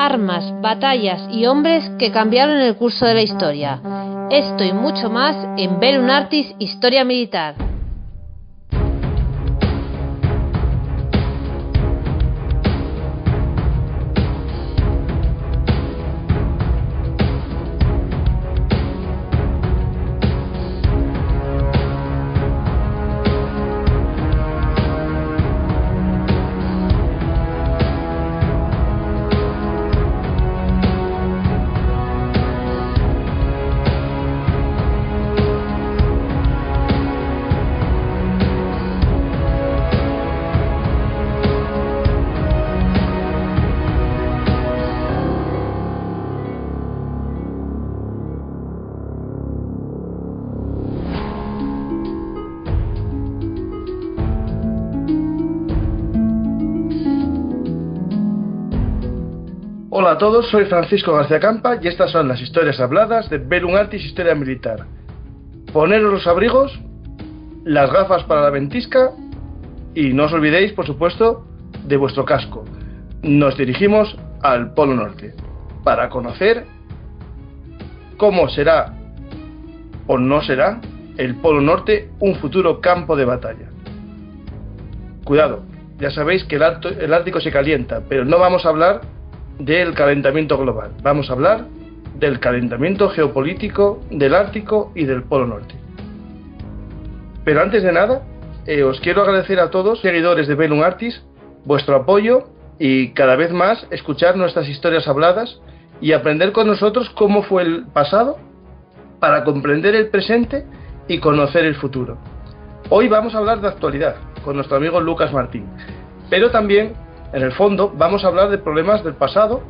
armas, batallas y hombres que cambiaron el curso de la historia. Esto y mucho más en Bellum Artis Historia Militar. Hola a todos, soy Francisco García Campa y estas son las historias habladas de Bellum Artis Historia Militar. Poneros los abrigos, las gafas para la ventisca y no os olvidéis, por supuesto, de vuestro casco. Nos dirigimos al Polo Norte para conocer cómo será o no será el Polo Norte un futuro campo de batalla. Cuidado, ya sabéis que el Ártico se calienta, pero no vamos a hablar del calentamiento global. Vamos a hablar del calentamiento geopolítico del Ártico y del Polo Norte. Pero antes de nada, os quiero agradecer a todos, seguidores de Bellum Artis, vuestro apoyo y cada vez más escuchar nuestras historias habladas y aprender con nosotros cómo fue el pasado para comprender el presente y conocer el futuro. Hoy vamos a hablar de actualidad con nuestro amigo Lucas Martín, pero también en el fondo vamos a hablar de problemas del pasado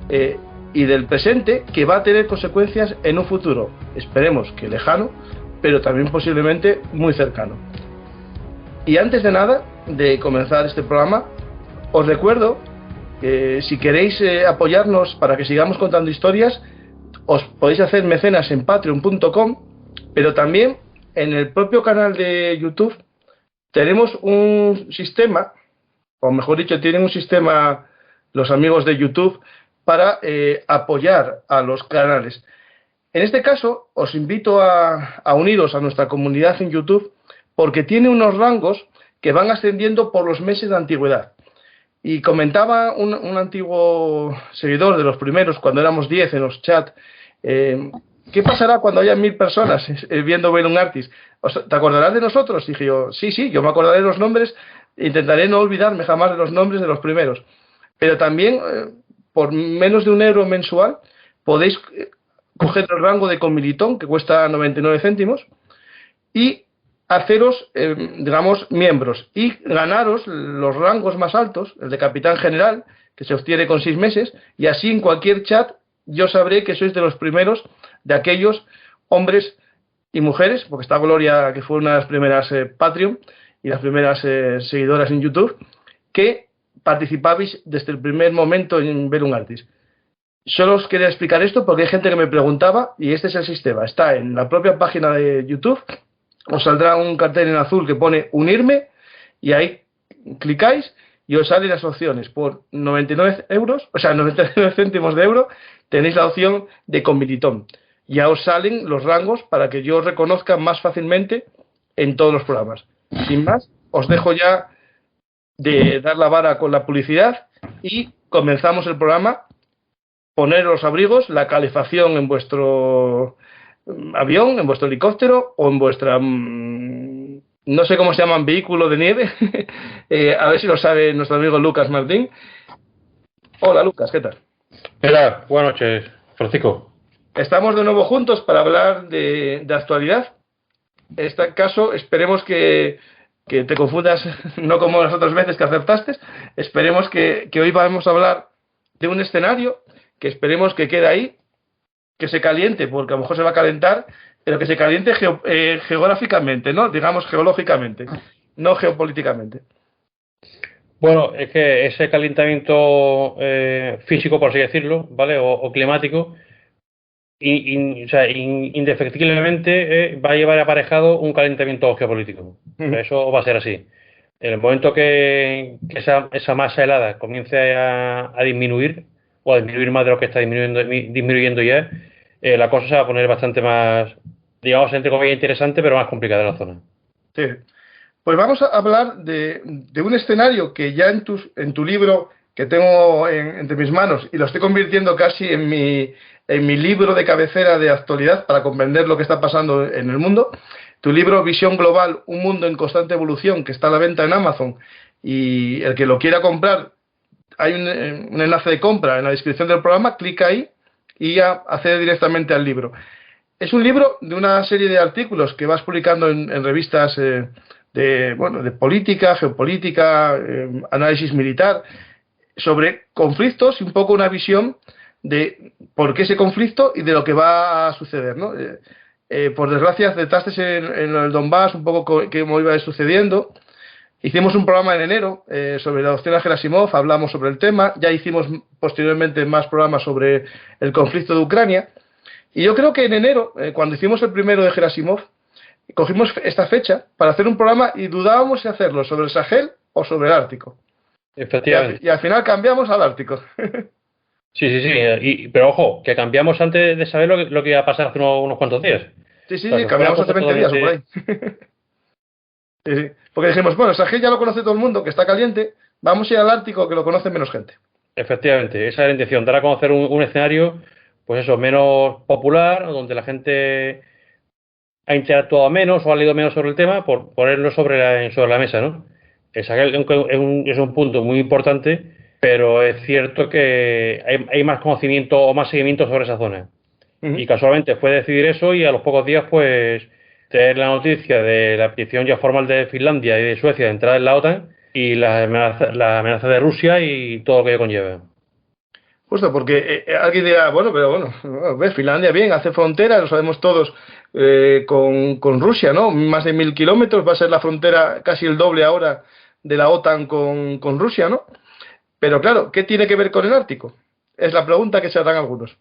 y del presente que va a tener consecuencias en un futuro, esperemos que lejano, pero también posiblemente muy cercano. Y antes de nada, de comenzar este programa, os recuerdo que si queréis apoyarnos para que sigamos contando historias, os podéis hacer mecenas en patreon.com, pero también en el propio canal de YouTube tenemos un sistema, o mejor dicho, tienen un sistema los amigos de YouTube para apoyar a los canales. En este caso, os invito a uniros a nuestra comunidad en YouTube porque tiene unos rangos que van ascendiendo por los meses de antigüedad. Y comentaba un antiguo seguidor de los primeros, cuando éramos 10 en los chats, ¿qué pasará cuando haya 1000 personas viendo Bellum Artis? ¿Te acordarás de nosotros? Dije yo, sí, yo me acordaré de los nombres. Intentaré no olvidarme jamás de los nombres de los primeros. Pero también, por menos de €1 mensual, podéis coger el rango de comilitón, que cuesta 99 céntimos, y haceros, digamos, miembros. Y ganaros los rangos más altos, el de capitán general, que se obtiene con 6 meses, y así en cualquier chat yo sabré que sois de los primeros, de aquellos hombres y mujeres, porque está Gloria, que fue una de las primeras Patreon, y las primeras seguidoras en YouTube, que participabais desde el primer momento en Bellum Artis. Solo os quería explicar esto porque hay gente que me preguntaba, y este es el sistema. Está en la propia página de YouTube, os saldrá un cartel en azul que pone unirme, y ahí clicáis y os salen las opciones. Por 99 euros, o sea, 99 céntimos de euro, tenéis la opción de comilitón. Ya os salen los rangos para que yo os reconozca más fácilmente en todos los programas. Sin más, os dejo ya de dar la vara con la publicidad y comenzamos el programa. Poner los abrigos, la calefacción en vuestro avión, en vuestro helicóptero o en vuestra, no sé cómo se llaman, vehículo de nieve. A ver si lo sabe nuestro amigo Lucas Martín. Hola Lucas, ¿qué tal? Hola, buenas noches, Francisco. Estamos de nuevo juntos para hablar de actualidad. En este caso, esperemos que te confundas, no como las otras veces que acertaste. Esperemos que hoy vamos a hablar de un escenario que esperemos que quede ahí, que se caliente, porque a lo mejor se va a calentar, pero que se caliente geográficamente, ¿no? Digamos geológicamente, no geopolíticamente. Bueno, es que ese calentamiento físico, por así decirlo, ¿vale? O climático, o sea, indefectiblemente va a llevar aparejado un calentamiento geopolítico. O sea, eso va a ser así. En el momento que esa masa helada comience a disminuir, o a disminuir más de lo que está disminuyendo ya, la cosa se va a poner bastante más, digamos, entre comillas, interesante, pero más complicada en la zona. Sí. Pues vamos a hablar de un escenario que ya en tu libro que tengo entre mis manos y lo estoy convirtiendo casi en mi libro de cabecera de actualidad para comprender lo que está pasando en el mundo. Tu libro Visión Global, un mundo en constante evolución, que está a la venta en Amazon, y el que lo quiera comprar, hay un enlace de compra en la descripción del programa, clica ahí y ya accede directamente al libro. Es un libro de una serie de artículos que vas publicando en revistas de política, geopolítica, análisis militar, sobre conflictos y un poco una visión de por qué ese conflicto y de lo que va a suceder, ¿no? Por desgracia, acertaste en el Donbass un poco cómo iba sucediendo. Hicimos un programa en enero sobre la doctrina Gerasimov, hablamos sobre el tema, ya hicimos posteriormente más programas sobre el conflicto de Ucrania, y yo creo que en enero, cuando hicimos el primero de Gerasimov, cogimos esta fecha para hacer un programa y dudábamos si hacerlo sobre el Sahel o sobre el Ártico. Efectivamente. Y al final cambiamos al Ártico. Sí. Pero ojo, que cambiamos antes de saber lo que iba a pasar hace unos cuantos días. Sí, cambiamos hace 20 días o por ahí. Sí. Porque dijimos, bueno, el Sahel ya lo conoce todo el mundo, que está caliente, vamos a ir al Ártico, que lo conoce menos gente. Efectivamente, esa es la intención, dar a conocer un escenario, pues eso, menos popular, donde la gente ha interactuado menos o ha leído menos sobre el tema, por ponerlo sobre la mesa, ¿no? El Sahel es un punto muy importante, pero es cierto que hay más conocimiento o más seguimiento sobre esa zona. Y casualmente fue decidir eso y a los pocos días, pues, tener la noticia de la petición ya formal de Finlandia y de Suecia de entrar en la OTAN y la amenaza de Rusia y todo lo que conlleva. Justo, porque alguien dirá, ves, Finlandia bien, hace frontera, lo sabemos todos, con Rusia, ¿no? Más de 1000 kilómetros, va a ser la frontera casi el doble ahora de la OTAN con Rusia, ¿no? Pero claro, ¿qué tiene que ver con el Ártico? Es la pregunta que se harán algunos.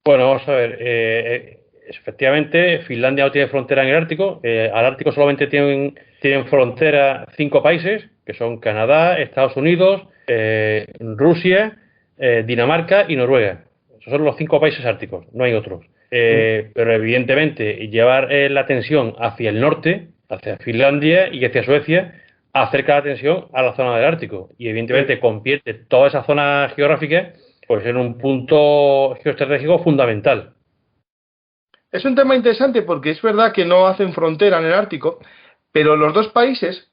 Bueno, vamos a ver. Efectivamente, Finlandia no tiene frontera en el Ártico. Al Ártico solamente tienen frontera 5 países, que son Canadá, Estados Unidos, Rusia, Dinamarca y Noruega. Esos son los 5 países árticos, no hay otros. Pero evidentemente llevar la tensión hacia el norte, hacia Finlandia y hacia Suecia, acerca la tensión a la zona del Ártico. Y evidentemente convierte toda esa zona geográfica pues en un punto geoestratégico fundamental. Es un tema interesante porque es verdad que no hacen frontera en el Ártico, pero los dos países,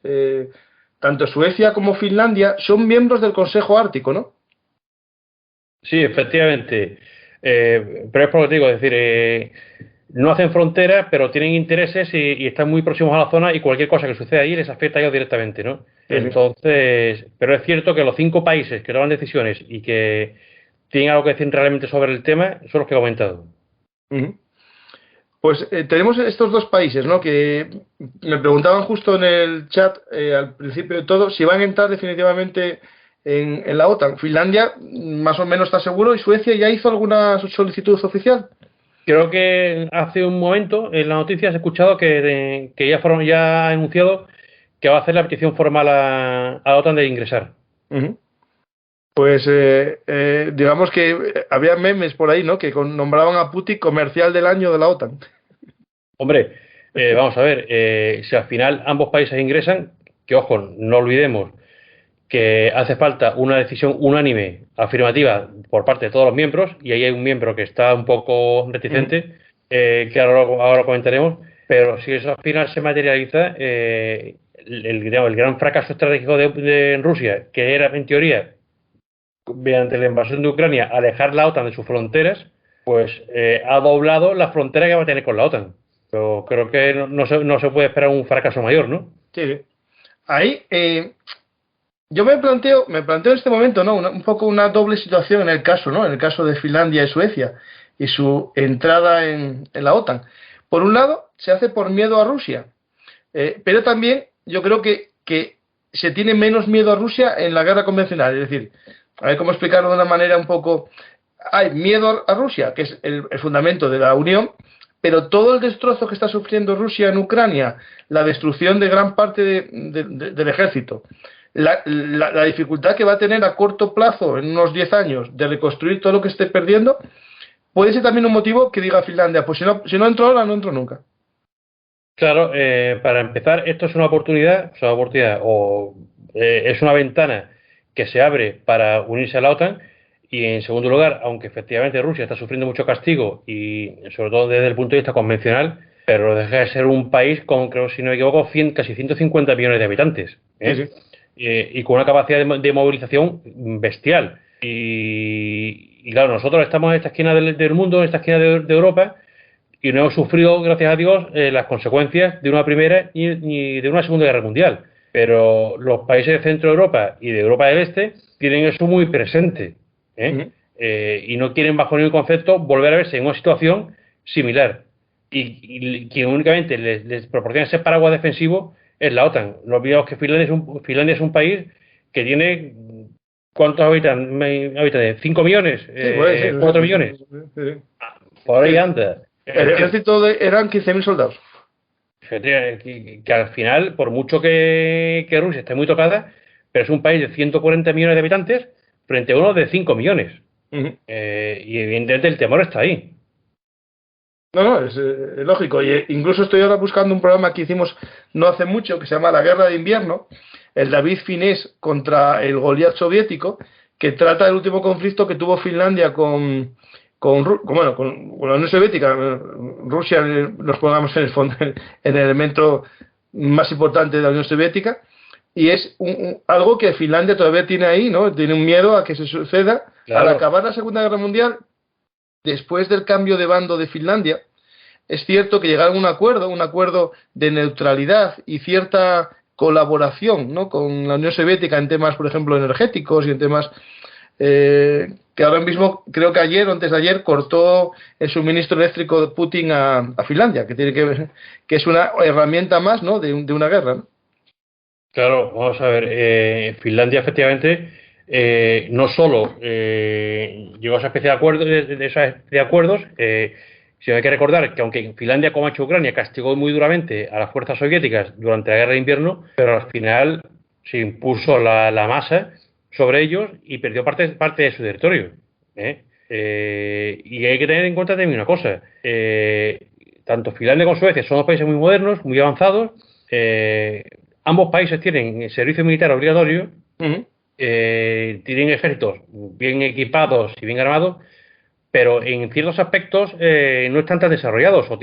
tanto Suecia como Finlandia, son miembros del Consejo Ártico, ¿no? Sí, efectivamente. Pero es por lo que te digo, es decir, no hacen frontera, pero tienen intereses y están muy próximos a la zona y cualquier cosa que suceda ahí les afecta a ellos directamente, ¿no? Entonces, pero es cierto que los 5 países que toman decisiones y que tienen algo que decir realmente sobre el tema son los que he comentado. Pues tenemos estos dos países, ¿no? Que me preguntaban justo en el chat al principio de todo si van a entrar definitivamente en la OTAN. Finlandia más o menos está seguro y Suecia ya hizo alguna solicitud oficial. Creo que hace un momento en las noticias he escuchado que ya ha anunciado que va a hacer la petición formal a la OTAN de ingresar. Pues digamos que había memes por ahí, ¿no? Que nombraban a Putin comercial del año de la OTAN. Hombre, vamos a ver, si al final ambos países ingresan, que ojo, no olvidemos que hace falta una decisión unánime, afirmativa, por parte de todos los miembros, y ahí hay un miembro que está un poco reticente, que ahora comentaremos, pero si eso al final se materializa, el gran fracaso estratégico de Rusia, que era, en teoría, mediante la invasión de Ucrania, alejar la OTAN de sus fronteras, pues ha doblado la frontera que va a tener con la OTAN. Pero creo que no se puede esperar un fracaso mayor, ¿no? Sí. Ahí, yo me planteo en este momento, ¿no? Un poco una doble situación en el caso, ¿no? En el caso de Finlandia y Suecia y su entrada en la OTAN. Por un lado, se hace por miedo a Rusia, pero también yo creo que se tiene menos miedo a Rusia en la guerra convencional. Es decir, a ver cómo explicarlo de una manera un poco... Hay miedo a Rusia, que es el fundamento de la Unión, pero todo el destrozo que está sufriendo Rusia en Ucrania, la destrucción de gran parte del ejército, la dificultad que va a tener a corto plazo, en unos 10 años, de reconstruir todo lo que esté perdiendo, puede ser también un motivo que diga Finlandia, pues si no entro ahora, no entro nunca. Claro, para empezar, esto es una oportunidad, o es una ventana que se abre para unirse a la OTAN. Y en segundo lugar, aunque efectivamente Rusia está sufriendo mucho castigo y sobre todo desde el punto de vista convencional, pero deja de ser un país con, creo, si no me equivoco, casi 150 millones de habitantes, ¿eh? Sí. Y con una capacidad de movilización bestial. Y claro, nosotros estamos en esta esquina del mundo, en esta esquina de Europa, y no hemos sufrido, gracias a Dios, las consecuencias de una primera ni de una segunda guerra mundial. Pero los países de Centro Europa y de Europa del Este tienen eso muy presente, ¿eh? Y no quieren, bajo ningún concepto, volver a verse en una situación similar. Y quien únicamente les proporciona ese paraguas defensivo es la OTAN. No olvidemos que Finlandia es un país que tiene, ¿cuántos habitantes? ¿5 millones? Sí, 4 millones. Sí. Por ahí anda. El ejército eran 15.000 soldados. Que al final, por mucho que Rusia esté muy tocada, pero es un país de 140 millones de habitantes frente a uno de 5 millones. Y evidentemente el temor está ahí. No, es lógico. Y incluso estoy ahora buscando un programa que hicimos no hace mucho que se llama La Guerra de Invierno, el David Finés contra el Goliat soviético, que trata del último conflicto que tuvo Finlandia con la Unión Soviética. Rusia, nos pongamos en el fondo, en el elemento más importante de la Unión Soviética, y es algo que Finlandia todavía tiene ahí, ¿no? Tiene un miedo a que se suceda. Claro. Al acabar la Segunda Guerra Mundial, después del cambio de bando de Finlandia, es cierto que llegaron a un acuerdo de neutralidad y cierta colaboración, ¿no?, con la Unión Soviética en temas, por ejemplo, energéticos y en temas que ahora mismo, creo que ayer o antes de ayer, cortó el suministro eléctrico de Putin a Finlandia, que tiene que ver, que es una herramienta más, ¿no?, de una guerra, ¿no? Claro, vamos a ver, Finlandia efectivamente no solo llegó a esa especie de acuerdos, sino hay que recordar que aunque Finlandia, como ha hecho Ucrania, castigó muy duramente a las fuerzas soviéticas durante la guerra de invierno, pero al final se impuso la masa sobre ellos y perdió parte de su territorio, ¿eh? Y hay que tener en cuenta también una cosa, tanto Finlandia como Suecia son dos países muy modernos, muy avanzados, ambos países tienen servicio militar obligatorio, tienen ejércitos bien equipados y bien armados, pero en ciertos aspectos no están tan desarrollados o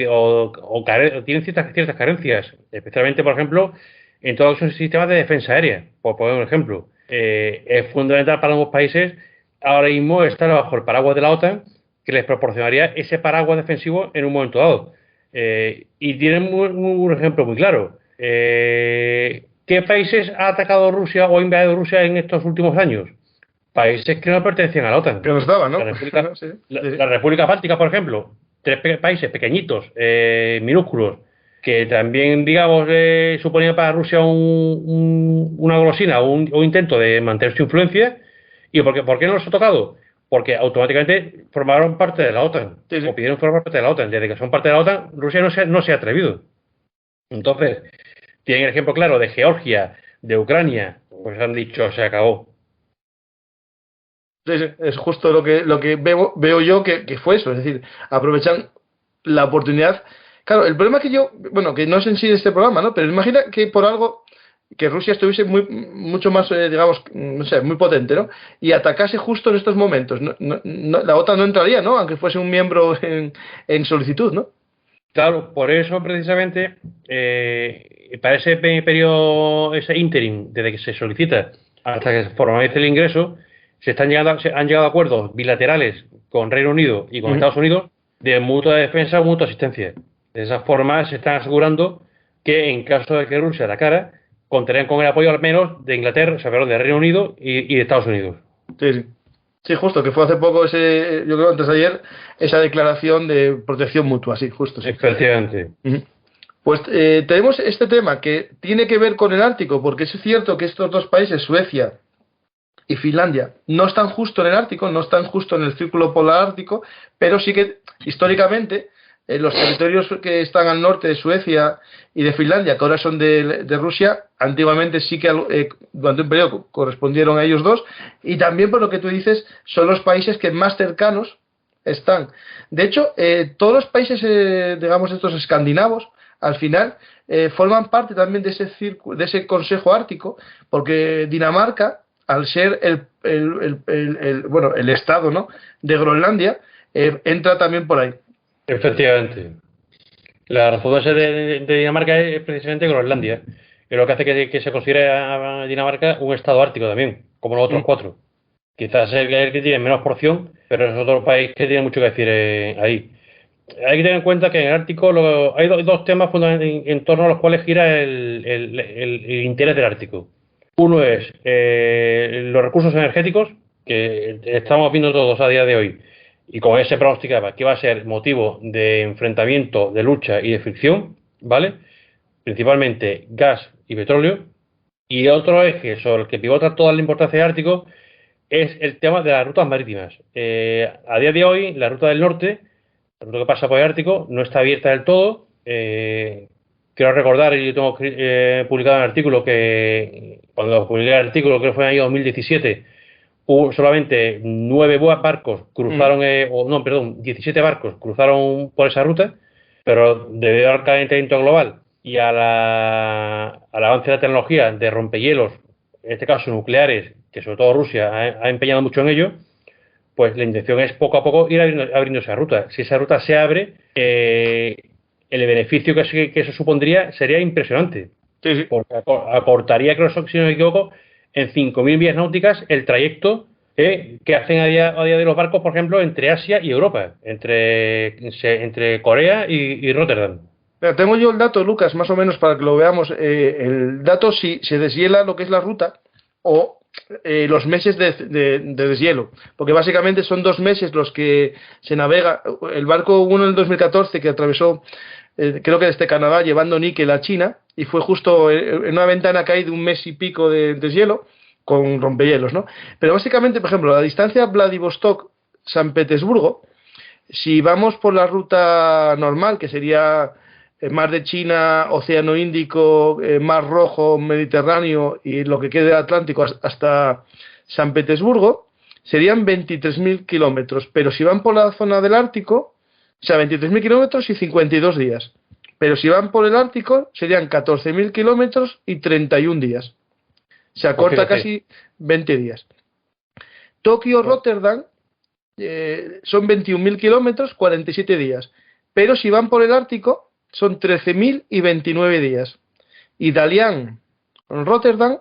tienen ciertas carencias, especialmente, por ejemplo, en todos los sistemas de defensa aérea, por poner un ejemplo. Es fundamental para ambos países ahora mismo estar bajo el paraguas de la OTAN, que les proporcionaría ese paraguas defensivo en un momento dado. Y tienen un ejemplo muy claro. ¿Qué países ha atacado Rusia o ha invadido Rusia en estos últimos años? Países que no pertenecían a la OTAN. Que no estaban, ¿no? La República Báltica, por ejemplo. 3 países pequeñitos, minúsculos, que también, digamos, suponía para Rusia una golosina o un intento de mantener su influencia. ¿Y por qué no los ha tocado? Porque automáticamente formaron parte de la OTAN, o pidieron formar parte de la OTAN. Desde que son parte de la OTAN, Rusia no se ha atrevido. Entonces, tienen el ejemplo claro de Georgia, de Ucrania, pues han dicho, se acabó. Sí, es justo lo que veo yo que fue eso, es decir, aprovechan la oportunidad. Claro, el problema que que no es en sí este programa, ¿no? Pero imagina que por algo que Rusia estuviese mucho más, digamos, no sé, muy potente, ¿no? Y atacase justo en estos momentos. La OTAN no entraría, ¿no? Aunque fuese un miembro en solicitud, ¿no? Claro, por eso precisamente, para ese periodo, ese interim, desde que se solicita hasta que se formalice el ingreso, han llegado a acuerdos bilaterales con Reino Unido y con Estados Unidos de mutua defensa o mutua asistencia. De esa forma se están asegurando que en caso de que Rusia atacara, contarían con el apoyo al menos de Inglaterra, o sea, perdón, de Reino Unido y de Estados Unidos. Sí, justo, que fue hace poco yo creo antes de ayer, esa declaración de protección mutua, sí, justo. Sí. Efectivamente. Pues tenemos este tema que tiene que ver con el Ártico, porque es cierto que estos dos países, Suecia y Finlandia, no están justo en el Ártico, no están justo en el círculo polar ártico, pero sí que históricamente los territorios que están al norte de Suecia y de Finlandia, que ahora son de Rusia, antiguamente sí que durante un periodo correspondieron a ellos dos, y también por lo que tú dices, son los países que más cercanos están. De hecho, todos los países, digamos, estos escandinavos, al final, forman parte también de ese Consejo Ártico, porque Dinamarca, al ser el estado, ¿no?, de Groenlandia, entra también por ahí. Efectivamente. La razón de ser de Dinamarca es precisamente Groenlandia, y lo que hace que se considere a Dinamarca un estado ártico también, como los otros cuatro. Quizás es el que tiene menos porción, pero es otro país que tiene mucho que decir ahí. Hay que tener en cuenta que en el Ártico hay dos temas fundamentales en torno a los cuales gira el interés del Ártico. Uno es los recursos energéticos, que estamos viendo todos a día de hoy, y con ese pronosticaba que va a ser motivo de enfrentamiento, de lucha y de fricción, ¿vale? Principalmente gas y petróleo. Y otro eje sobre el que pivota toda la importancia del Ártico es el tema de las rutas marítimas. A día de hoy, la ruta del norte, la ruta que pasa por el Ártico, no está abierta del todo. Quiero recordar, y yo tengo publicado un artículo que, cuando publiqué el artículo, creo que fue en el año 2017, hubo solamente 9 barcos cruzaron, 17 barcos cruzaron por esa ruta, pero debido al calentamiento global y al avance de la tecnología de rompehielos, en este caso nucleares, que sobre todo Rusia ha empeñado mucho en ello, pues la intención es poco a poco ir abriendo esa ruta. Si esa ruta se abre, el beneficio que eso supondría sería impresionante. Sí. Porque acortaría, creo, si no me equivoco, en 5.000 millas náuticas el trayecto que hacen a día de los barcos, por ejemplo, entre Asia y Europa, entre Corea y Rotterdam. Pero tengo yo el dato, Lucas, más o menos para que lo veamos. El dato si se deshiela lo que es la ruta o los meses de deshielo, porque básicamente son 2 meses los que se navega. El barco, uno en el 2014, que atravesó, creo que desde Canadá, llevando níquel a China, y fue justo en una ventana que hay de 1 mes y pico de deshielo, con rompehielos, ¿no? Pero básicamente, por ejemplo, la distancia Vladivostok-San Petersburgo, si vamos por la ruta normal, que sería Mar de China, Océano Índico, Mar Rojo, Mediterráneo y lo que quede del Atlántico hasta San Petersburgo, serían 23.000 kilómetros. Pero si van por la zona del Ártico, o sea, 23.000 kilómetros y 52 días. Pero si van por el Ártico, serían 14.000 kilómetros y 31 días. Se acorta casi 20 días. Tokio-Rotterdam son 21.000 kilómetros, 47 días. Pero si van por el Ártico, son 13.000 y 29 días. Y Dalian, Rotterdam,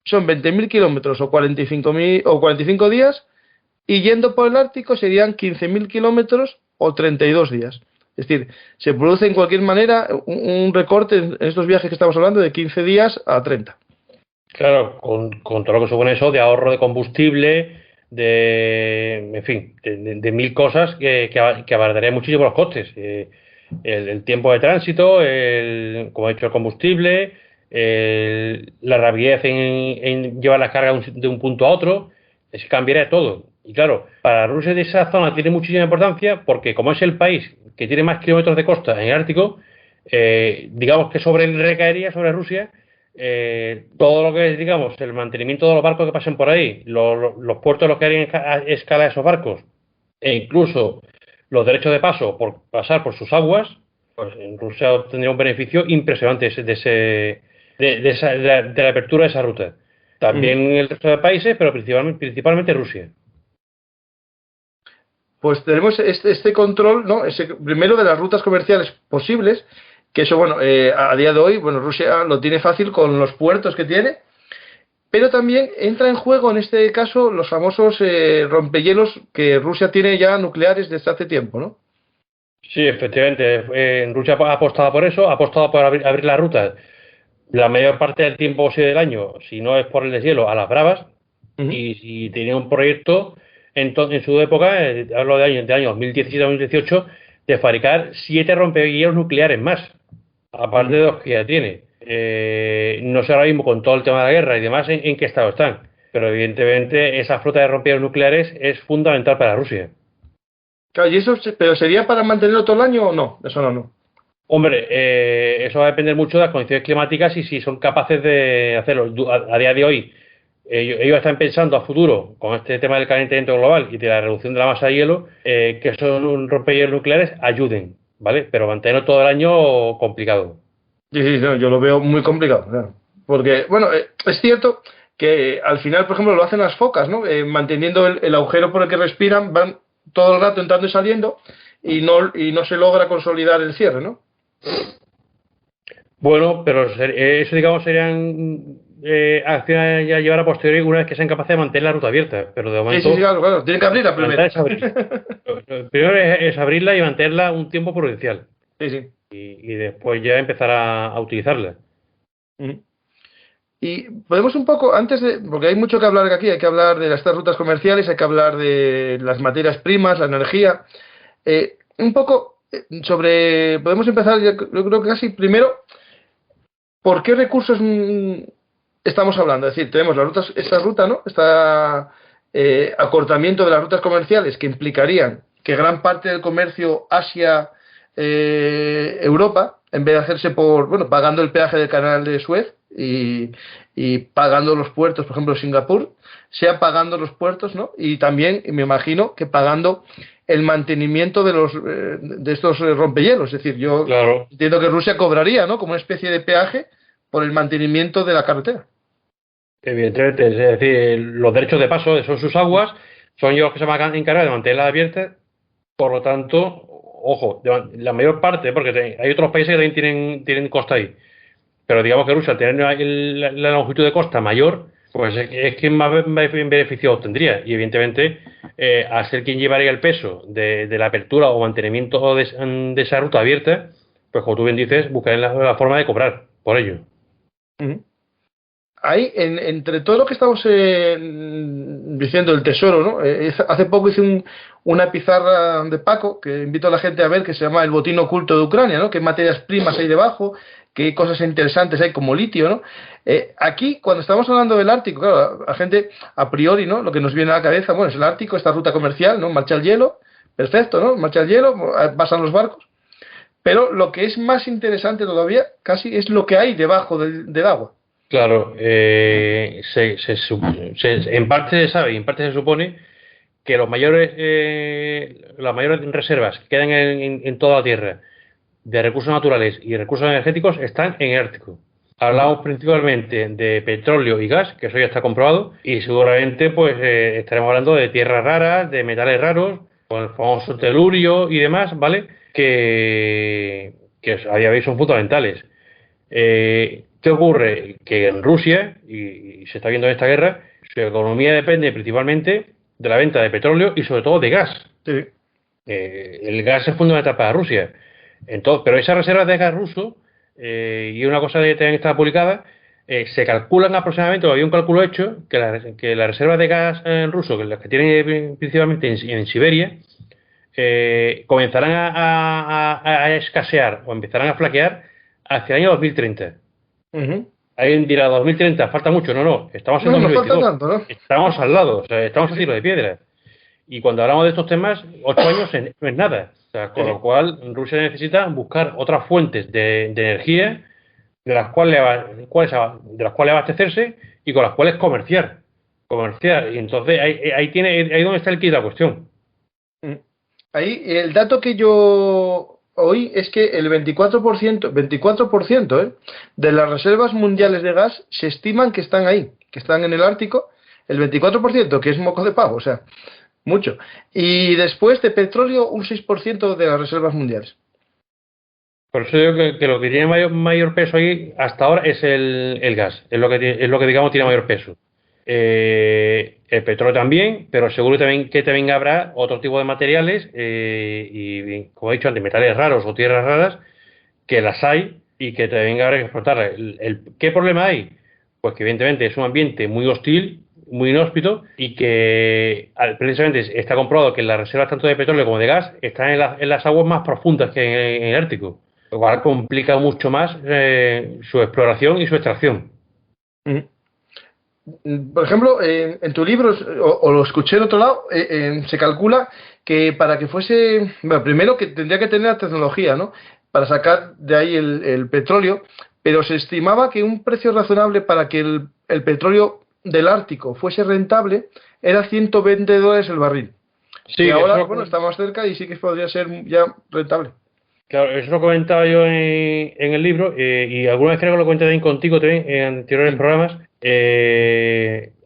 son 20.000 kilómetros o 45 días. Y yendo por el Ártico serían 15.000 kilómetros o 32 días. Es decir, se produce en cualquier manera un recorte en estos viajes que estamos hablando de 15 días a 30. Claro, con todo lo que supone eso de ahorro de combustible, en fin, de mil cosas que abarataría muchísimo los costes. El tiempo de tránsito, como he dicho, el combustible, la rapidez en llevar la carga de un punto a otro, cambiaría todo. Y claro, para Rusia de esa zona tiene muchísima importancia porque como es el país que tiene más kilómetros de costa en el Ártico, digamos que recaería sobre Rusia todo lo que es, digamos, el mantenimiento de los barcos que pasen por ahí, los puertos los que harían escala de esos barcos, e incluso los derechos de paso por pasar por sus aguas, pues en Rusia obtendría un beneficio impresionante de la apertura de esa ruta. También el resto de países, pero principalmente Rusia. Pues tenemos este control, ¿no? Primero de las rutas comerciales posibles, que eso, bueno, a día de hoy, bueno, Rusia lo tiene fácil con los puertos que tiene, pero también entra en juego en este caso los famosos rompehielos que Rusia tiene ya nucleares desde hace tiempo, ¿no? Sí, efectivamente. Rusia ha apostado por eso, ha apostado por abrir la ruta la mayor parte del tiempo posible del año, si no es por el deshielo, a las bravas. Y si tenía un proyecto en su época, hablo de año 2017-2018, de fabricar 7 rompehielos nucleares más, aparte de los que ya tiene. No sé ahora mismo con todo el tema de la guerra y demás en qué estado están, pero evidentemente esa flota de rompehielos nucleares es fundamental para Rusia. Claro, pero ¿sería para mantenerlo todo el año o no? Eso no. Hombre, eso va a depender mucho de las condiciones climáticas y si son capaces de hacerlo. A día de hoy, ellos están pensando a futuro con este tema del calentamiento global y de la reducción de la masa de hielo, que esos rompehielos nucleares ayuden, ¿vale? Pero mantenerlo todo el año complicado. Sí, no, yo lo veo muy complicado, claro. Porque, bueno, es cierto que al final, por ejemplo, lo hacen las focas, ¿no? Manteniendo el agujero por el que respiran, van todo el rato entrando y saliendo y no se logra consolidar el cierre, ¿no? Bueno, pero eso, digamos, serían acciones ya llevar a posteriori una vez que sean capaces de mantener la ruta abierta. Pero de Sí, momento, claro. Tienen que abrirla primero. es abrir. Primero es abrirla y mantenerla un tiempo prudencial. Sí. Y después ya empezar a utilizarla. Ujú. Y podemos un poco, porque hay mucho que hablar aquí, hay que hablar de estas rutas comerciales, hay que hablar de las materias primas, la energía. Un poco podemos empezar, yo creo que casi primero, ¿por qué recursos estamos hablando? Es decir, tenemos esta ruta, ¿no? Acortamiento de las rutas comerciales que implicarían que gran parte del comercio Asia-Europa, en vez de hacerse pagando el peaje del canal de Suez y pagando los puertos, por ejemplo, Singapur, sea pagando los puertos, ¿no? Y también, me imagino, que pagando el mantenimiento de estos rompehielos. Es decir, yo Claro. entiendo que Rusia cobraría, ¿no? Como una especie de peaje por el mantenimiento de la carretera. Evidentemente, es decir, los derechos de paso son sus aguas, son ellos los que se van a encargar de mantenerlas abiertas. Por lo tanto, ojo, la mayor parte, porque hay otros países que también tienen costa ahí, pero digamos que Rusia, al tener la longitud de costa mayor, pues es quien más beneficio obtendría. Y evidentemente, al ser quien llevaría el peso de la apertura o mantenimiento de esa ruta abierta, pues como tú bien dices, buscarán la forma de cobrar por ello. Uh-huh. Ahí, entre todo lo que estamos diciendo, el tesoro, ¿no? Hace poco hice una pizarra de Paco que invito a la gente a ver, que se llama El botín oculto de Ucrania, ¿no? Qué materias primas hay debajo, qué cosas interesantes hay como litio, ¿no? Aquí, cuando estamos hablando del Ártico, claro, la gente a priori, ¿no? Lo que nos viene a la cabeza, bueno, es el Ártico, esta ruta comercial, ¿no? Marcha el hielo, perfecto, ¿no? Marcha el hielo, pasan los barcos, pero lo que es más interesante todavía, casi, es lo que hay debajo del agua. Claro, en parte se sabe y en parte se supone que las mayores reservas que quedan en toda la Tierra de recursos naturales y recursos energéticos están en el Ártico. Hablamos principalmente de petróleo y gas, que eso ya está comprobado, y seguramente pues estaremos hablando de tierras raras, de metales raros, con el famoso telurio y demás, ¿vale? Que a día de hoy son fundamentales. ¿Qué ocurre? Que en Rusia, y se está viendo en esta guerra, su economía depende principalmente de la venta de petróleo y sobre todo de gas. Sí. El gas es fundamental para Rusia. Entonces, pero esas reservas de gas ruso, y una cosa que también está publicada, se calculan aproximadamente, o había un cálculo hecho, que las reservas de gas ruso, que las que tienen principalmente en Siberia, comenzarán a escasear o empezarán a flaquear hacia el año 2030. Uh-huh. Alguien dirá, 2030, falta mucho. No, estamos en 2022. Falta tanto, ¿no? Estamos al lado, o sea, estamos a tiro de piedra. Y cuando hablamos de estos temas, 8 años no es nada. O sea, con lo cual, Rusia necesita buscar otras fuentes de energía de las cuales abastecerse y con las cuales comerciar. Y entonces ahí donde está el quid de la cuestión. Ahí el dato que yo oí es que el 24%, de las reservas mundiales de gas se estiman que están ahí, que están en el Ártico, el 24%, que es moco de pavo, o sea, mucho. Y después de petróleo, un 6% de las reservas mundiales. Por eso digo que lo que tiene mayor peso ahí hasta ahora es el gas, es lo que digamos tiene mayor peso. El petróleo también, pero seguro que también habrá otro tipo de materiales y, como he dicho antes, metales raros o tierras raras, que las hay y que también habrá que explotar. ¿Qué problema hay? Pues que evidentemente es un ambiente muy hostil, muy inhóspito y que precisamente está comprobado que las reservas tanto de petróleo como de gas están en las aguas más profundas que en el Ártico, lo cual complica mucho más su exploración y su extracción. Por ejemplo, en tu libro, o lo escuché en otro lado, se calcula que para que fuese, bueno, primero que tendría que tener la tecnología, ¿no? Para sacar de ahí el petróleo, pero se estimaba que un precio razonable para que el petróleo del Ártico fuese rentable era $120 el barril. Sí, Y ahora, eso, bueno, está más cerca y sí que podría ser ya rentable. claro, eso lo comentaba yo en el libro y alguna vez creo que lo comenté también contigo también en anteriores Mm. programas.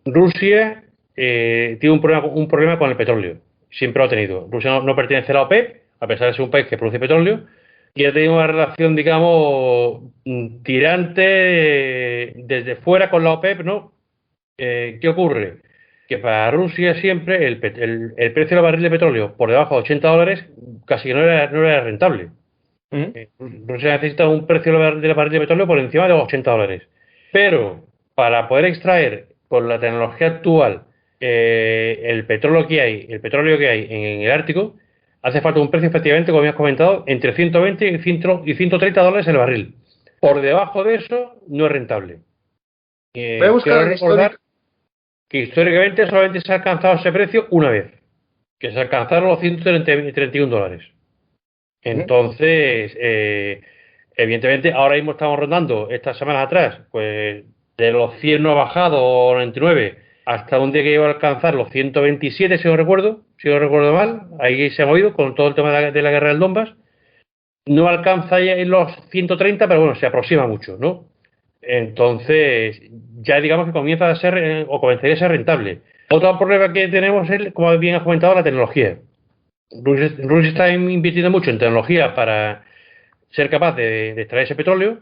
Rusia tiene un problema con el petróleo. Siempre lo ha tenido. Rusia no pertenece a la OPEP, a pesar de ser un país que produce petróleo, y ha tenido una relación, digamos, tirante desde fuera con la OPEP, ¿no? ¿Qué ocurre? Que para Rusia siempre el precio del barril de petróleo por debajo de $80 casi que no era rentable. Mm. Rusia necesita un precio del barril de petróleo por encima de los $80. Pero para poder extraer con la tecnología actual el petróleo que hay en el Ártico, hace falta un precio efectivamente, como habías comentado, entre 120 y $130 el barril. Por debajo de eso no es rentable. Voy a buscar Quiero el recordar histórico. que históricamente solamente se ha alcanzado ese precio una vez, que se alcanzaron los $131. Mm. Entonces, evidentemente, ahora mismo estamos rondando, estas semanas atrás, pues de los 100 no ha bajado, 99, hasta un día que iba a alcanzar los 127, si no recuerdo mal, ahí se ha movido con todo el tema de la guerra del Donbass. No alcanza ya en los 130, pero bueno, se aproxima mucho, ¿no? Entonces, ya digamos que comienza a ser, o comenzaría a ser rentable. Otro problema que tenemos es, como bien has comentado, la tecnología. Rusia está invirtiendo mucho en tecnología para ser capaz de extraer ese petróleo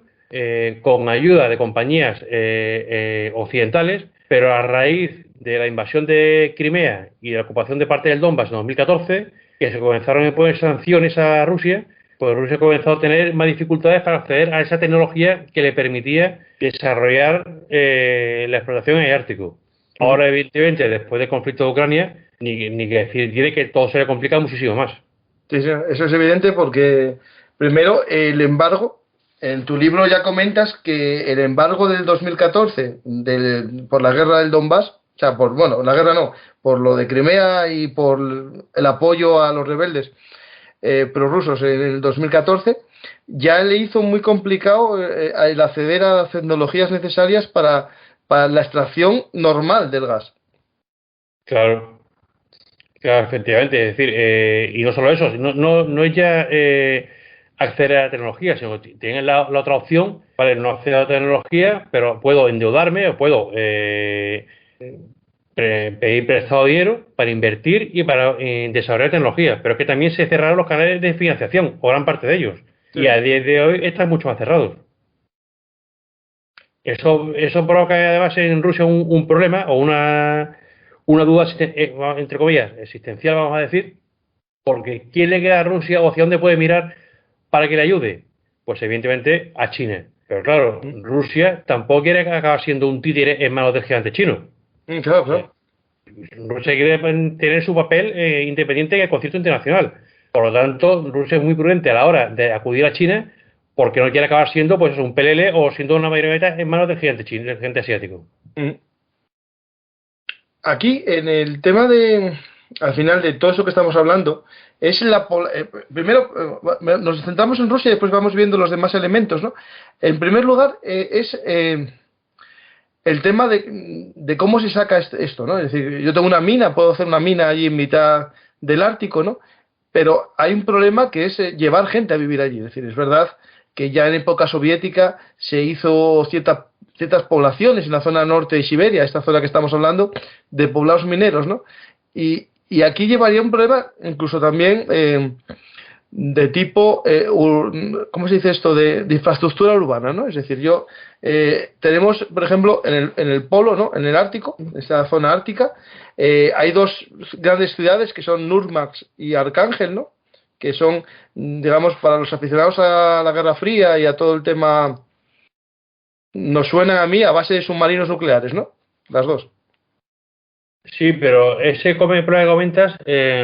con ayuda de compañías occidentales, pero a raíz de la invasión de Crimea y de la ocupación de parte del Donbass en 2014, que se comenzaron a imponer sanciones a Rusia, pues Rusia comenzó a tener más dificultades para acceder a esa tecnología que le permitía desarrollar la explotación en el Ártico. Mm. Ahora, evidentemente, después del conflicto de Ucrania, ni que decir tiene que todo se le complica muchísimo más. Sí, sí, eso es evidente porque, primero, el embargo, en tu libro ya comentas que el embargo del 2014 por la guerra del Donbass, o sea, bueno, la guerra no, por lo de Crimea y por el apoyo a los rebeldes prorrusos en el 2014, ya le hizo muy complicado el acceder a las tecnologías necesarias para la extracción normal del gas. Claro. Claro, efectivamente, es decir, y no solo eso, no es ya acceder a la tecnología, sino que tienen la otra opción, vale, no acceder a la tecnología, pero puedo endeudarme o puedo pedir prestado dinero para invertir y para desarrollar tecnología, pero es que también se cerraron los canales de financiación, o gran parte de ellos, Sí. y a día de hoy están mucho más cerrados. Eso provoca además en Rusia un problema o una duda, entre comillas, existencial, vamos a decir, porque ¿quién le queda a Rusia o hacia dónde puede mirar para que le ayude? Pues evidentemente a China. Pero claro, Mm. Rusia tampoco quiere acabar siendo un títere en manos del gigante chino. Claro, Eh, claro. Rusia quiere tener su papel independiente en el concierto internacional. Por lo tanto, Rusia es muy prudente a la hora de acudir a China porque no quiere acabar siendo pues un PLL o siendo una marioneta en manos del gigante chino, del gigante asiático. Mm. Aquí, en el tema al final de todo eso que estamos hablando, es primero nos centramos en Rusia y después vamos viendo los demás elementos, ¿no? En primer lugar, es el tema de cómo se saca esto, ¿no? Es decir, yo tengo una mina, puedo hacer una mina allí en mitad del Ártico, ¿no? Pero hay un problema que es llevar gente a vivir allí. Es decir, es verdad que ya en época soviética se hizo ciertas poblaciones en la zona norte de Siberia, esta zona que estamos hablando, de poblados mineros, ¿no? Y aquí llevaría un problema incluso también de tipo, ¿cómo se dice esto? De infraestructura urbana, ¿no? Es decir, tenemos, por ejemplo, en el polo, ¿no? En el Ártico, en esta zona ártica, hay dos grandes ciudades que son Nurmagsk y Arcángel, ¿no? Que son, digamos, para los aficionados a la Guerra Fría y a todo el tema, nos suenan a mí a base de submarinos nucleares, ¿no? Las dos. Sí, pero ese problema que comentas,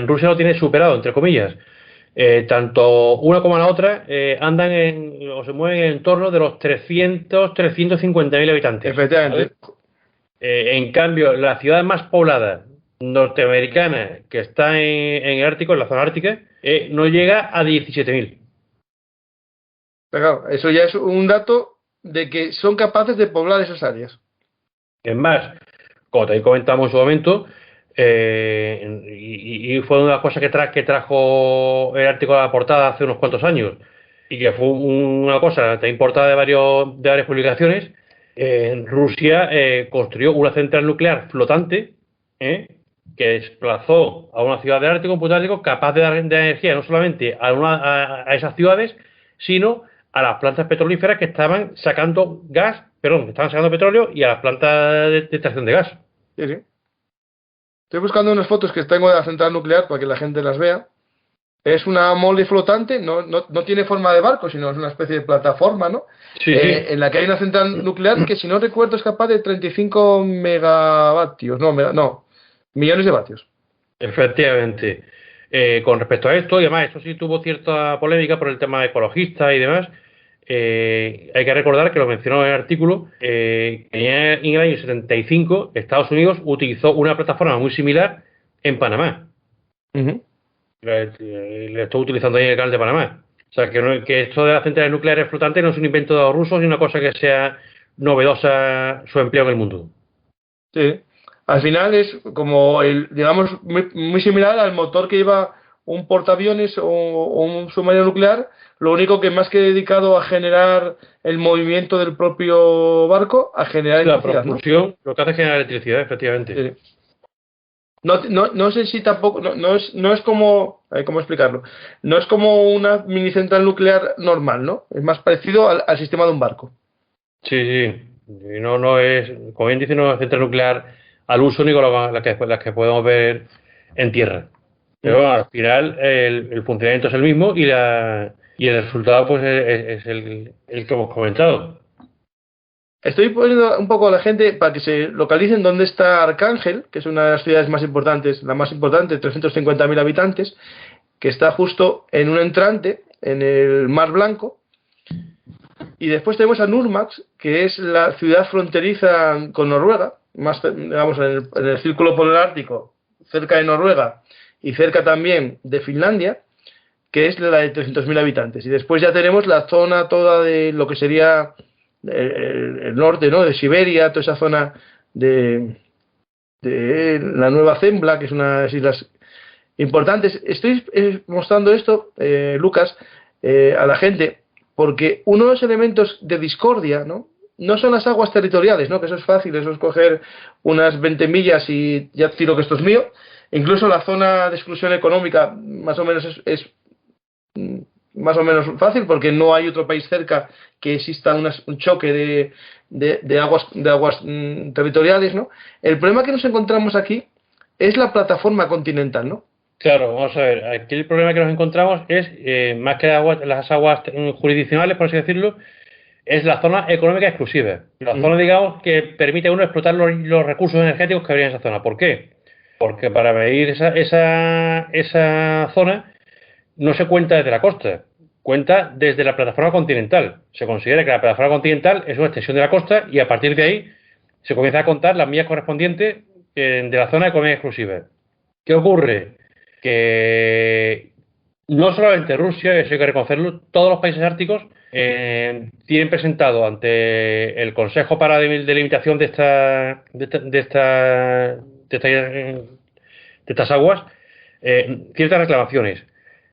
Rusia lo tiene superado, entre comillas. Tanto una como la otra andan o se mueven en torno de los 350.000 habitantes, Efectivamente. ¿vale? En cambio, la ciudad más poblada norteamericana que está en el Ártico, en la zona ártica, no llega a 17.000. Pero claro, eso ya es un dato de que son capaces de poblar esas áreas. Es más, como también comentamos en su momento, y fue una de las cosas que trajo el Ártico a la portada hace unos cuantos años, y que fue una cosa también importada de varias publicaciones. Rusia construyó una central nuclear flotante, que desplazó a una ciudad del Ártico, un punto ártico, capaz de dar energía no solamente a esas ciudades, sino a las plantas petrolíferas que estaban sacando gas, perdón, que estaban sacando petróleo, y a las plantas de extracción de gas. Sí, sí. Estoy buscando unas fotos que tengo de la central nuclear para que la gente las vea. Es una mole flotante, no tiene forma de barco, sino es una especie de plataforma, ¿no? Sí, sí. En la que hay una central nuclear que, si no recuerdo, es capaz de 35 megavatios, no, millones de vatios. Efectivamente. Con respecto a esto, y además, esto sí tuvo cierta polémica por el tema ecologista y demás. Hay que recordar que lo mencionó en el artículo, que en el año 75 Estados Unidos utilizó una plataforma muy similar en Panamá. Uh-huh. Le estoy utilizando ahí en el canal de Panamá. O sea, que esto de las centrales nucleares flotantes no es un invento de los rusos, ni una cosa que sea novedosa su empleo en el mundo. Sí. Al final es como digamos, muy similar al motor que lleva un portaaviones o un submarino nuclear, lo único que más que dedicado a generar el movimiento del propio barco, a generar electricidad. La propulsión, ¿no? Lo que hace es generar electricidad, efectivamente. Sí. No sé si tampoco, no es como, ¿cómo explicarlo? No es como una mini central nuclear normal, ¿no? Es más parecido al sistema de un barco. Sí, sí. Y no es, como bien dice, no es central nuclear al uso único las que podemos ver en tierra. Pero bueno, al final el funcionamiento es el mismo y el resultado pues es el que hemos comentado. Estoy poniendo un poco a la gente para que se localicen dónde está Arcángel, que es una de las ciudades más importantes, la más importante, 350.000 habitantes, que está justo en un entrante en el Mar Blanco. Y después tenemos a Nurmax, que es la ciudad fronteriza con Noruega, más digamos en el círculo polar ártico, cerca de Noruega y cerca también de Finlandia, que es la de 300.000 habitantes. Y después ya tenemos la zona toda de lo que sería el norte, ¿no? De Siberia, toda esa zona de la Nueva Zembla, que es una de las islas importantes. Estoy mostrando esto, Lucas, a la gente, porque uno de los elementos de discordia, no son las aguas territoriales, ¿no? Que eso es fácil, eso es coger unas 20 millas y ya tiro que esto es mío. Incluso la zona de exclusión económica más o menos es más o menos fácil, porque no hay otro país cerca que exista un choque de aguas territoriales, ¿no? El problema que nos encontramos aquí es la plataforma continental, ¿no? Claro, vamos a ver, aquí el problema que nos encontramos es, más que las aguas jurisdiccionales, por así decirlo, es la zona económica exclusiva. La zona, digamos, que permite a uno explotar los recursos energéticos que habría en esa zona. ¿Por qué? Porque para medir esa zona no se cuenta desde la costa, cuenta desde la plataforma continental. Se considera que la plataforma continental es una extensión de la costa y a partir de ahí se comienza a contar las millas correspondientes de la zona económica exclusiva. ¿Qué ocurre? Que no solamente Rusia, eso hay que reconocerlo, todos los países árticos tienen presentado ante el Consejo para delimitación de estas aguas ciertas reclamaciones.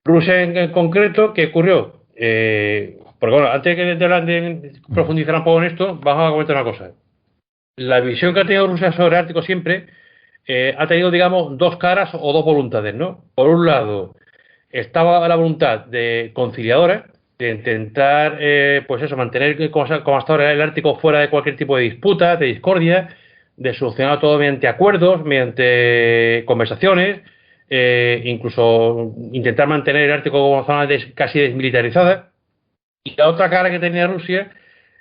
Rusia en concreto, ¿qué ocurrió? Porque bueno, antes de profundizar un poco en esto, vamos a comentar una cosa. La visión que ha tenido Rusia sobre el Ártico siempre ha tenido, digamos, dos caras o dos voluntades, ¿no? Por un lado, estaba la voluntad de conciliadora, de intentar, pues eso, mantener como hasta ahora el Ártico fuera de cualquier tipo de disputa, de discordia, de solucionar todo mediante acuerdos, mediante conversaciones, incluso intentar mantener el Ártico como zona casi desmilitarizada. Y la otra cara que tenía Rusia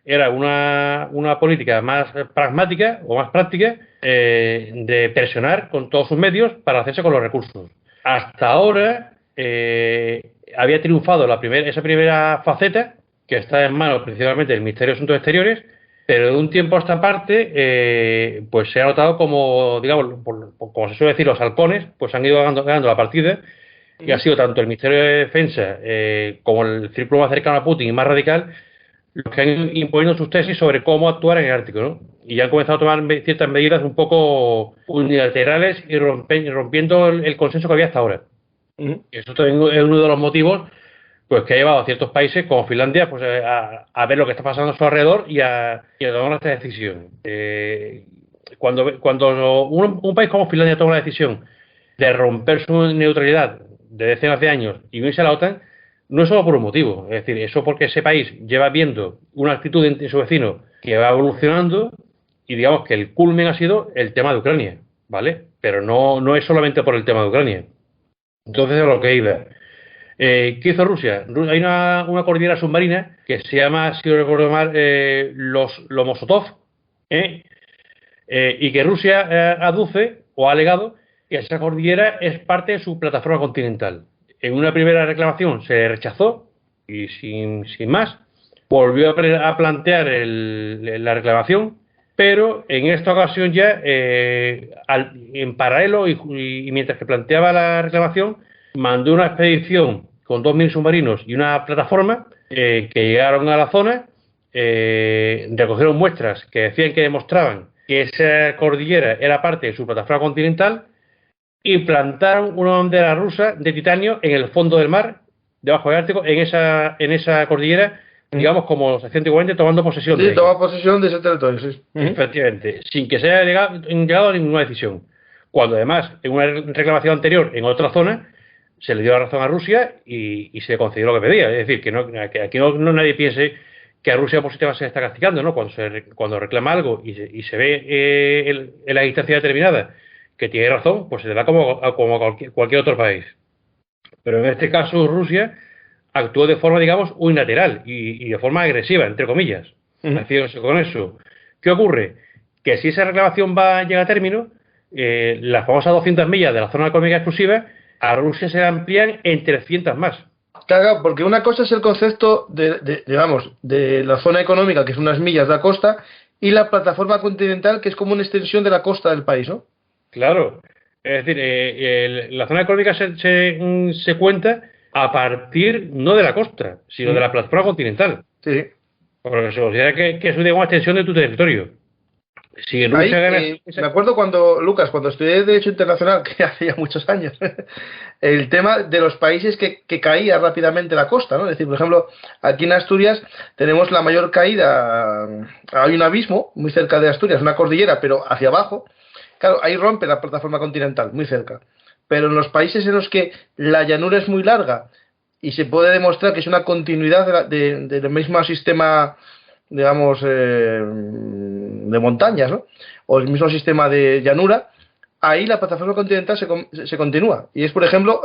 era una política más pragmática o más práctica, de presionar con todos sus medios para hacerse con los recursos. Hasta ahora había triunfado esa primera faceta, que está en manos principalmente del Ministerio de Asuntos Exteriores, Pero de un tiempo a esta parte, pues se ha notado como, digamos, como se suele decir, los halcones, pues han ido ganando la partida y ha sido tanto el Ministerio de Defensa como el círculo más cercano a Putin y más radical los que han ido imponiendo sus tesis sobre cómo actuar en el Ártico, ¿no? Y ya han comenzado a tomar ciertas medidas un poco unilaterales y rompiendo el consenso que había hasta ahora. Y eso también es uno de los motivos pues que ha llevado a ciertos países como Finlandia pues a ver lo que está pasando a su alrededor y a tomar esta decisión. Cuando un país como Finlandia toma la decisión de romper su neutralidad de decenas de años y unirse a la OTAN, no es solo por un motivo. Es decir, eso porque ese país lleva viendo una actitud en su vecino que va evolucionando y digamos que el culmen ha sido el tema de Ucrania, ¿vale? Pero no es solamente por el tema de Ucrania. Entonces, a lo que iba. ¿Qué hizo Rusia? Hay una cordillera submarina que se llama, si no recuerdo mal, los Lomosotov, y que Rusia aduce o ha alegado que esa cordillera es parte de su plataforma continental. En una primera reclamación se rechazó y sin más volvió a plantear la reclamación, pero en esta ocasión ya, en paralelo y mientras que planteaba la reclamación, mandó una expedición con 2 mini submarinos y una plataforma que llegaron a la zona, recogieron muestras que decían que demostraban que esa cordillera era parte de su plataforma continental y plantaron una bandera rusa de titanio en el fondo del mar, debajo del Ártico, en esa cordillera, digamos como los hacía antiguamente, tomando posesión de ella. Sí, toma posesión de ese territorio, sí. Efectivamente, sin que se haya llegado a ninguna decisión. Cuando además, en una reclamación anterior, en otra zona, se le dio la razón a Rusia y se le concedió lo que pedía. Es decir, que aquí no nadie piense que a Rusia positiva se está castigando, ¿no? Cuando reclama algo y se ve en la instancia determinada que tiene razón, pues se le da como a cualquier otro país. Pero en este caso Rusia actuó de forma, digamos, unilateral y de forma agresiva, entre comillas. Con eso, ¿qué ocurre? Que si esa reclamación va a llegar a término, las famosas 200 millas de la zona económica exclusiva, a Rusia se le amplían en 300 más. Claro, porque una cosa es el concepto de la zona económica, que son unas millas de la costa, y la plataforma continental, que es como una extensión de la costa del país, ¿no? Claro. Es decir, la zona económica se cuenta a partir no de la costa, sino de la plataforma continental. Sí. Porque se considera que es una extensión de tu territorio. Si Rusia me acuerdo cuando estudié Derecho Internacional, que hace ya muchos años, el tema de los países que caía rápidamente la costa, ¿no? Es decir, por ejemplo, aquí en Asturias tenemos la mayor caída, hay un abismo muy cerca de Asturias, una cordillera, pero hacia abajo. Claro, ahí rompe la plataforma continental, muy cerca. Pero en los países en los que la llanura es muy larga y se puede demostrar que es una continuidad del mismo sistema, digamos, de montañas, ¿no? O el mismo sistema de llanura, ahí la plataforma continental se continúa. Y es, por ejemplo,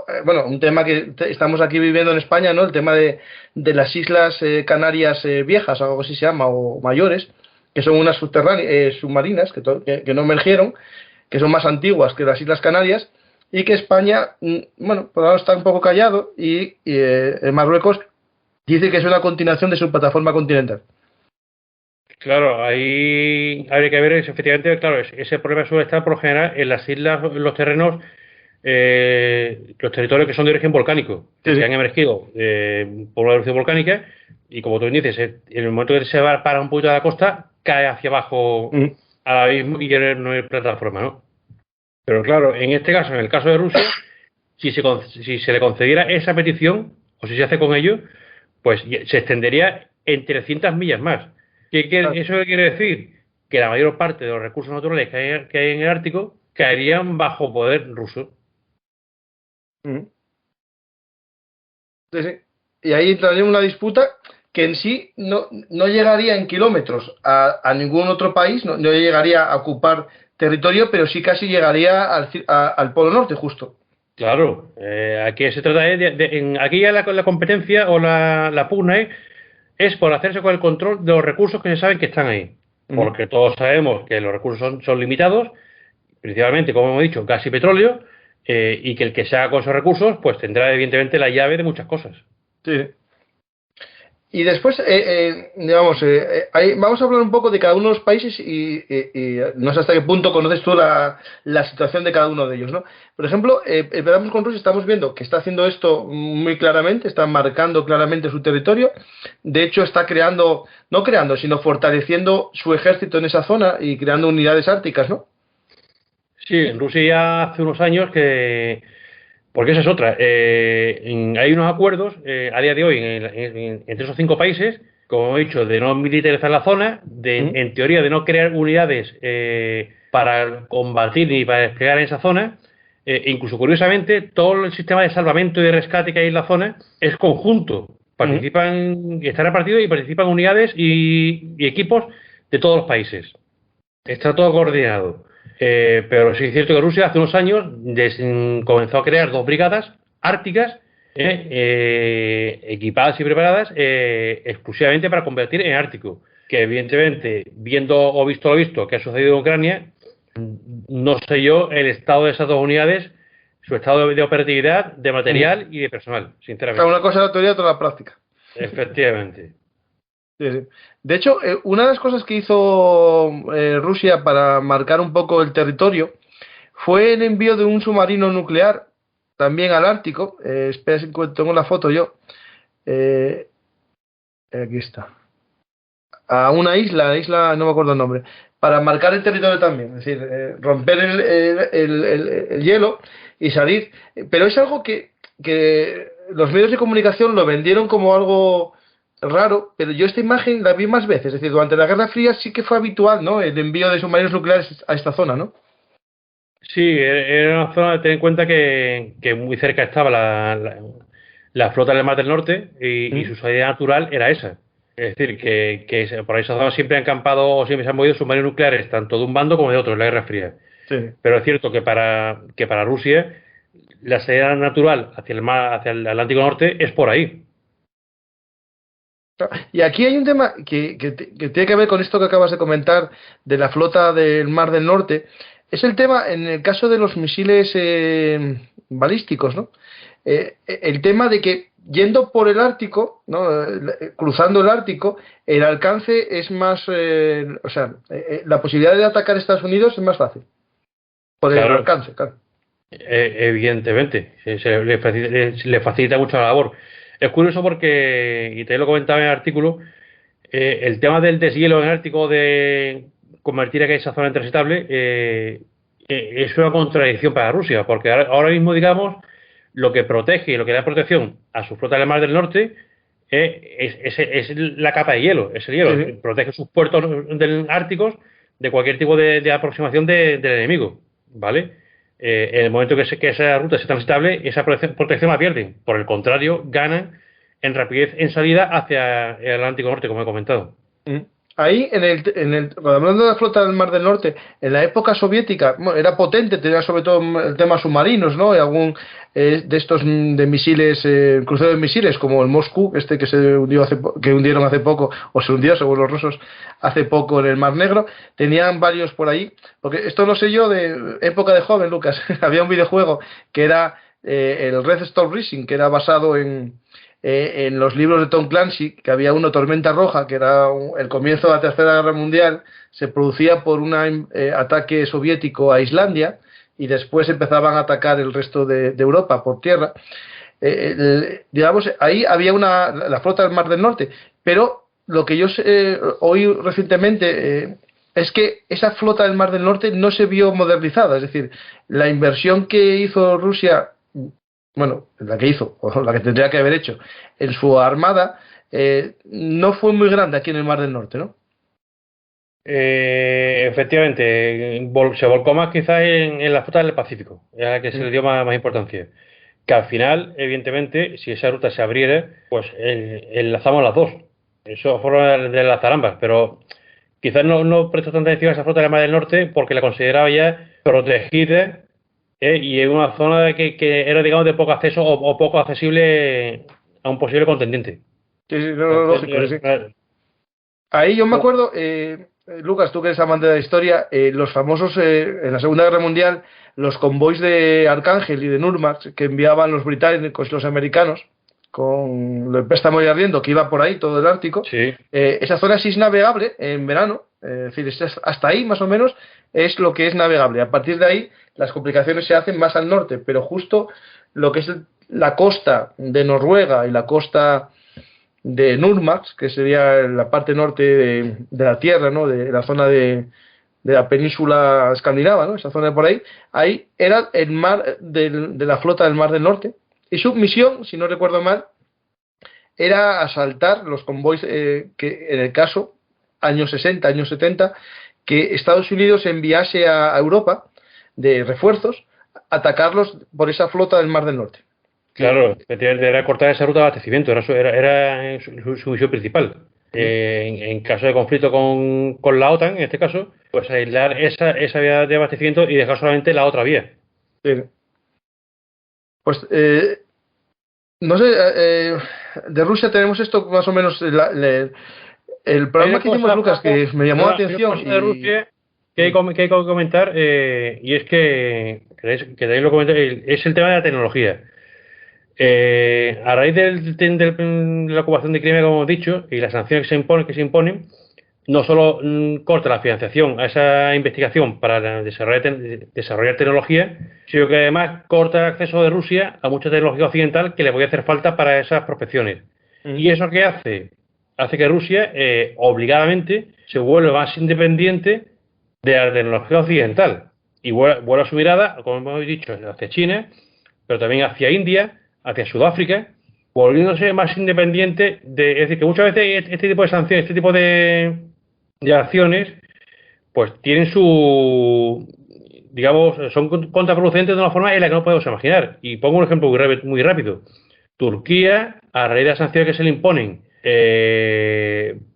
un tema que estamos aquí viviendo en España, ¿no? El tema de las Islas Canarias viejas, algo así se llama, o mayores, que son unas submarinas que no emergieron, que son más antiguas que las Islas Canarias, y que España, por ahora está un poco callado, y Marruecos dice que es una continuación de su plataforma continental. Claro, ahí habría que ver, efectivamente, claro, ese problema suele estar por lo general en las islas, los terrenos, los territorios que son de origen volcánico, que han emergido por una erupción volcánica, y como tú dices, en el momento que se va para un poquito de la costa, cae hacia abajo al abismo y ya no hay plataforma, ¿no? Pero claro, en este caso, en el caso de Rusia, si se le concediera esa petición, o si se hace con ello, pues se extendería en 300 millas más. ¿Eso qué quiere decir? Que la mayor parte de los recursos naturales que hay en el Ártico caerían bajo poder ruso. Sí. Y ahí entraría una disputa que en sí no llegaría en kilómetros a ningún otro país, no llegaría a ocupar territorio, pero sí casi llegaría al Polo Norte, justo. Claro, aquí se trata aquí ya la competencia o la pugna es por hacerse con el control de los recursos que se saben que están ahí. Porque todos sabemos que los recursos son limitados, principalmente, como hemos dicho, gas y petróleo, y que se haga con esos recursos, pues tendrá evidentemente la llave de muchas cosas. Sí. Y después, digamos, vamos a hablar un poco de cada uno de los países y no sé hasta qué punto conoces tú la situación de cada uno de ellos, ¿no? Por ejemplo, empezamos con Rusia, estamos viendo que está haciendo esto muy claramente, está marcando claramente su territorio. De hecho, está no creando, sino fortaleciendo su ejército en esa zona y creando unidades árticas, ¿no? Sí, en Rusia ya hace unos años que... Porque esa es otra. Hay unos acuerdos a día de hoy entre esos 5 países, como he dicho, de no militarizar la zona, en teoría de no crear unidades para combatir ni para desplegar en esa zona. Incluso curiosamente, todo el sistema de salvamento y de rescate que hay en la zona es conjunto. Participan, está repartido y participan unidades y equipos de todos los países. Está todo coordinado. Pero sí es cierto que Rusia hace unos años comenzó a crear 2 brigadas árticas equipadas y preparadas exclusivamente para combatir en Ártico. Que evidentemente, visto lo visto que ha sucedido en Ucrania, no sé yo el estado de esas 2 unidades, su estado de operatividad, de material y de personal, sinceramente. Una cosa es la teoría, otra la práctica. Efectivamente. Sí, sí. De hecho, una de las cosas que hizo Rusia para marcar un poco el territorio fue el envío de un submarino nuclear también al Ártico. Espera si tengo la foto yo. Aquí está. A una isla no me acuerdo el nombre, para marcar el territorio también, es decir, romper el hielo y salir. Pero es algo que los medios de comunicación lo vendieron como algo raro, pero yo esta imagen la vi más veces, es decir, durante la Guerra Fría sí que fue habitual, ¿no?, el envío de submarinos nucleares a esta zona, ¿no? Sí, era una zona de tener en cuenta que muy cerca estaba la flota del Mar del Norte y su salida natural era esa. Es decir, que por esa zona siempre han campado o siempre se han movido submarinos nucleares, tanto de un bando como de otro, en la Guerra Fría. Sí. Pero es cierto que para Rusia la salida natural hacia el mar, hacia el Atlántico Norte es por ahí. Y aquí hay un tema que tiene que ver con esto que acabas de comentar de la flota del Mar del Norte. Es el tema en el caso de los misiles balísticos, ¿no? El tema de que yendo por el Ártico, ¿no?, cruzando el Ártico, el alcance es más, la posibilidad de atacar a Estados Unidos es más fácil. Por el alcance, claro. Evidentemente, le facilita mucho la labor. Es curioso porque, y te lo comentaba en el artículo, el tema del deshielo en el Ártico, de convertir aquella zona en transitable, es una contradicción para Rusia, porque ahora mismo, digamos, lo que protege y lo que da protección a su flota del Mar del Norte es la capa de hielo, es el hielo. Sí. Protege sus puertos árticos de cualquier tipo de aproximación del enemigo, ¿vale? En el momento que esa ruta sea transitable, esa protección la pierden. Por el contrario, ganan en rapidez en salida hacia el Atlántico Norte, como he comentado. Ahí, hablando de la flota del Mar del Norte, en la época soviética, bueno, era potente, tenía sobre todo el tema submarinos, ¿no? Y algún de estos de misiles, crucero de misiles, como el Moscú, que se hundió que hundieron hace poco, o se hundió, según los rusos, hace poco en el Mar Negro. Tenían varios por ahí, porque esto lo sé yo de época de joven, Lucas. Había un videojuego que era el Red Storm Rising, que era basado en los libros de Tom Clancy, que había uno, Tormenta Roja, que era el comienzo de la Tercera Guerra Mundial, se producía por un ataque soviético a Islandia y después empezaban a atacar el resto de Europa por tierra. Digamos, ahí había la flota del Mar del Norte, pero lo que yo oí recientemente es que esa flota del Mar del Norte no se vio modernizada, es decir, la inversión que hizo Rusia, bueno, la que hizo, o la que tendría que haber hecho en su armada, no fue muy grande aquí en el Mar del Norte, ¿no? Efectivamente, se volcó más quizás en la flota del Pacífico, es a la que se le dio más importancia. Que al final, evidentemente, si esa ruta se abriera, pues enlazamos las dos. Eso fueron de las zarambas, pero quizás no prestó tanta atención a esa flota del Mar del Norte porque la consideraba ya protegida. Y en una zona que era, digamos, de poco acceso o poco accesible a un posible contendiente. Sí, lógico, sí. Ahí yo me acuerdo, Lucas, tú que eres amante de la historia, los famosos, en la Segunda Guerra Mundial, los convoys de Arcángel y de Nuremberg que enviaban los británicos y los americanos lo de Préstamo y Arriendo, que iba por ahí todo el Ártico. Sí. Esa zona sí es navegable en verano, es decir, hasta ahí más o menos es lo que es navegable. A partir de ahí las complicaciones se hacen más al norte, pero justo lo que es la costa de Noruega y la costa de Nurmax, que sería la parte norte de la Tierra, ¿no? De la zona de la península escandinava, ¿no? Esa zona de por ahí era el mar de la flota del Mar del Norte, y su misión, si no recuerdo mal, era asaltar los convoys que en el caso, años 60, años 70, que Estados Unidos enviase a Europa de refuerzos, atacarlos por esa flota del Mar del Norte. Claro, era cortar esa ruta de abastecimiento, era su misión principal. En caso de conflicto con la OTAN, en este caso, pues aislar esa vía de abastecimiento y dejar solamente la otra vía. Sí. Pues, no sé, de Rusia tenemos esto más o menos, el programa que hicimos, Lucas, que me llamó la atención. De Rusia que hay que comentar, y es que también lo comenté, es el tema de la tecnología. A raíz de la ocupación de Crimea, como hemos dicho, y las sanciones que se imponen, no solo corta la financiación a esa investigación para desarrollar tecnología, sino que además corta el acceso de Rusia a mucha tecnología occidental que le puede hacer falta para esas prospecciones. ¿Y eso qué hace? Hace que Rusia, obligadamente, se vuelva más independiente de la tecnología occidental y vuelva su mirada, como hemos dicho, hacia China, pero también hacia India, hacia Sudáfrica, volviéndose más independiente es decir, que muchas veces este tipo de sanciones, este tipo de acciones, pues tienen son contraproducentes de una forma en la que no podemos imaginar. Y pongo un ejemplo muy rápido. Turquía, a raíz de las sanciones que se le imponen,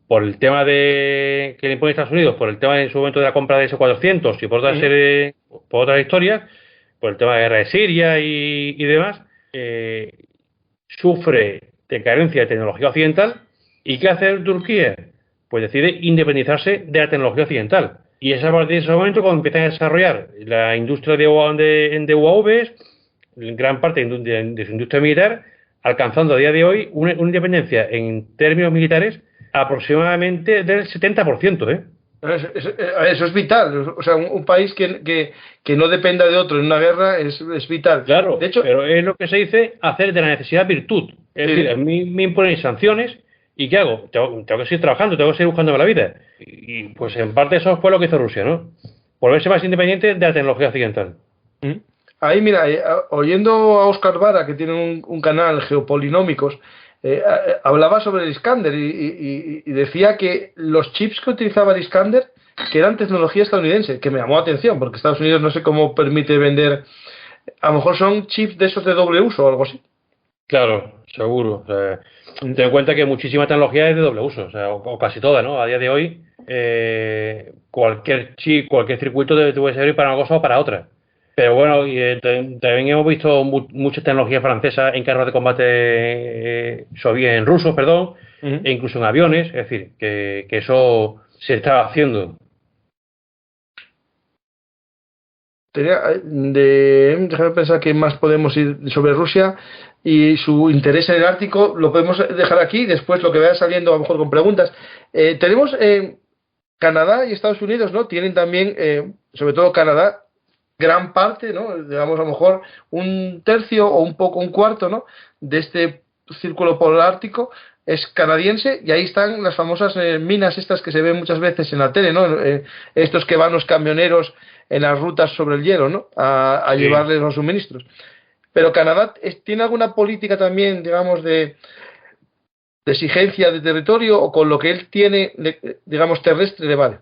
por el tema que le impone Estados Unidos, por el tema en su momento de la compra de S-400 y por otra serie, por otras historias, por el tema de la guerra de Siria y demás, sufre de carencia de tecnología occidental. ¿Y qué hace Turquía? Pues decide independizarse de la tecnología occidental. Y es a partir de ese momento cuando empiezan a desarrollar la industria de UAVs, gran parte de su industria militar, alcanzando a día de hoy una independencia en términos militares aproximadamente del 70%. Eso es vital. O sea, un país que no dependa de otro en una guerra es vital. Claro, de hecho, pero es lo que se dice hacer de la necesidad virtud. Es decir, a mí me imponen sanciones y ¿qué hago? Tengo que seguir trabajando, tengo que seguir buscándome la vida. Y pues en parte eso fue lo que hizo Rusia, ¿no? Volverse más independiente de la tecnología occidental. Ahí, mira, oyendo a Óscar Vara, que tiene un canal, Geopolinómicos, hablaba sobre el Iskander y decía que los chips que utilizaba el Iskander, que eran tecnología estadounidense, que me llamó la atención, porque Estados Unidos no sé cómo permite vender, a lo mejor son chips de esos de doble uso o algo así. Claro, seguro. O sea, ten en cuenta que muchísima tecnología es de doble uso, o casi toda, ¿no? A día de hoy, cualquier chip, cualquier circuito te puede servir para una cosa o para otra. Pero bueno, también hemos visto mucha tecnología francesa en carros de combate en rusos, perdón, e incluso en aviones, es decir, que eso se está haciendo. Déjame pensar qué más podemos ir sobre Rusia y su interés en el Ártico. Lo podemos dejar aquí, después lo que vaya saliendo a lo mejor con preguntas. Tenemos Canadá y Estados Unidos, ¿no? Tienen también, sobre todo Canadá, gran parte, ¿no? Digamos a lo mejor un tercio o un cuarto, ¿no? De este círculo polar ártico es canadiense, y ahí están las famosas minas estas que se ven muchas veces en la tele, ¿no? Estos que van los camioneros en las rutas sobre el hielo, ¿no? A llevarles los suministros. Pero Canadá tiene alguna política también, digamos, de exigencia de territorio, o con lo que él tiene, digamos, terrestre le vale.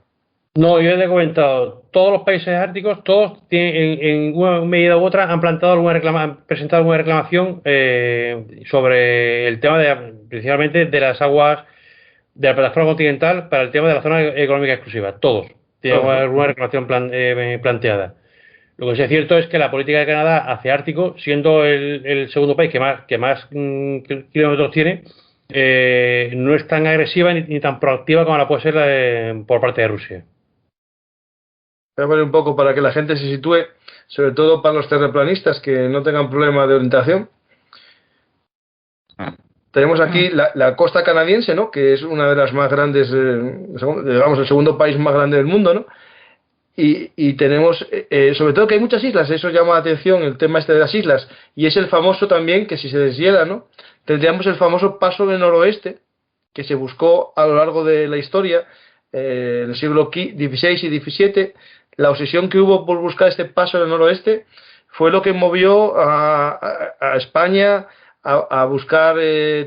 No, yo le he comentado, todos los países árticos, todos tienen, en una medida u otra, han presentado alguna reclamación sobre el tema principalmente de las aguas de la plataforma continental para el tema de la zona económica exclusiva. Todos tienen alguna reclamación planteada. Lo que sí es cierto es que la política de Canadá hacia Ártico, siendo el segundo país que más kilómetros tiene, no es tan agresiva ni tan proactiva como la puede ser por parte de Rusia. Voy a poner un poco para que la gente se sitúe, sobre todo para los terraplanistas que no tengan problema de orientación. Tenemos aquí la costa canadiense, ¿no? Que es una de las más grandes, digamos, el segundo país más grande del mundo, ¿no? Y tenemos, sobre todo que hay muchas islas, eso llama la atención, el tema este de las islas, y es el famoso también, que si se deshiela, ¿no? Tendríamos el famoso paso del noroeste, que se buscó a lo largo de la historia, en el siglo XVI y XVII, la obsesión que hubo por buscar este paso del noroeste fue lo que movió a España a buscar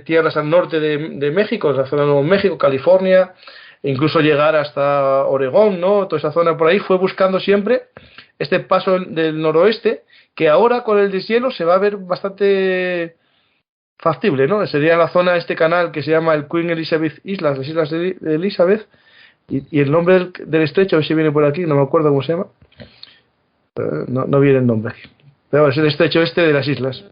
tierras al norte de México, la zona de Nuevo México, California, e incluso llegar hasta Oregón, ¿no? Toda esa zona por ahí fue buscando siempre este paso del noroeste, que ahora con el deshielo se va a ver bastante factible, ¿no? Sería la zona, este canal que se llama el Queen Elizabeth Islas, las Islas de Elizabeth, y el nombre del estrecho, a ver si viene por aquí, no me acuerdo cómo se llama, no viene el nombre aquí, pero es el estrecho este de las Islas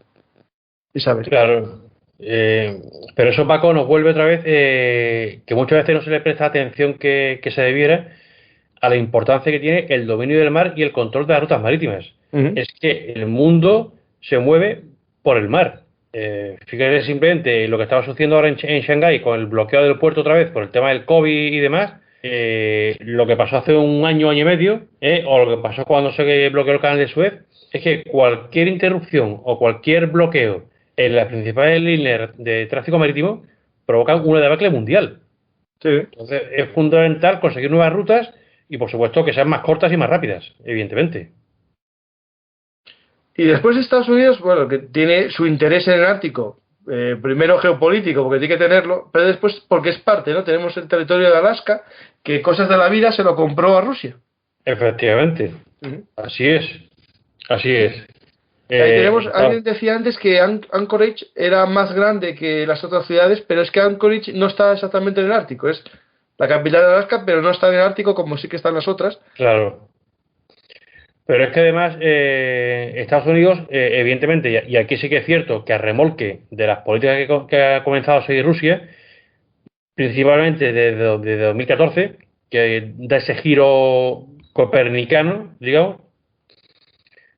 Isabel. Claro, pero eso, Paco, nos vuelve otra vez que muchas veces no se le presta atención que se debiera a la importancia que tiene el dominio del mar y el control de las rutas marítimas. Es que el mundo se mueve por el mar. Fíjate simplemente lo que estaba sucediendo ahora en Shanghái con el bloqueo del puerto otra vez por el tema del COVID y demás, lo que pasó hace un año y medio, o lo que pasó cuando se bloqueó el canal de Suez, es que cualquier interrupción o cualquier bloqueo en las principales líneas de tráfico marítimo provocan una debacle mundial. Sí. Entonces es fundamental conseguir nuevas rutas y por supuesto que sean más cortas y más rápidas, evidentemente. Y después Estados Unidos, bueno, que tiene su interés en el Ártico, primero geopolítico, porque tiene que tenerlo, pero después porque es parte, ¿no? Tenemos el territorio de Alaska, que cosas de la vida se lo compró a Rusia. Efectivamente, así es, así es. Ahí tenemos, alguien decía antes que Anchorage era más grande que las otras ciudades, pero es que Anchorage no está exactamente en el Ártico, es la capital de Alaska, pero no está en el Ártico como sí que están las otras. Claro. Pero es que además Estados Unidos, evidentemente, y aquí sí que es cierto que a remolque de las políticas que ha comenzado a seguir Rusia, principalmente desde 2014, que da ese giro copernicano, digamos,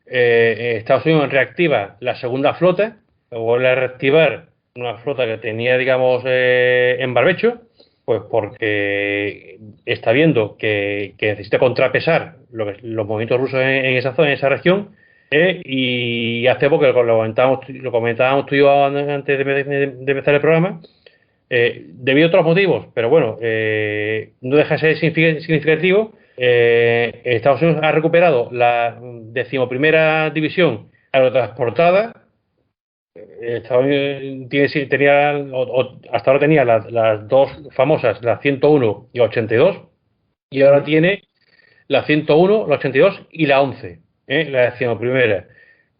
Estados Unidos reactiva la segunda flota, vuelve a reactivar una flota que tenía, digamos, en barbecho, pues porque está viendo que necesita contrapesar los movimientos rusos en esa zona, en esa región, y hace poco lo comentábamos tú y yo antes de empezar el programa, debido a otros motivos, pero bueno, no deja de ser significativo. Estados Unidos ha recuperado la 11ª división aerotransportada. Estados Unidos hasta ahora tenía las dos famosas, la 101 y 82, y ahora tiene la 101, la 82 y la 11, la 11ª,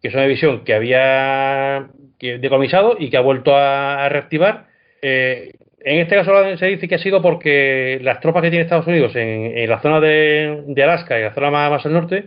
que es una división que había decomisado y que ha vuelto a reactivar. En este caso se dice que ha sido porque las tropas que tiene Estados Unidos en la zona de Alaska y la zona más al norte,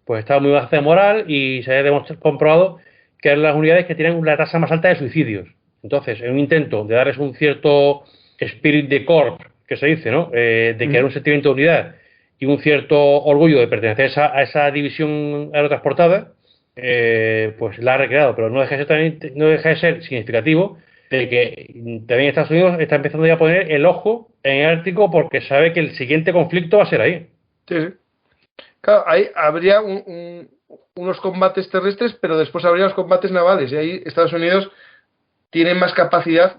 pues estaban muy bajas de moral y se ha comprobado que eran las unidades que tienen la tasa más alta de suicidios. Entonces, en un intento de darles un cierto spirit de corps, que se dice, ¿no? De crear un sentimiento de unidad y un cierto orgullo de pertenecer a esa división aerotransportada, pues la ha recreado, pero no deja de ser significativo de que también Estados Unidos está empezando ya a poner el ojo en el Ártico porque sabe que el siguiente conflicto va a ser ahí. Sí. Claro, ahí habría unos combates terrestres, pero después habría los combates navales, y ahí Estados Unidos tiene más capacidad,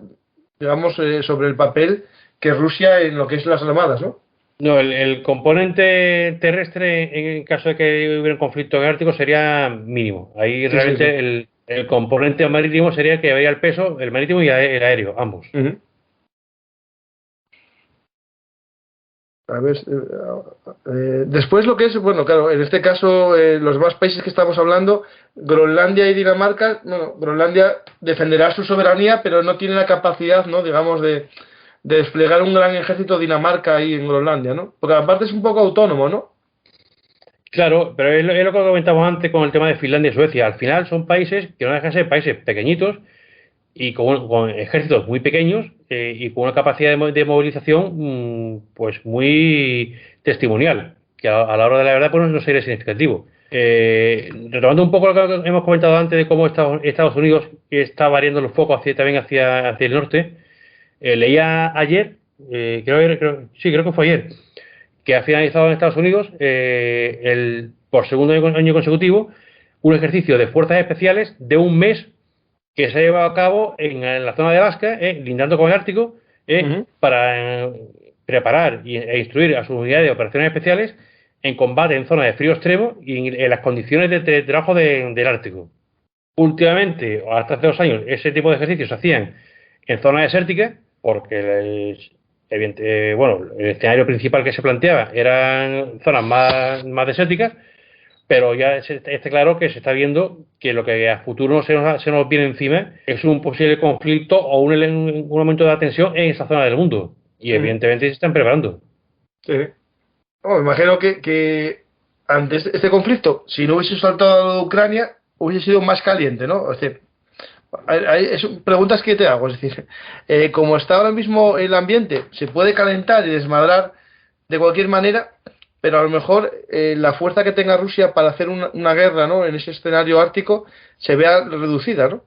digamos, sobre el papel que Rusia en lo que es las armadas, ¿no? No, el componente terrestre, en caso de que hubiera un conflicto en el Ártico, sería mínimo. Ahí sí, realmente sí. El componente marítimo sería que habría el peso, el marítimo y el aéreo, ambos. A ver, después lo que es, bueno, claro, en este caso los demás países que estamos hablando, Groenlandia y Dinamarca, bueno, Groenlandia defenderá su soberanía, pero no tiene la capacidad, ¿no? Digamos, de desplegar un gran ejército Dinamarca ahí en Groenlandia, ¿no? Porque aparte es un poco autónomo, ¿no? Claro, pero es lo que comentábamos antes con el tema de Finlandia y Suecia. Al final son países que no dejan de ser países pequeñitos y con ejércitos muy pequeños y con una capacidad de movilización pues muy testimonial, que a la hora de la verdad pues no sería significativo. Retomando un poco lo que hemos comentado antes de cómo Estados Unidos está variando los focos también hacia el norte, leía ayer, creo que fue ayer, que ha finalizado en Estados Unidos por segundo año consecutivo un ejercicio de fuerzas especiales de un mes que se ha llevado a cabo en la zona de Alaska, lindando con el Ártico, para preparar e instruir a sus unidades de operaciones especiales en combate en zonas de frío extremo y en las condiciones de trabajo del Ártico. Últimamente, hasta hace 2 años, ese tipo de ejercicios se hacían en zonas desérticas, porque el escenario principal que se planteaba eran zonas más desérticas, pero ya está claro que se está viendo que lo que a futuro se nos viene encima es un posible conflicto o un aumento de la tensión en esa zona del mundo. Y evidentemente se están preparando. Sí. Me imagino que ante este conflicto, si no hubiese saltado a Ucrania, hubiese sido más caliente, ¿no? Es decir, preguntas que te hago, es decir, como está ahora mismo el ambiente, se puede calentar y desmadrar de cualquier manera, pero a lo mejor la fuerza que tenga Rusia para hacer una guerra, ¿no?, en ese escenario ártico se vea reducida, ¿no?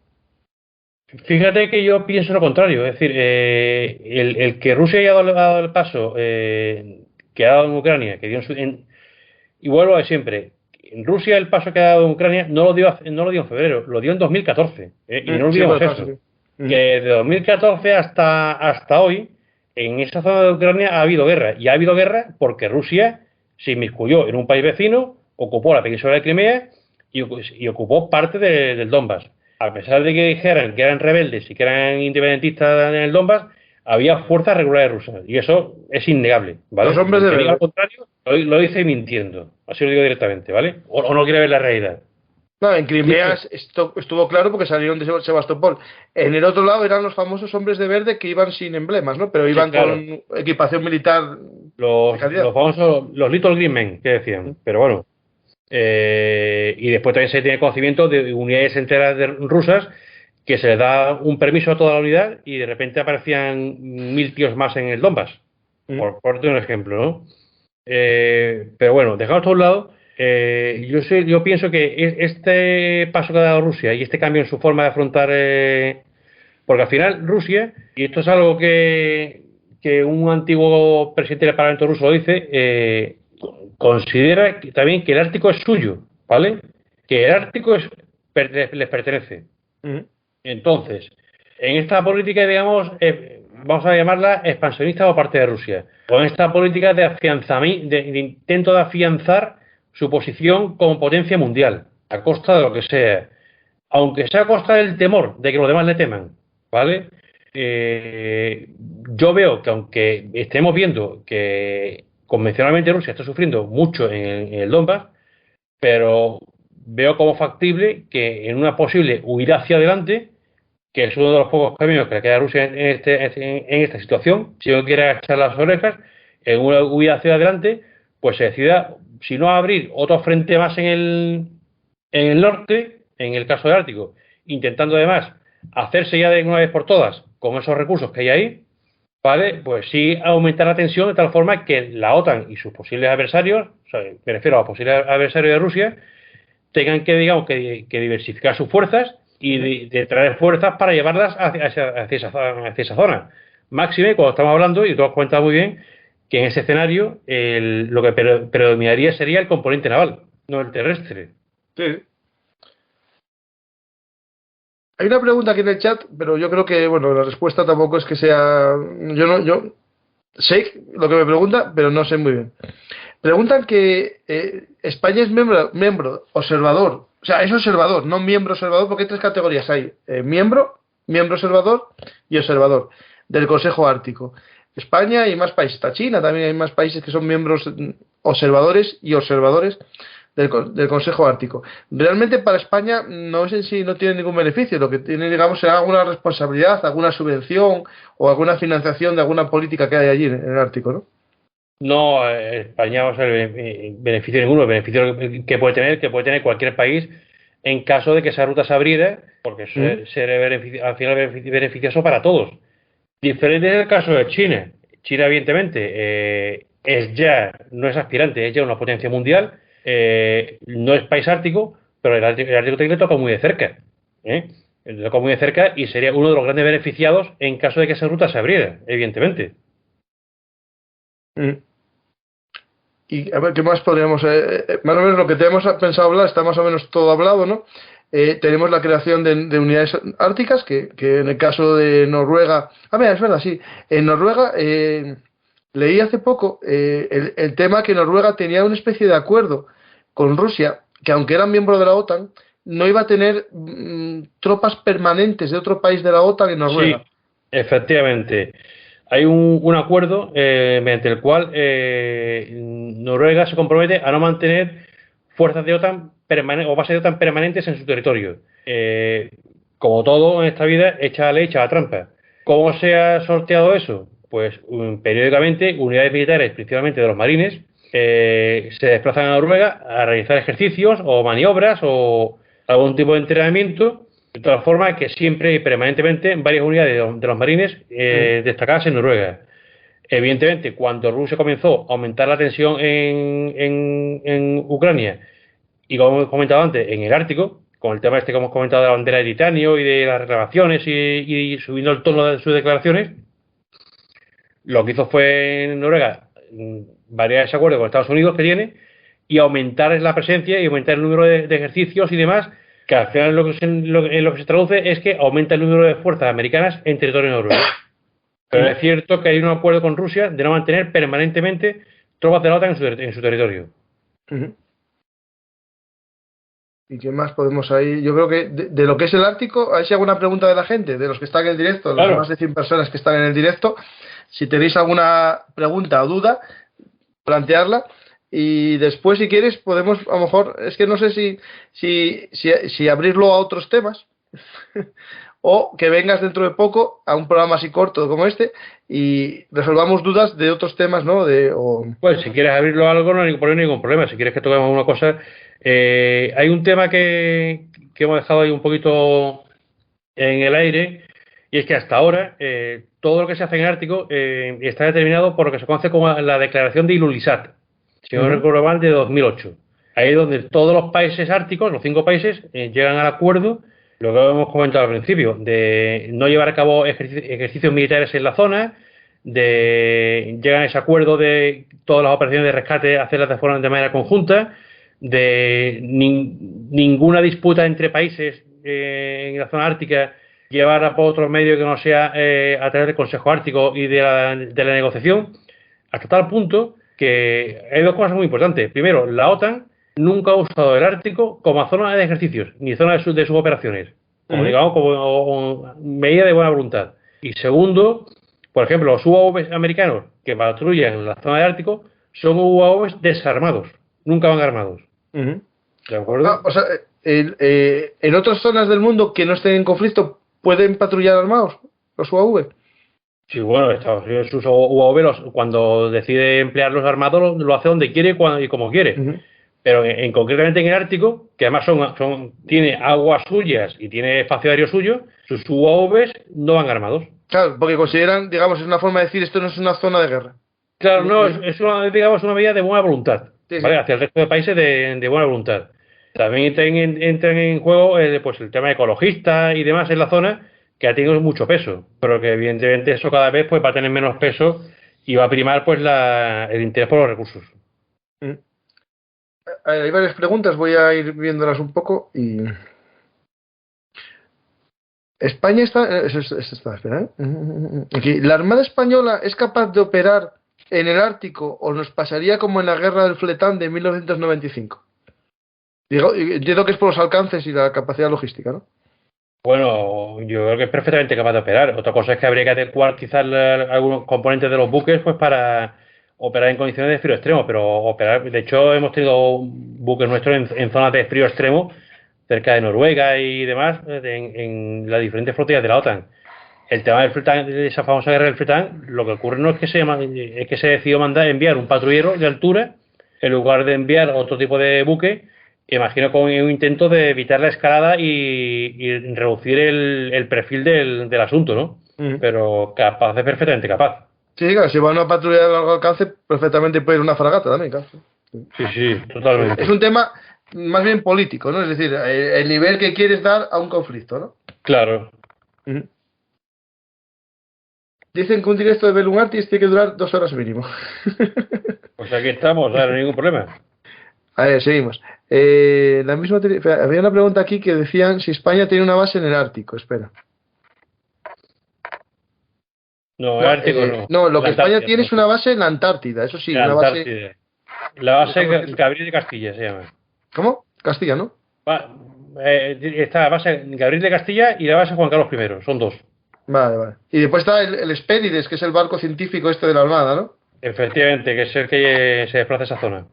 Fíjate que yo pienso lo contrario, es decir, el que Rusia haya dado el paso que ha dado en Ucrania, que dio y vuelvo a siempre, en Rusia el paso que ha dado en Ucrania no lo dio en febrero, lo dio en 2014, y no olvidemos eso, que de 2014 hasta hoy, en esa zona de Ucrania ha habido guerra, y ha habido guerra porque Rusia se inmiscuyó en un país vecino, ocupó la península de Crimea y ocupó parte del Donbass. A pesar de que dijeran que eran rebeldes y que eran independentistas en el Donbass, había fuerzas regulares rusas. Y eso es innegable, ¿vale? Los hombres de al contrario, lo dice mintiendo. Así lo digo directamente, ¿vale? O no quiere ver la realidad. No, en Crimea estuvo claro porque salieron de Sebastopol. En el otro lado eran los famosos hombres de verde que iban sin emblemas, ¿no? Pero iban con equipación militar. Los famosos, los Little Green Men, que decían. Pero bueno. Y después también se tiene conocimiento de unidades enteras rusas que se les da un permiso a toda la unidad y de repente aparecían 1000 tíos más en el Donbass, por un ejemplo, ¿no? Pero bueno, dejamos todo a un lado. Yo pienso que este paso que ha dado Rusia y este cambio en su forma de afrontar, porque al final Rusia, y esto es algo que un antiguo presidente del Parlamento ruso lo dice, considera también que el Ártico es suyo, ¿vale? Que el Ártico les pertenece. Entonces, en esta política, digamos, vamos a llamarla expansionista por parte de Rusia, con esta política de intento de afianzar su posición como potencia mundial, a costa de lo que sea, aunque sea a costa del temor de que los demás le teman, ¿vale? Yo veo que aunque estemos viendo que convencionalmente Rusia está sufriendo mucho en el Donbass, pero veo como factible que en una posible huida hacia adelante, que es uno de los pocos caminos que le queda a Rusia en esta situación, si no quiere agachar las orejas, en una huida hacia adelante, pues se decida, si no abrir otro frente más en el norte, en el caso del Ártico, intentando además hacerse ya de una vez por todas con esos recursos que hay ahí, ¿vale? Pues sí aumentar la tensión de tal forma que la OTAN y sus posibles adversarios, o sea, me refiero a los posibles adversarios de Rusia, tengan que, digamos, que diversificar sus fuerzas y de traer fuerzas para llevarlas hacia esa zona. Máxime, cuando estamos hablando, y tú has comentado muy bien, que en ese escenario lo que predominaría sería el componente naval, no el terrestre. Sí. Hay una pregunta aquí en el chat, pero yo creo que, bueno, la respuesta tampoco es que sea... Yo sé lo que me pregunta, pero no sé muy bien. Preguntan que España es miembro observador, o sea, es observador, no miembro observador, porque hay 3 categorías. Hay miembro observador y observador del Consejo Ártico. España y más países, está China, también hay más países que son miembros observadores y observadores del Consejo Ártico. Realmente para España no es en sí, no tiene ningún beneficio, lo que tiene, digamos, será alguna responsabilidad, alguna subvención o alguna financiación de alguna política que hay allí en el Ártico, ¿no? No, España, o sea, beneficio ninguno, el beneficio que puede tener cualquier país en caso de que esa ruta se abriera, porque será al final beneficioso para todos. Diferente en el caso de China. China, evidentemente, no es aspirante, es ya una potencia mundial, no es país ártico, pero el Ártico le toca muy de cerca. Le toca muy de cerca y sería uno de los grandes beneficiados en caso de que esa ruta se abriera, evidentemente. Y a ver, ¿qué más podríamos...? Más o menos lo que tenemos pensado hablar está más o menos todo hablado, ¿no? Tenemos la creación de unidades árticas, que en el caso de Noruega... mira, es verdad, sí. En Noruega, leí hace poco el tema que Noruega tenía una especie de acuerdo con Rusia, que aunque era miembro de la OTAN, no iba a tener tropas permanentes de otro país de la OTAN en Noruega. Sí, efectivamente. Hay un acuerdo mediante el cual Noruega se compromete a no mantener fuerzas de OTAN o bases de OTAN permanentes en su territorio. Como todo en esta vida, echa la ley, echa la trampa. ¿Cómo se ha sorteado eso? Pues periódicamente unidades militares, principalmente de los marines, se desplazan a Noruega a realizar ejercicios o maniobras o algún tipo de entrenamiento, de todas formas que siempre y permanentemente varias unidades de los marines destacadas en Noruega. Evidentemente, cuando Rusia comenzó a aumentar la tensión en Ucrania y, como hemos comentado antes, en el Ártico, con el tema que hemos comentado de la bandera de titanio y de las reclamaciones y subiendo el tono de sus declaraciones, lo que hizo fue en Noruega variar ese acuerdo con Estados Unidos que tiene y aumentar la presencia y aumentar el número de ejercicios y demás, que al final lo que se traduce es que aumenta el número de fuerzas americanas en territorio noruego. Pero es cierto que hay un acuerdo con Rusia de no mantener permanentemente tropas de la OTAN en su territorio. ¿Y qué más podemos ahí? Yo creo que de lo que es el Ártico, a ver si alguna pregunta de la gente, de los que están en el directo, claro, las más de 100 personas que están en el directo, si tenéis alguna pregunta o duda, plantearla. Y después, si quieres, podemos, a lo mejor, es que no sé si abrirlo a otros temas o que vengas dentro de poco a un programa así corto como este y resolvamos dudas de otros temas, ¿no? Pues si quieres abrirlo a algo, no hay ningún problema. Si quieres que toquemos una cosa, hay un tema que hemos dejado ahí un poquito en el aire, y es que hasta ahora todo lo que se hace en el Ártico está determinado por lo que se conoce como la Declaración de Ilulissat, si no recuerdo mal, de 2008. Ahí es donde todos los países árticos, los 5 países, llegan al acuerdo, lo que hemos comentado al principio, de no llevar a cabo ejercicios militares en la zona, llegan a ese acuerdo de todas las operaciones de rescate hacerlas de manera conjunta, de ninguna disputa entre países en la zona ártica llevarla por otro medio que no sea a través del Consejo Ártico y de la negociación, hasta tal punto que hay dos cosas muy importantes. Primero, la OTAN nunca ha usado el Ártico como zona de ejercicios, ni zona de sus operaciones, como digamos, como medida de buena voluntad. Y segundo, por ejemplo, los UAVs americanos que patrullan en la zona del Ártico son UAVs desarmados, nunca van armados. ¿De acuerdo? O sea, en otras zonas del mundo que no estén en conflicto, ¿pueden patrullar armados los UAV? Sí, bueno, Estados Unidos sus UAV cuando decide emplear los armados lo hace donde quiere y como quiere. Pero concretamente en el Ártico, que además tiene aguas suyas y tiene espacio aéreo suyo, sus UAVs no van armados. Claro, porque consideran, digamos, es una forma de decir esto no es una zona de guerra. Claro, no, es una medida de buena voluntad, sí, ¿vale? Hacia el resto de países de buena voluntad. También entran en juego pues el tema ecologista y demás en la zona, que ha tenido mucho peso, pero que evidentemente eso cada vez pues va a tener menos peso y va a primar pues el interés por los recursos. Hay varias preguntas, voy a ir viéndolas un poco y... España está... espera, Aquí. ¿La Armada Española es capaz de operar en el Ártico o nos pasaría como en la Guerra del Fletán de 1995? Entiendo que es por los alcances y la capacidad logística, ¿no? Bueno, yo creo que es perfectamente capaz de operar. Otra cosa es que habría que adecuar quizás algunos componentes de los buques pues para operar en condiciones de frío extremo, pero operar, de hecho hemos tenido buques nuestros en zonas de frío extremo, cerca de Noruega y demás, en las diferentes flotillas de la OTAN. El tema del Fletán, de esa famosa guerra del Fletán, lo que ocurre no es que se decidió enviar un patrullero de altura en lugar de enviar otro tipo de buque. Imagino con un intento de evitar la escalada y reducir el perfil del asunto, ¿no? Pero perfectamente capaz. Sí, claro, si va una patrulla de largo alcance, perfectamente puede ir una fragata también, claro. Sí, totalmente. Es un tema más bien político, ¿no? Es decir, el nivel que quieres dar a un conflicto, ¿no? Claro. Dicen que un directo de Bellum Artis tiene que durar 2 horas mínimo. Pues aquí estamos, no hay ningún problema. A ver, seguimos. Espera, había una pregunta aquí que decían si España tiene una base en el Ártico. Espera. No, el No, Ártico no. no, lo La que España Antártida, tiene es una base en la Antártida, eso sí, la una base. Antártida. La base Gabriel de Castilla se llama. ¿Cómo? Castilla, ¿no? Está la base Gabriel de Castilla y la base Juan Carlos I, son dos. Vale. Y después está el Hespérides, que es el barco científico este de la Armada, ¿no? Efectivamente, que es el que se desplaza a esa zona.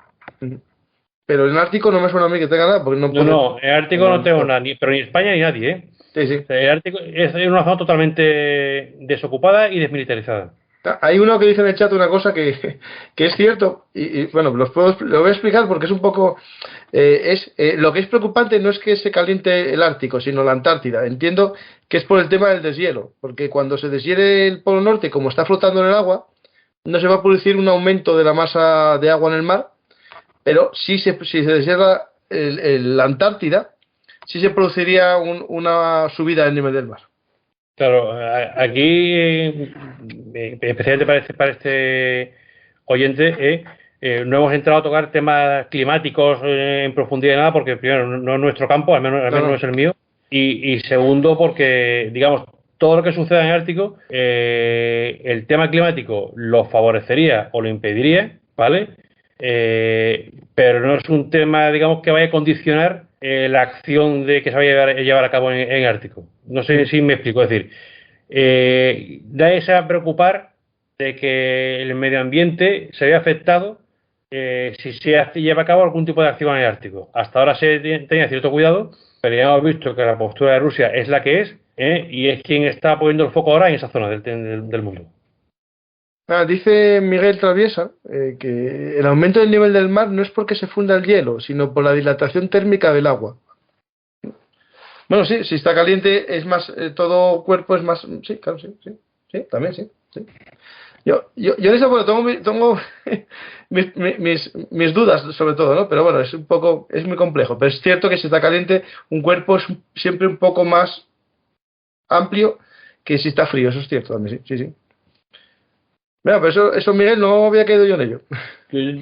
Pero en el Ártico no me suena a mí que tenga nada, porque no puede... No, en el Ártico no tengo nada, pero ni España ni nadie, ¿eh? Sí. O sea, el Ártico es una zona totalmente desocupada y desmilitarizada. Hay uno que dice en el chat una cosa que es cierto, bueno, lo voy a explicar porque es un poco... lo que es preocupante no es que se caliente el Ártico, sino la Antártida. Entiendo que es por el tema del deshielo, porque cuando se deshiele el Polo Norte, como está flotando en el agua, no se va a producir un aumento de la masa de agua en el mar, pero si se deshiela la Antártida, sí se produciría una subida del nivel del mar. Claro, aquí, especialmente para este oyente, no hemos entrado a tocar temas climáticos en profundidad de nada, porque primero no es nuestro campo, al menos no es el mío, y segundo porque, digamos, todo lo que suceda en el Ártico, el tema climático lo favorecería o lo impediría, ¿vale? Pero no es un tema, digamos, que vaya a condicionar la acción de que se vaya a llevar a cabo en el Ártico. No sé si me explico. Es decir, nadie se va a preocupar de que el medio ambiente se vea afectado si se lleva a cabo algún tipo de acción en el Ártico. Hasta ahora se tenía cierto cuidado, pero ya hemos visto que la postura de Rusia es la que es, y es quien está poniendo el foco ahora en esa zona del mundo. Dice Miguel Traviesa que el aumento del nivel del mar no es porque se funda el hielo, sino por la dilatación térmica del agua. Bueno, sí, si está caliente es más, todo cuerpo es más... Sí, claro, sí, también sí. Yo en eso, bueno, tengo mis dudas sobre todo, ¿no? Pero bueno, es muy complejo. Pero es cierto que si está caliente, un cuerpo es siempre un poco más amplio que si está frío, eso es cierto también, sí. Mira, pero eso Miguel, no había caído yo en ello.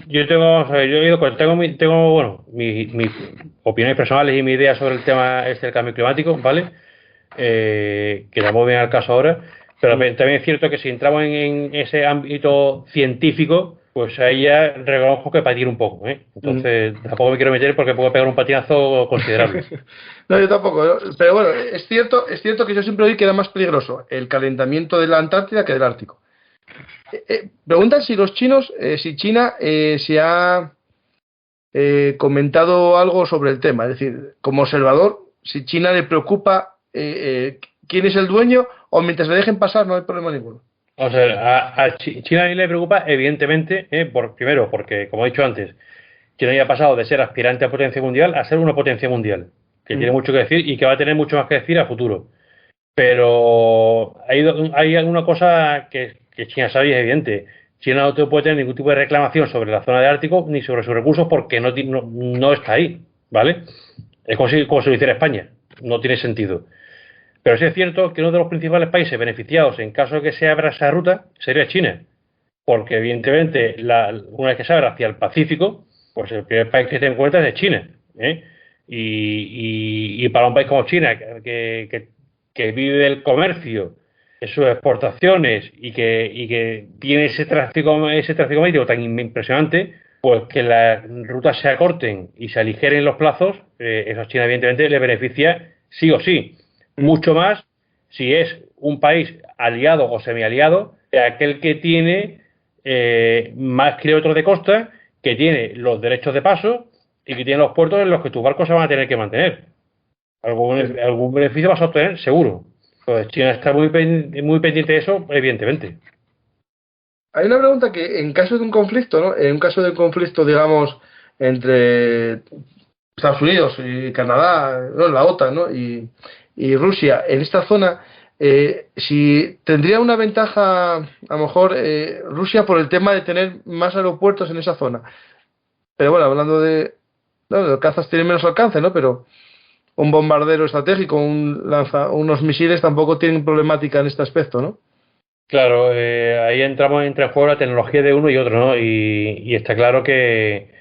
Yo tengo mis opiniones personales y mi idea sobre el tema del cambio climático, ¿vale? Que tampoco viene al caso ahora, pero también es cierto que si entramos en ese ámbito científico, pues ahí ya reconozco que patir un poco, ¿eh? Entonces tampoco me quiero meter porque puedo pegar un patinazo considerable. No, yo tampoco, ¿no? Pero bueno, es cierto que yo siempre oí que era más peligroso el calentamiento de la Antártida que del Ártico. Preguntan si los chinos, si China se ha comentado algo sobre el tema, es decir, como observador, si China le preocupa quién es el dueño o mientras le dejen pasar no hay problema ninguno. O sea, a China le preocupa evidentemente, primero porque, como he dicho antes, China ya ha pasado de ser aspirante a potencia mundial a ser una potencia mundial, que tiene mucho que decir y que va a tener mucho más que decir a futuro. Pero hay alguna cosa que China sabe y es evidente. China no puede tener ningún tipo de reclamación sobre la zona de Ártico ni sobre sus recursos porque no está ahí, ¿vale? Es como si lo hiciera España. No tiene sentido. Pero sí es cierto que uno de los principales países beneficiados en caso de que se abra esa ruta sería China. Porque evidentemente una vez que se abra hacia el Pacífico, pues el primer país que se en cuenta es de China, ¿eh? Y para un país como China que vive del comercio, de sus exportaciones y que tiene ese tráfico marítimo tan impresionante, pues que las rutas se acorten y se aligeren los plazos, eso a China evidentemente le beneficia sí o sí. Mucho más si es un país aliado o semialiado de aquel que tiene más kilómetros de costa, que tiene los derechos de paso y que tiene los puertos en los que tus barcos se van a tener que mantener. Algún beneficio vas a obtener, seguro. Pues China está muy pendiente de eso, evidentemente. Hay una pregunta que en caso de un conflicto, ¿no? En un caso de un conflicto, digamos, entre Estados Unidos y Canadá, ¿no? La OTAN, ¿no? Y Rusia, en esta zona, si tendría una ventaja, a lo mejor, Rusia por el tema de tener más aeropuertos en esa zona. Pero bueno, hablando de... No, los cazas tienen menos alcance, ¿no? Pero un bombardero estratégico, unos misiles tampoco tienen problemática en este aspecto, ¿no? Claro, ahí entra en juego la tecnología de uno y otro, ¿no? Y está claro que...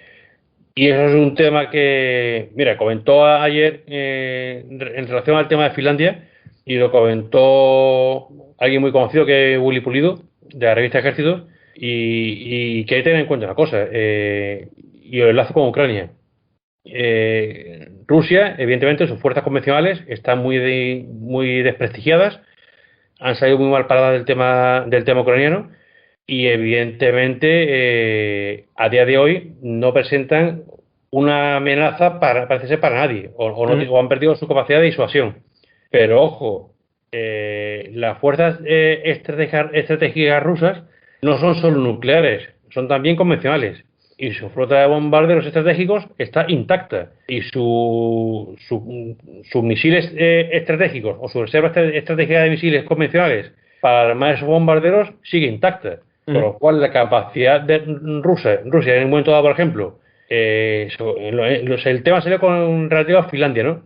Y eso es un tema que, mira, comentó ayer en relación al tema de Finlandia, y lo comentó alguien muy conocido que es Willy Pulido, de la revista Ejército, y que hay que tener en cuenta una cosa, y el enlace con Ucrania. Rusia, evidentemente, sus fuerzas convencionales están muy desprestigiadas, han salido muy mal paradas del tema ucraniano, y evidentemente a día de hoy no presentan una amenaza parece ser para nadie, o han perdido su capacidad de disuasión. Pero ojo, las fuerzas estratégicas rusas no son solo nucleares, son también convencionales. Y su flota de bombarderos estratégicos está intacta. Y sus misiles estratégicos o su reserva estratégica de misiles convencionales para armar esos bombarderos sigue intacta. Con lo cual, la capacidad de Rusia en un momento dado, por ejemplo, el tema salió con relativo a Finlandia, ¿no?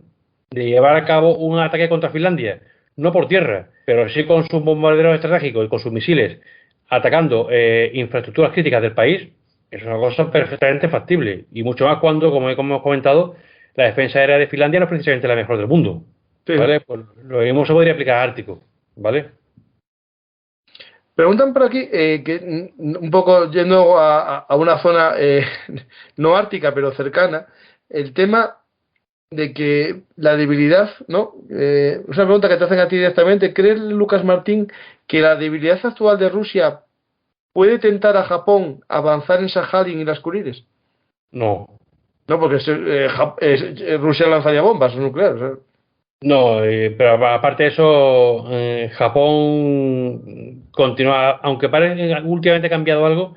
De llevar a cabo un ataque contra Finlandia, no por tierra, pero sí con sus bombarderos estratégicos y con sus misiles, atacando infraestructuras críticas del país. Es una cosa perfectamente factible. Y mucho más cuando, como hemos comentado, la defensa aérea de Finlandia no es precisamente la mejor del mundo. Sí. ¿Vale? Pues lo mismo se podría aplicar a Ártico. ¿Vale? Preguntan por aquí, que un poco yendo a una zona no ártica, pero cercana, el tema de que la debilidad, ¿no? Es una pregunta que te hacen a ti directamente. ¿Crees, Lucas Martín, que la debilidad actual de Rusia puede tentar a Japón avanzar en Sajalín y las Kuriles? No. No, porque Rusia lanzaría bombas nucleares. No, pero aparte de eso, Japón continúa, aunque parece que últimamente ha cambiado algo,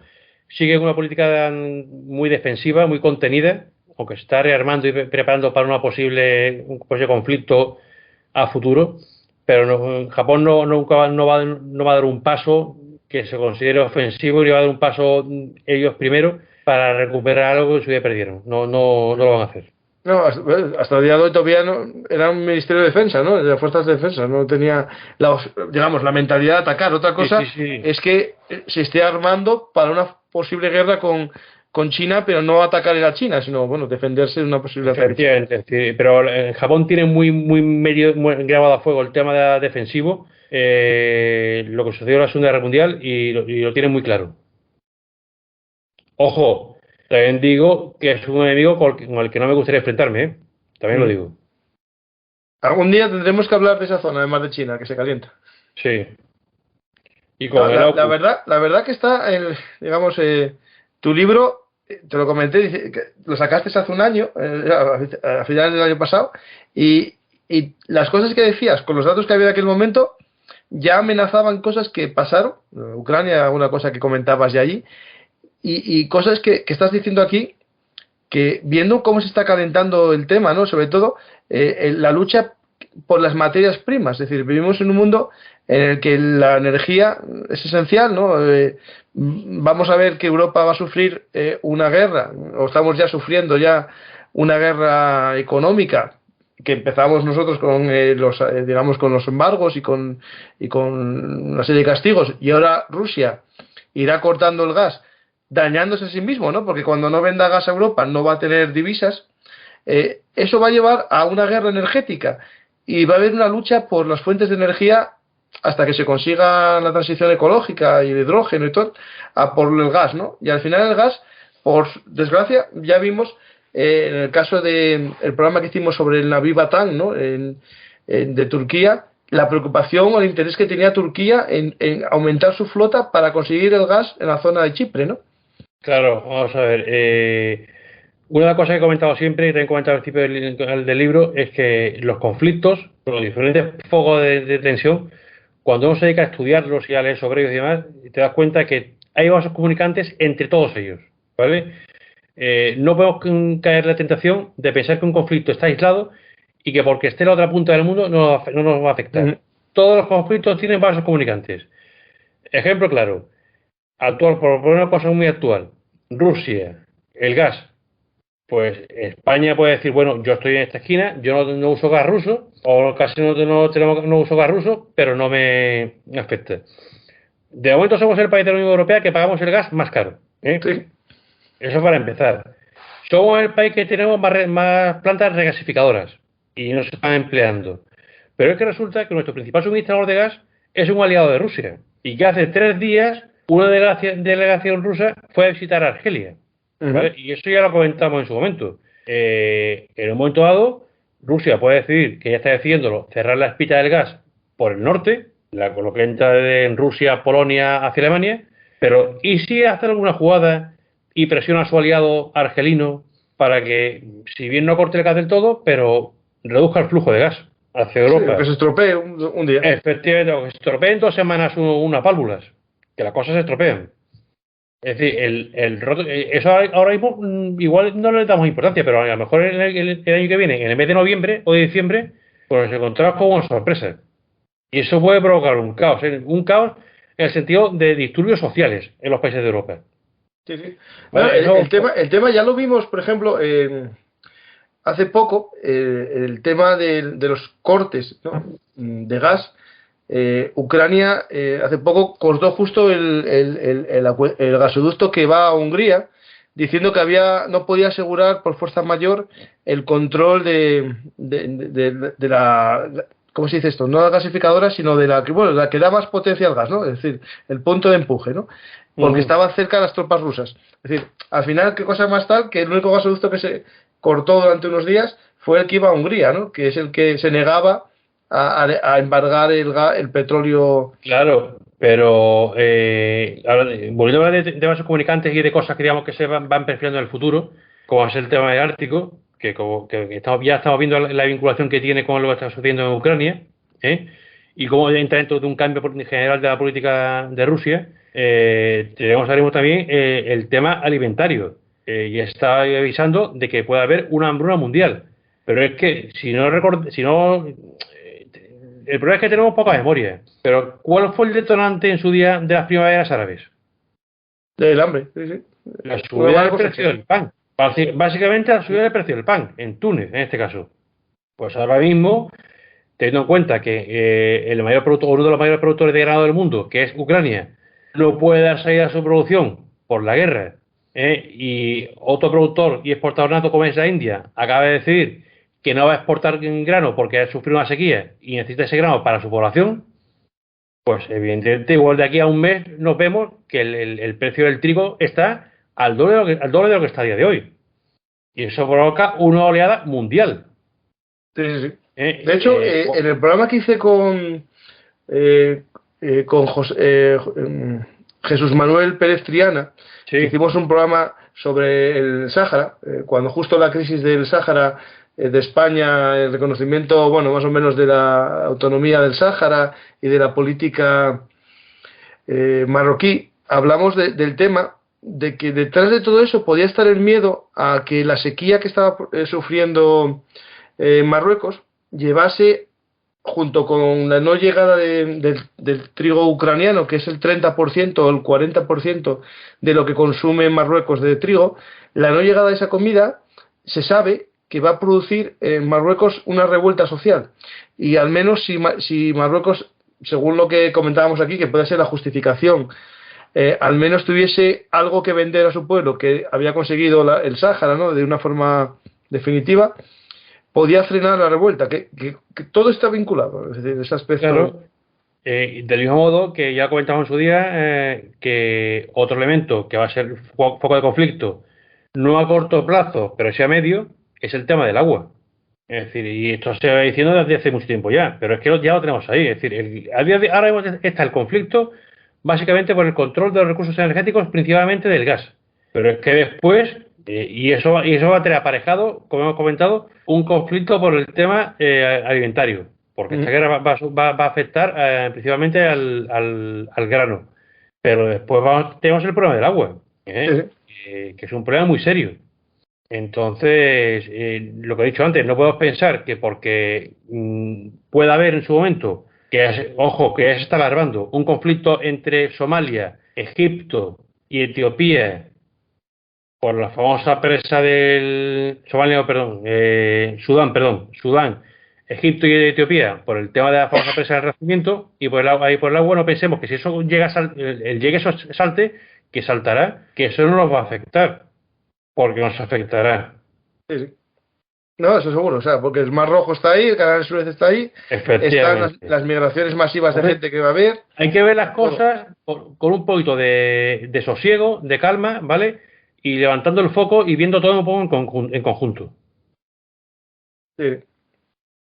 sigue una política muy defensiva, muy contenida, aunque se está rearmando y preparando para un posible conflicto a futuro, pero Japón no va a dar un paso que se considere ofensivo, y va a dar un paso ellos primero para recuperar algo que en su día perdieron. No lo van a hacer. No, hasta el día de hoy todavía no, era un Ministerio de Defensa, ¿no? De las Fuerzas de Defensa, no tenía, digamos, la mentalidad de atacar. Otra cosa sí. es que se esté armando para una posible guerra con China, pero no atacar a China, sino, bueno, defenderse de una posible ataque. Efectivamente, pero Japón tiene muy grabado a fuego el tema defensivo, lo que sucedió en la Segunda Guerra Mundial, y lo tiene muy claro. Ojo, también digo que es un enemigo con el que no me gustaría enfrentarme, ¿eh? También lo digo. Algún día tendremos que hablar de esa zona, además de China, que se calienta. Sí. Y la verdad que está, digamos, tu libro, te lo comenté, lo sacaste hace un año, a finales del año pasado, y las cosas que decías, con los datos que había en aquel momento, ya amenazaban cosas que pasaron. Ucrania, alguna cosa que comentabas ya allí, y cosas que estás diciendo aquí, que viendo cómo se está calentando el tema, ¿no? Sobre todo la lucha por las materias primas. Es decir, vivimos en un mundo en el que la energía es esencial, ¿no? Vamos a ver que Europa va a sufrir una guerra, o estamos ya sufriendo una guerra económica, que empezamos nosotros con digamos, con los embargos y con una serie de castigos, y ahora Rusia irá cortando el gas, dañándose a sí mismo, ¿no? Porque cuando no venda gas a Europa no va a tener divisas. Eso va a llevar a una guerra energética, y va a haber una lucha por las fuentes de energía hasta que se consiga la transición ecológica y el hidrógeno y todo, a por el gas, ¿no? Y al final el gas, por desgracia, ya vimos en el caso del programa que hicimos sobre el Naví Batán, ¿no? De Turquía, la preocupación o el interés que tenía Turquía en aumentar su flota para conseguir el gas en la zona de Chipre, ¿no? Claro, vamos a ver. Una de las cosas que he comentado siempre, y también he comentado al principio del libro, es que los conflictos, los diferentes focos de tensión, cuando uno se dedica a estudiarlos y a leer sobre ellos y demás, te das cuenta que hay vasos comunicantes entre todos ellos, ¿vale? No podemos caer en la tentación de pensar que un conflicto está aislado y que porque esté en la otra punta del mundo no nos va a afectar. Todos los conflictos tienen vasos comunicantes. Ejemplo claro, por poner una cosa muy actual, Rusia, el gas. pues España puede decir, bueno, yo estoy en esta esquina, yo no uso gas ruso, o casi no uso gas ruso, pero no me afecta. De momento somos el país de la Unión Europea que pagamos el gas más caro. Sí. Eso para empezar. Somos el país que tenemos más plantas regasificadoras y no se están empleando. Pero es que resulta que nuestro principal suministrador de gas es un aliado de Rusia y que hace 3 días una delegación rusa fue a visitar Argelia. ¿Vale? Y eso ya lo comentamos en su momento. En un momento dado, Rusia puede decidir, que ya está decidiéndolo, cerrar la espita del gas por el norte, con lo que entra en Rusia, Polonia, hacia Alemania, pero ¿y si hace alguna jugada y presiona a su aliado argelino para que, si bien no corte el gas del todo, pero reduzca el flujo de gas hacia Europa? Sí, que se estropee un día. Efectivamente, o que se estropeen 2 semanas unas válvulas, que las cosas se estropean. Es decir, eso ahora mismo igual no le damos importancia, pero a lo mejor el año que viene, en el mes de noviembre o de diciembre, pues nos encontramos con una sorpresa. Y eso puede provocar un caos en el sentido de disturbios sociales en los países de Europa. Sí, sí. Vale, Bueno, el tema ya lo vimos, por ejemplo, hace poco, el tema de los cortes, ¿no?, de gas. Ucrania hace poco cortó justo el gasoducto que va a Hungría, diciendo que no podía asegurar por fuerza mayor el control de la, ¿cómo se dice esto? No la gasificadora, sino de la que da más potencia al gas, ¿no? Es decir, el punto de empuje, ¿no? Porque estaba cerca de las tropas rusas. Es decir, al final, qué cosa más tal que el único gasoducto que se cortó durante unos días fue el que iba a Hungría, ¿no? Que es el que se negaba a embargar el petróleo. Claro, pero ahora, volviendo a hablar de vasos comunicantes y de cosas que digamos que se van perfilando en el futuro, como es el tema del Ártico, que ya estamos viendo la vinculación que tiene con lo que está sucediendo en Ucrania, y cómo entra dentro de un cambio general de la política de Rusia. Tenemos ahora mismo también el tema alimentario, y está avisando de que puede haber una hambruna mundial. Pero es que, el problema es que tenemos poca memoria. Pero ¿cuál fue el detonante en su día de las primaveras árabes? Del hambre, sí, sí. La subida del precio del pan. Básicamente la subida del precio del pan, en Túnez, en este caso. Pues ahora mismo, teniendo en cuenta que uno de los mayores productores de ganado del mundo, que es Ucrania, no puede dar salida a su producción por la guerra, y otro productor y exportador nato como es la India, acaba de decidir que no va a exportar grano porque ha sufrido una sequía y necesita ese grano para su población, pues evidentemente igual de aquí a un mes nos vemos que el precio del trigo está al doble de lo que está a día de hoy. Y eso provoca una oleada mundial. Sí, sí, sí. De hecho, en el programa que hice con Jesús Manuel Pérez Triana, sí, hicimos un programa sobre el Sáhara, cuando justo la crisis del Sáhara de España, el reconocimiento, bueno, más o menos de la autonomía del Sáhara y de la política marroquí, hablamos del tema de que detrás de todo eso podía estar el miedo a que la sequía que estaba sufriendo Marruecos llevase, junto con la no llegada del trigo ucraniano, que es el 30% o el 40% de lo que consume Marruecos de trigo, la no llegada de esa comida se sabe que va a producir en Marruecos una revuelta social. Y al menos si Marruecos, según lo que comentábamos aquí, que puede ser la justificación, al menos tuviese algo que vender a su pueblo, que había conseguido el Sáhara, ¿no?, de una forma definitiva, podía frenar la revuelta, que todo está vinculado, es decir, ese aspecto. Claro. Del mismo modo que ya comentamos en su día, que otro elemento que va a ser foco de conflicto, no a corto plazo, pero sí a medio, es el tema del agua. Es decir, y esto se va diciendo desde hace mucho tiempo ya, pero es que ya lo tenemos ahí. Es decir, ahora está el conflicto básicamente por el control de los recursos energéticos, principalmente del gas. Pero es que después, y eso va a tener aparejado, como hemos comentado, un conflicto por el tema alimentario, porque esta guerra va a afectar principalmente al grano. Pero después tenemos el problema del agua, que es un problema muy serio. Entonces, lo que he dicho antes, no podemos pensar que porque pueda haber en su momento, que ya se está alarmando, un conflicto entre Somalia, Egipto y Etiopía, por la famosa presa del Somalia, perdón, Sudán, Egipto y Etiopía, por el tema de la famosa presa del Renacimiento, y por el agua, no pensemos que si eso llega el llegue eso salte, que saltará, que eso no nos va a afectar, porque nos afectará. Sí, sí. No, eso seguro, o sea, porque el Mar Rojo está ahí, el Canal de Suez está ahí, están las migraciones masivas de gente que va a haber. Hay que ver las cosas con un poquito de sosiego, de calma, ¿vale? Y levantando el foco y viendo todo un poco en conjunto. Sí.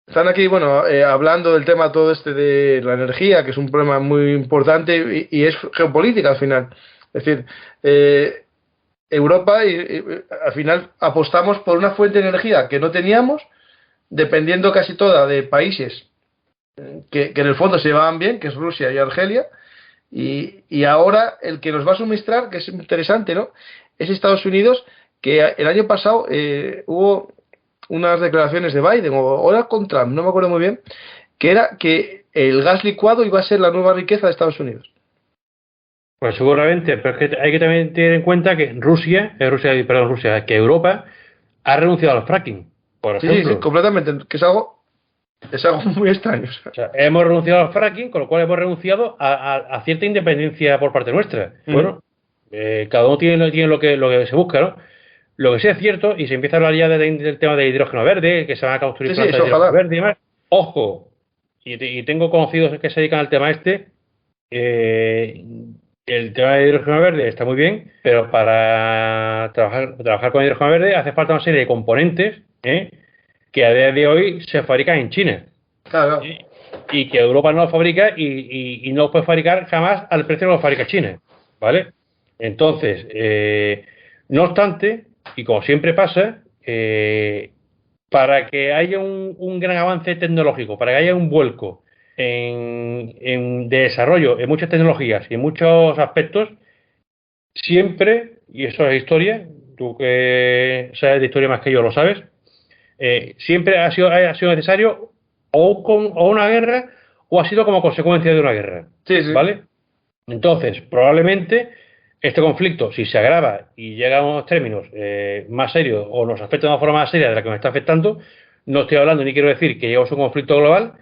Están aquí, bueno, hablando del tema todo este de la energía, que es un problema muy importante y es geopolítica al final. Es decir, Europa y al final apostamos por una fuente de energía que no teníamos, dependiendo casi toda de países que en el fondo se llevaban bien, que es Rusia y Argelia, y ahora el que nos va a suministrar, que es interesante, ¿no? Es Estados Unidos, que el año pasado hubo unas declaraciones de Biden, o era con Trump, no me acuerdo muy bien, que era que el gas licuado iba a ser la nueva riqueza de Estados Unidos. Pues seguramente, pero es que hay que también tener en cuenta que que Europa ha renunciado al fracking, por ejemplo. Sí, completamente, que es algo muy extraño. O sea, hemos renunciado al fracking, con lo cual hemos renunciado a cierta independencia por parte nuestra. Bueno, cada uno tiene lo que se busca, ¿no? Lo que sí es cierto, y se empieza a hablar ya del tema del hidrógeno verde, que se van a construir plantas de hidrógeno verde y demás. Ojo, y tengo conocidos que se dedican al tema el tema de hidrógeno verde está muy bien, pero para trabajar con hidrógeno verde hace falta una serie de componentes que a día de hoy se fabrican en China. Claro. Y que Europa no lo fabrica y no lo puede fabricar jamás al precio que lo fabrica China. ¿Vale? Entonces, no obstante, y como siempre pasa, para que haya un gran avance tecnológico, para que haya un vuelco de desarrollo en muchas tecnologías y en muchos aspectos, siempre, y eso es historia, tú que sabes de historia más que yo lo sabes, siempre ha sido necesario o una guerra o ha sido como consecuencia de una guerra. Sí. ¿Vale? Entonces, probablemente este conflicto, si se agrava y llega a unos términos más serios o nos afecta de una forma más seria de la que nos está afectando, no estoy hablando ni quiero decir que lleguemos a un conflicto global,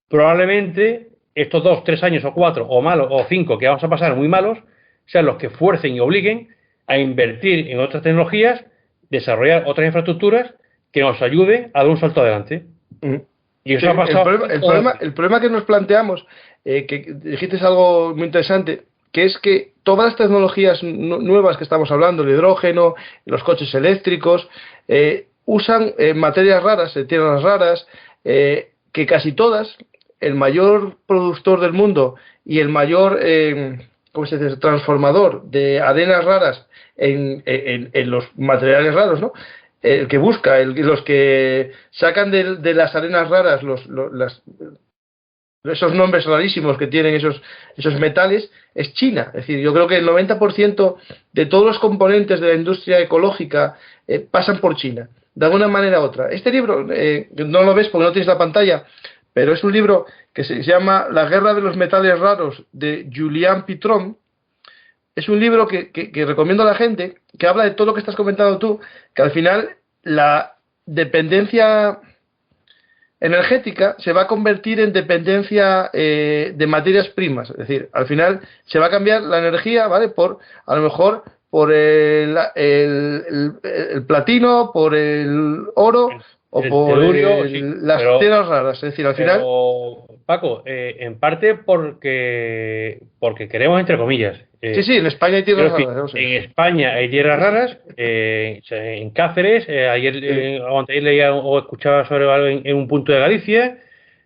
probablemente estos 2, 3 años o 4 o malos o 5 que vamos a pasar muy malos sean los que fuercen y obliguen a invertir en otras tecnologías, desarrollar otras infraestructuras que nos ayuden a dar un salto adelante. Y eso ha pasado. El problema que nos planteamos, que dijiste algo muy interesante, que es que todas las tecnologías nuevas que estamos hablando, el hidrógeno, los coches eléctricos, usan materias raras, tierras raras, que casi todas, el mayor productor del mundo y el mayor ¿cómo se dice? Transformador de arenas raras en los materiales raros, ¿no? El que busca, los que sacan de las arenas raras esos nombres rarísimos que tienen esos metales, es China. Es decir, yo creo que el 90% de todos los componentes de la industria ecológica pasan por China, de alguna manera u otra. Este libro, no lo ves porque no tienes la pantalla, pero es un libro que se llama La guerra de los metales raros, de Julian Pitron. Es un libro que recomiendo a la gente, que habla de todo lo que estás comentando tú, que al final la dependencia energética se va a convertir en dependencia de materias primas. Es decir, al final se va a cambiar la energía, ¿vale? A lo mejor por el platino, por el oro o por telurio, las tierras raras. Es decir, al final... Paco, en parte porque queremos, entre comillas. Sí, en España hay tierras raras. No sé. En España hay tierras raras. En Cáceres, ayer leía o escuchaba sobre algo en un punto de Galicia.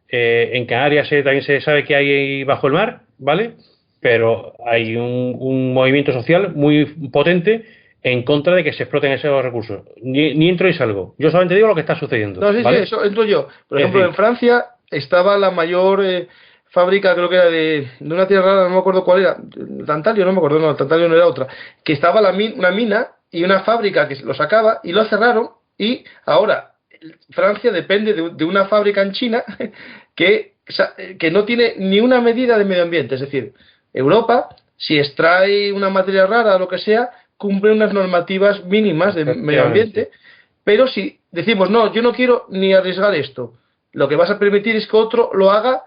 En Canarias también se sabe que hay bajo el mar, ¿vale? Pero hay un movimiento social muy potente en contra de que se exploten esos recursos. Ni entro ni salgo. Yo solamente digo lo que está sucediendo. No, sí, ¿vale? Sí, eso entro yo. Por ejemplo, en Francia estaba la mayor fábrica, creo que era de una tierra rara, no me acuerdo cuál era, Tantalio, no me acuerdo, no, Tantalio no era otra, que estaba una mina y una fábrica que lo sacaba y lo cerraron, y ahora Francia depende de una fábrica en China que no tiene ni una medida de medio ambiente. Es decir, Europa, si extrae una materia rara o lo que sea, cumplen unas normativas mínimas de medio ambiente, pero si decimos, no, yo no quiero ni arriesgar esto, lo que vas a permitir es que otro lo haga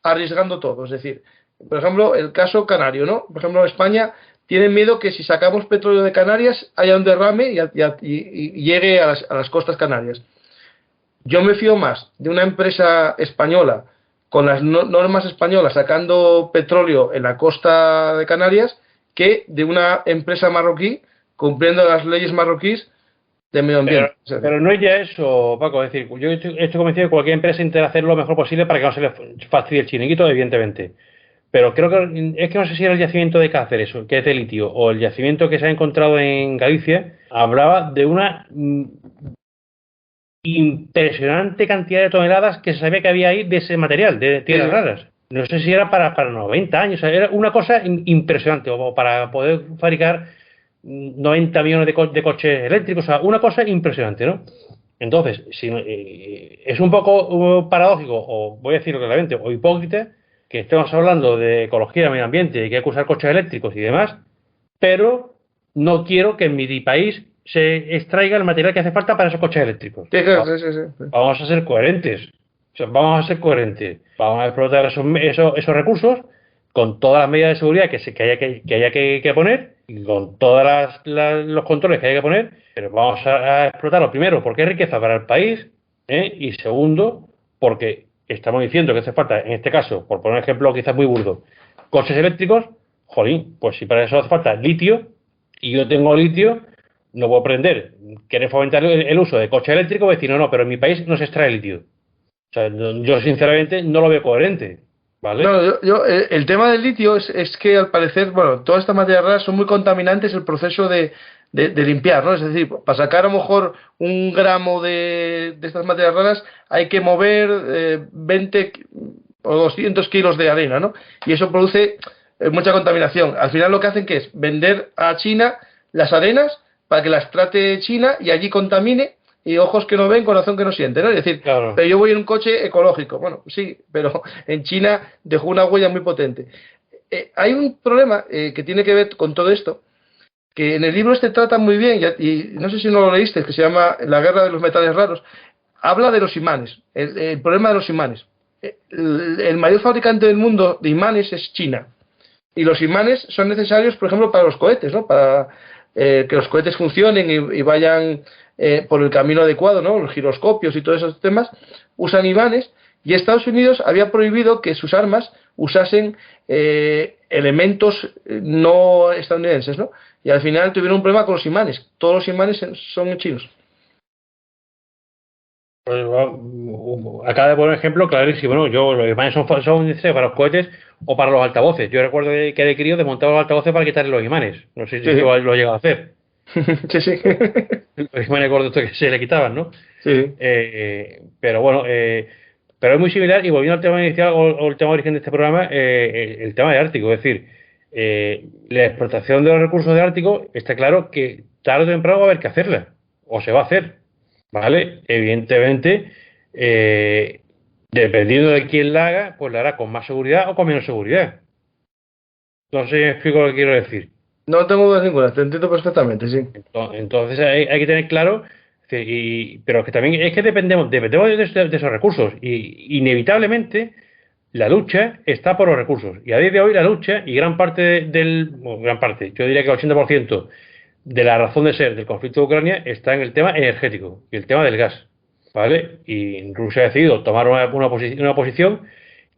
arriesgando todo. Es decir, por ejemplo, el caso canario, ¿no? Por ejemplo, España tiene miedo que si sacamos petróleo de Canarias haya un derrame y llegue a las costas canarias. Yo me fío más de una empresa española con las normas españolas sacando petróleo en la costa de Canarias que de una empresa marroquí cumpliendo las leyes marroquíes de medio ambiente. Pero no es ya eso, Paco. Es decir, yo estoy convencido de que cualquier empresa intenta hacer lo mejor posible para que no se le fastidie el chiringuito, evidentemente. Pero creo que es que no sé si era el yacimiento de Cáceres, que es de litio, o el yacimiento que se ha encontrado en Galicia, hablaba de una impresionante cantidad de toneladas que se sabía que había ahí de ese material, de tierras raras. No sé si era para 90 años, o sea, era una cosa impresionante, o para poder fabricar 90 millones de coches eléctricos, o sea, una cosa impresionante, ¿no? Entonces, si, es un poco paradójico, o voy a decirlo claramente, o hipócrita, que estemos hablando de ecología, medio ambiente, y que hay que usar coches eléctricos y demás, pero no quiero que en mi país se extraiga el material que hace falta para esos coches eléctricos. Sí. Vamos a ser coherentes. O sea, vamos a ser coherentes. Vamos a explotar esos recursos con todas las medidas de seguridad que haya que poner y con todos los controles que haya que poner, pero vamos a explotarlo primero porque es riqueza para el país, y segundo porque estamos diciendo que hace falta, en este caso, por poner un ejemplo quizás muy burdo, coches eléctricos. Jolín, pues si para eso hace falta litio y yo tengo litio, no puedo pretender querer fomentar el uso de coche eléctrico y decir, no, pero en mi país no se extrae litio. O sea, yo sinceramente no lo veo coherente, ¿vale? No, el tema del litio es que al parecer, bueno, todas estas materias raras son muy contaminantes el proceso de limpiar, ¿no? Es decir, para sacar a lo mejor 1 gramo de estas materias raras hay que mover 20 o 200 kilos de arena, ¿no? Y eso produce mucha contaminación. Al final lo que hacen que es vender a China las arenas para que las trate China y allí contamine, y ojos que no ven, corazón que no siente, ¿no? Es decir, claro. Pero yo voy en un coche ecológico. Bueno, sí, pero en China dejó una huella muy potente. Hay un problema que tiene que ver con todo esto, que en el libro trata muy bien, y no sé si no lo leíste, que se llama La guerra de los metales raros. Habla de los imanes, el problema de los imanes. El mayor fabricante del mundo de imanes es China. Y los imanes son necesarios, por ejemplo, para los cohetes, ¿no? Para que los cohetes funcionen y vayan por el camino adecuado, ¿no? Los giroscopios y todos esos temas usan imanes, y Estados Unidos había prohibido que sus armas usasen elementos no estadounidenses, ¿no? Y al final tuvieron un problema con los imanes. Todos los imanes son chinos. Pues, acaba de poner un ejemplo clarísimo, ¿no? Los imanes son para los cohetes o para los altavoces. Yo recuerdo que de crío desmontaba los altavoces para quitarle los imanes. No sé si lo he llegado a hacer. Sí. Los imanes gordos que se le quitaban, ¿no? Sí. Pero bueno, pero es muy similar, y volviendo al tema inicial o el tema origen de este programa, el tema de Ártico. Es decir, la explotación de los recursos del Ártico, está claro que tarde o temprano va a haber que hacerla, o se va a hacer, ¿vale? Evidentemente, dependiendo de quién la haga, pues la hará con más seguridad o con menos seguridad. No sé si me explico lo que quiero decir. No tengo dudas ninguna, te entiendo perfectamente, sí. Entonces hay que tener claro, pero que también es que dependemos de esos recursos, y inevitablemente la lucha está por los recursos, y a día de hoy la lucha, y gran parte yo diría que el 80% de la razón de ser del conflicto de Ucrania está en el tema energético y el tema del gas, ¿vale? Y Rusia ha decidido tomar una posición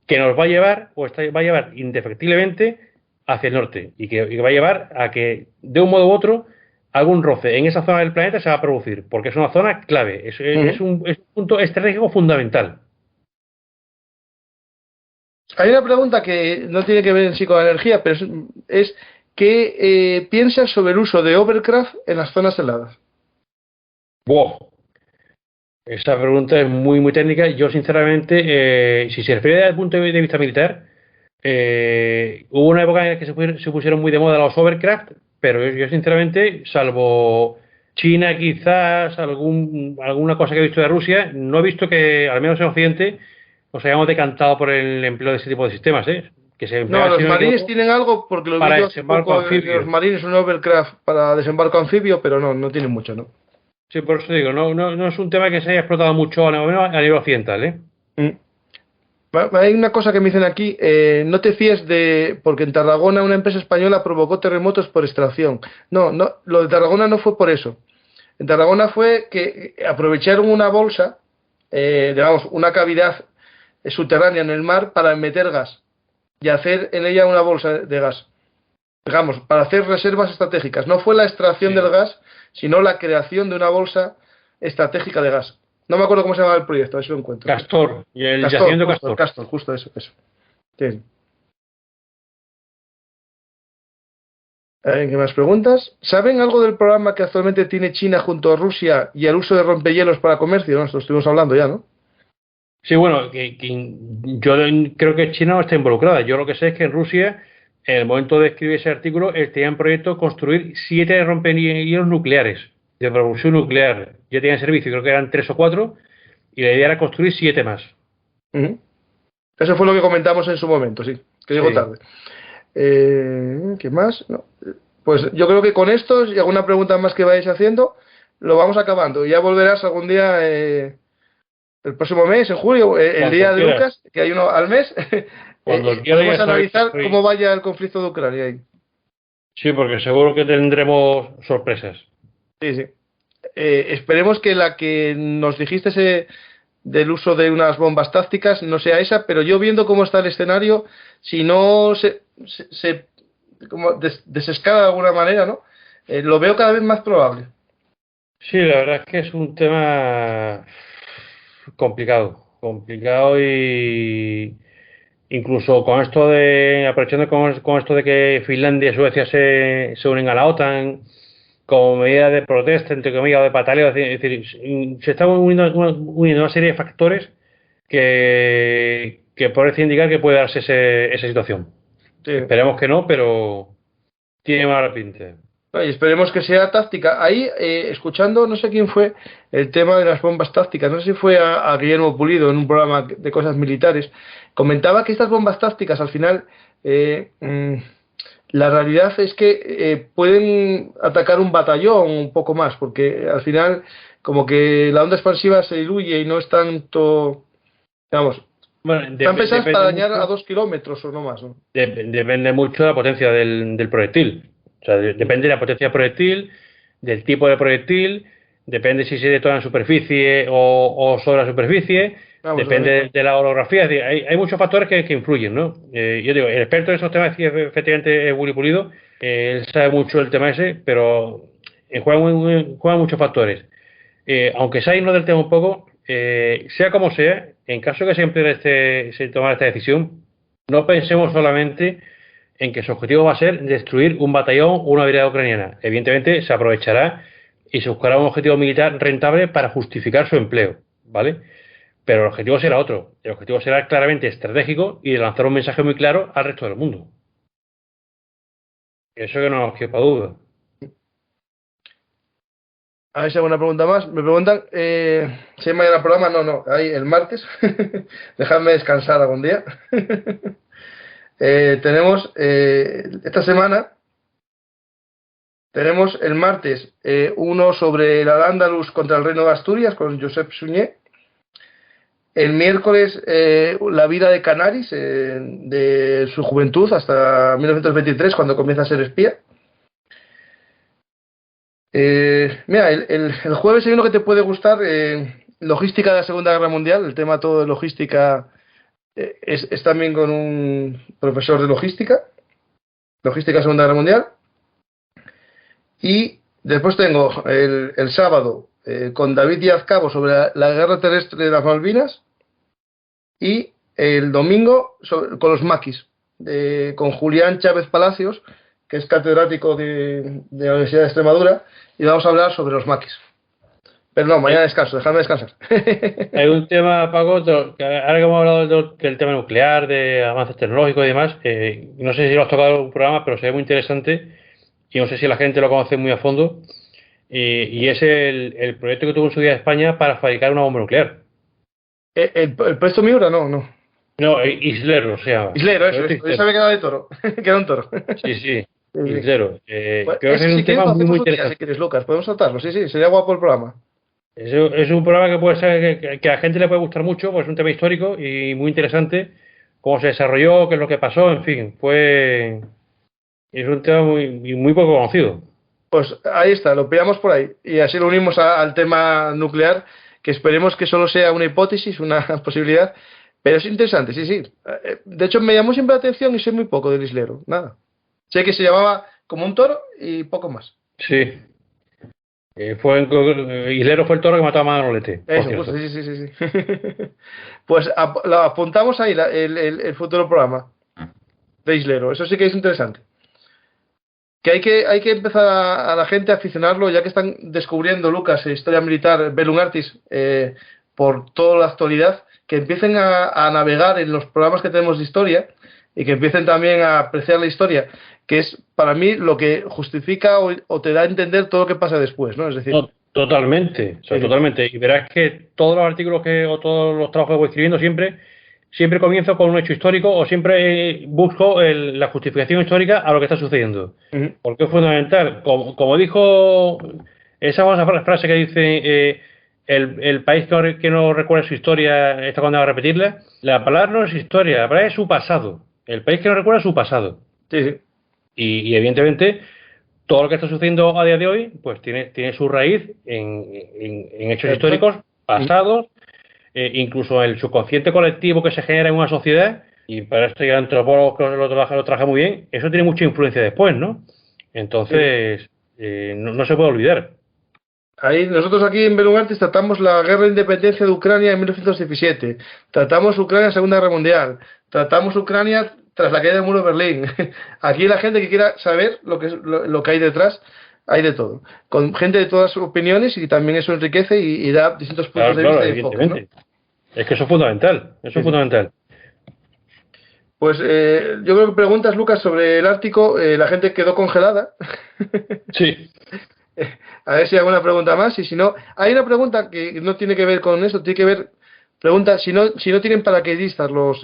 que nos va a llevar, va a llevar indefectiblemente hacia el norte, y que va a llevar a que, de un modo u otro, algún roce en esa zona del planeta se va a producir, porque es una zona clave, es un punto estratégico fundamental. Hay una pregunta que no tiene que ver en sí con la energía, pero es ¿qué piensas sobre el uso de Overcraft en las zonas heladas? ¡Wow! Esa pregunta es muy, muy técnica. Yo, sinceramente, si se refiere desde el punto de vista militar, hubo una época en la que se pusieron muy de moda los Overcraft, pero yo sinceramente, salvo China quizás, alguna cosa que he visto de Rusia, no he visto que, al menos en Occidente, nos hayamos decantado por el empleo de ese tipo de sistemas, que que se No, emplea, los si no me marines equivoco, tienen algo, porque lo vi para yo hace desembarco poco de anfibio. los marines, un overcraft para desembarco anfibio, pero no tienen mucho, ¿no? Sí, por eso digo, no es un tema que se haya explotado mucho a nivel occidental, ¿eh? Mm. Hay una cosa que me dicen aquí, no te fíes de, porque en Tarragona una empresa española provocó terremotos por extracción. No, lo de Tarragona no fue por eso. En Tarragona fue que aprovecharon una bolsa, digamos, una cavidad subterránea en el mar para meter gas y hacer en ella una bolsa de gas. Digamos, para hacer reservas estratégicas. No fue la extracción del Sí. gas, sino la creación de una bolsa estratégica de gas. No me acuerdo cómo se llama el proyecto, a ver si lo encuentro. Castor, y el Castor, yacimiento justo, el Castor. Castor, justo eso. Sí. ¿Qué más preguntas? ¿Saben algo del programa que actualmente tiene China junto a Rusia y el uso de rompehielos para comercio? ¿No? Esto estuvimos hablando ya, ¿no? Sí, bueno, yo creo que China no está involucrada. Yo lo que sé es que en Rusia, en el momento de escribir ese artículo, tenían proyecto construir 7 rompehielos nucleares de propulsión nuclear. Ya tenían servicio, creo que eran 3 o 4, y la idea era construir 7 más. Ujú. Eso fue lo que comentamos en su momento, sí, que llegó Sí. tarde. ¿Qué más? No. Pues yo creo que con estos y alguna pregunta más que vayáis haciendo, lo vamos acabando. Ya volverás algún día, el próximo mes, en julio, el día Cuando de quieras, Lucas, que hay uno al mes. cuando quieras Podemos ya sabes que analizar cómo estoy. vaya el conflicto de Ucrania ahí. Sí, porque seguro que tendremos sorpresas. Sí, sí. Esperemos que la que nos dijiste del uso de unas bombas tácticas no sea esa, pero yo viendo cómo está el escenario, si no se como desescala de alguna manera, ¿no? Lo veo cada vez más probable. Sí, la verdad es que es un tema complicado y incluso con esto aprovechando con esto de que Finlandia y Suecia se unen a la OTAN como medida de protesta, entre comillas, o de pataleo, es decir, se están uniendo una serie de factores que parece indicar que puede darse esa situación. Sí. Esperemos que no, pero tiene mala pinta. Y esperemos que sea táctica. Ahí, escuchando, no sé quién fue, el tema de las bombas tácticas, no sé si fue a Guillermo Pulido en un programa de cosas militares, comentaba que estas bombas tácticas al final, la realidad es que pueden atacar un batallón un poco más, porque al final como que la onda expansiva se diluye y no es tanto, digamos, Bueno, están pensadas para depende dañar a mucho. 2 kilómetros o no más, ¿no? Depende mucho de la potencia del proyectil. O sea, depende de la potencia del proyectil, del tipo de proyectil, depende si se detona en superficie o sobre la superficie, Vamos, depende también. de la orografía. Es decir, hay muchos factores que influyen, ¿no? Yo digo, el experto en esos temas, sí, efectivamente, es Willy Pulido. Él sabe mucho del tema ese, pero juega muchos factores. Aunque se ha ido del tema un poco, sea como sea, en caso de que se tomara esta decisión, no pensemos solamente en que su objetivo va a ser destruir un batallón o una brigada ucraniana. Evidentemente, se aprovechará y se buscará un objetivo militar rentable para justificar su empleo, ¿vale? Pero el objetivo será otro. El objetivo será claramente estratégico y de lanzar un mensaje muy claro al resto del mundo. Eso que no nos quepa duda. A ver si hay alguna pregunta más. Me preguntan si hay mañana programa. No, hay el martes. Dejadme descansar algún día. Tenemos esta semana, tenemos el martes uno sobre el Al-Ándalus contra el Reino de Asturias con Josep Suñé. El miércoles la vida de Canaris, de su juventud hasta 1923, cuando comienza a ser espía. Mira, el jueves hay uno que te puede gustar, logística de la Segunda Guerra Mundial, el tema todo de logística, es también con un profesor de logística Segunda Guerra Mundial. Y después tengo el sábado con David Díaz Cabo sobre la guerra terrestre de las Malvinas, y el domingo con los maquis, con Julián Chávez Palacios, que es catedrático de la Universidad de Extremadura, y vamos a hablar sobre los maquis. Pero no, mañana descanso, dejadme descansar. Hay un tema, Paco, que ahora que hemos hablado del tema nuclear, de avances tecnológicos y demás, no sé si lo has tocado en un programa, pero se ve muy interesante y no sé si la gente lo conoce muy a fondo, y es el proyecto que tuvo en su día España para fabricar una bomba nuclear. ¿El puesto Miura? No. No, Islero se llama. Islero, eso. Yo sabía que era de toro. Que era un toro. Sí, sí, Sí. Islero. Pues, Creo que es si un quieres tema lo muy, hacemos muy un día, si interesante. quieres, Lucas. Podemos saltarlo. Sí, sería guapo el programa. Es un programa que puede ser que a la gente le puede gustar mucho, pues es un tema histórico y muy interesante, cómo se desarrolló, qué es lo que pasó, en fin, es un tema muy poco conocido. Pues ahí está, lo pillamos por ahí. Y así lo unimos al tema nuclear, que esperemos que solo sea una hipótesis, una posibilidad. Pero es interesante, sí. De hecho, me llamó siempre la atención y sé muy poco del islero. Nada. Sé que se llamaba como un toro y poco más. Sí, Islero fue el toro que mató a Manolete, por Eso, justo, cierto. sí. Pues lo apuntamos ahí, el futuro programa de islero. Eso sí que es interesante. Que hay que empezar a la gente a aficionarlo, ya que están descubriendo, Lucas, historia militar, Bellum Artis, por toda la actualidad, que empiecen a navegar en los programas que tenemos de historia y que empiecen también a apreciar la historia, que es para mí lo que justifica o te da a entender todo lo que pasa después, ¿no? Es decir, No, totalmente, o sea, sí. totalmente. Y verás que todos los artículos o todos los trabajos que voy escribiendo siempre comienzo con un hecho histórico o siempre busco la justificación histórica a lo que está sucediendo. Ujú. Porque es fundamental. Como dijo esa famosa frase que dice el país que no recuerda su historia está condenado a repetirla, la palabra no es historia, la palabra es su pasado. El país que no recuerda su pasado. Sí. Y evidentemente todo lo que está sucediendo a día de hoy pues tiene su raíz en hechos históricos Ujú. pasados, incluso el subconsciente colectivo que se genera en una sociedad, y para esto el antropólogo que lo trabaja muy bien, eso tiene mucha influencia después, ¿no? Sí. Entonces, no se puede olvidar. Ahí, nosotros aquí en Belugartis tratamos la guerra de independencia de Ucrania en 1917, tratamos Ucrania en la Segunda Guerra Mundial, tratamos Ucrania tras la caída del muro de Berlín. Aquí la gente que quiera saber lo que hay detrás, hay de todo. Con gente de todas opiniones y también eso enriquece y da distintos puntos Claro, de claro, vista y enfoques, ¿no? evidentemente. Es que eso es fundamental, eso es Sí. fundamental. Pues yo creo que preguntas, Lucas, sobre el Ártico, la gente quedó congelada. Sí, A ver si hay alguna pregunta más. Y si no, hay una pregunta que no tiene que ver con eso, tiene que ver. Pregunta, si no tienen paracaidistas los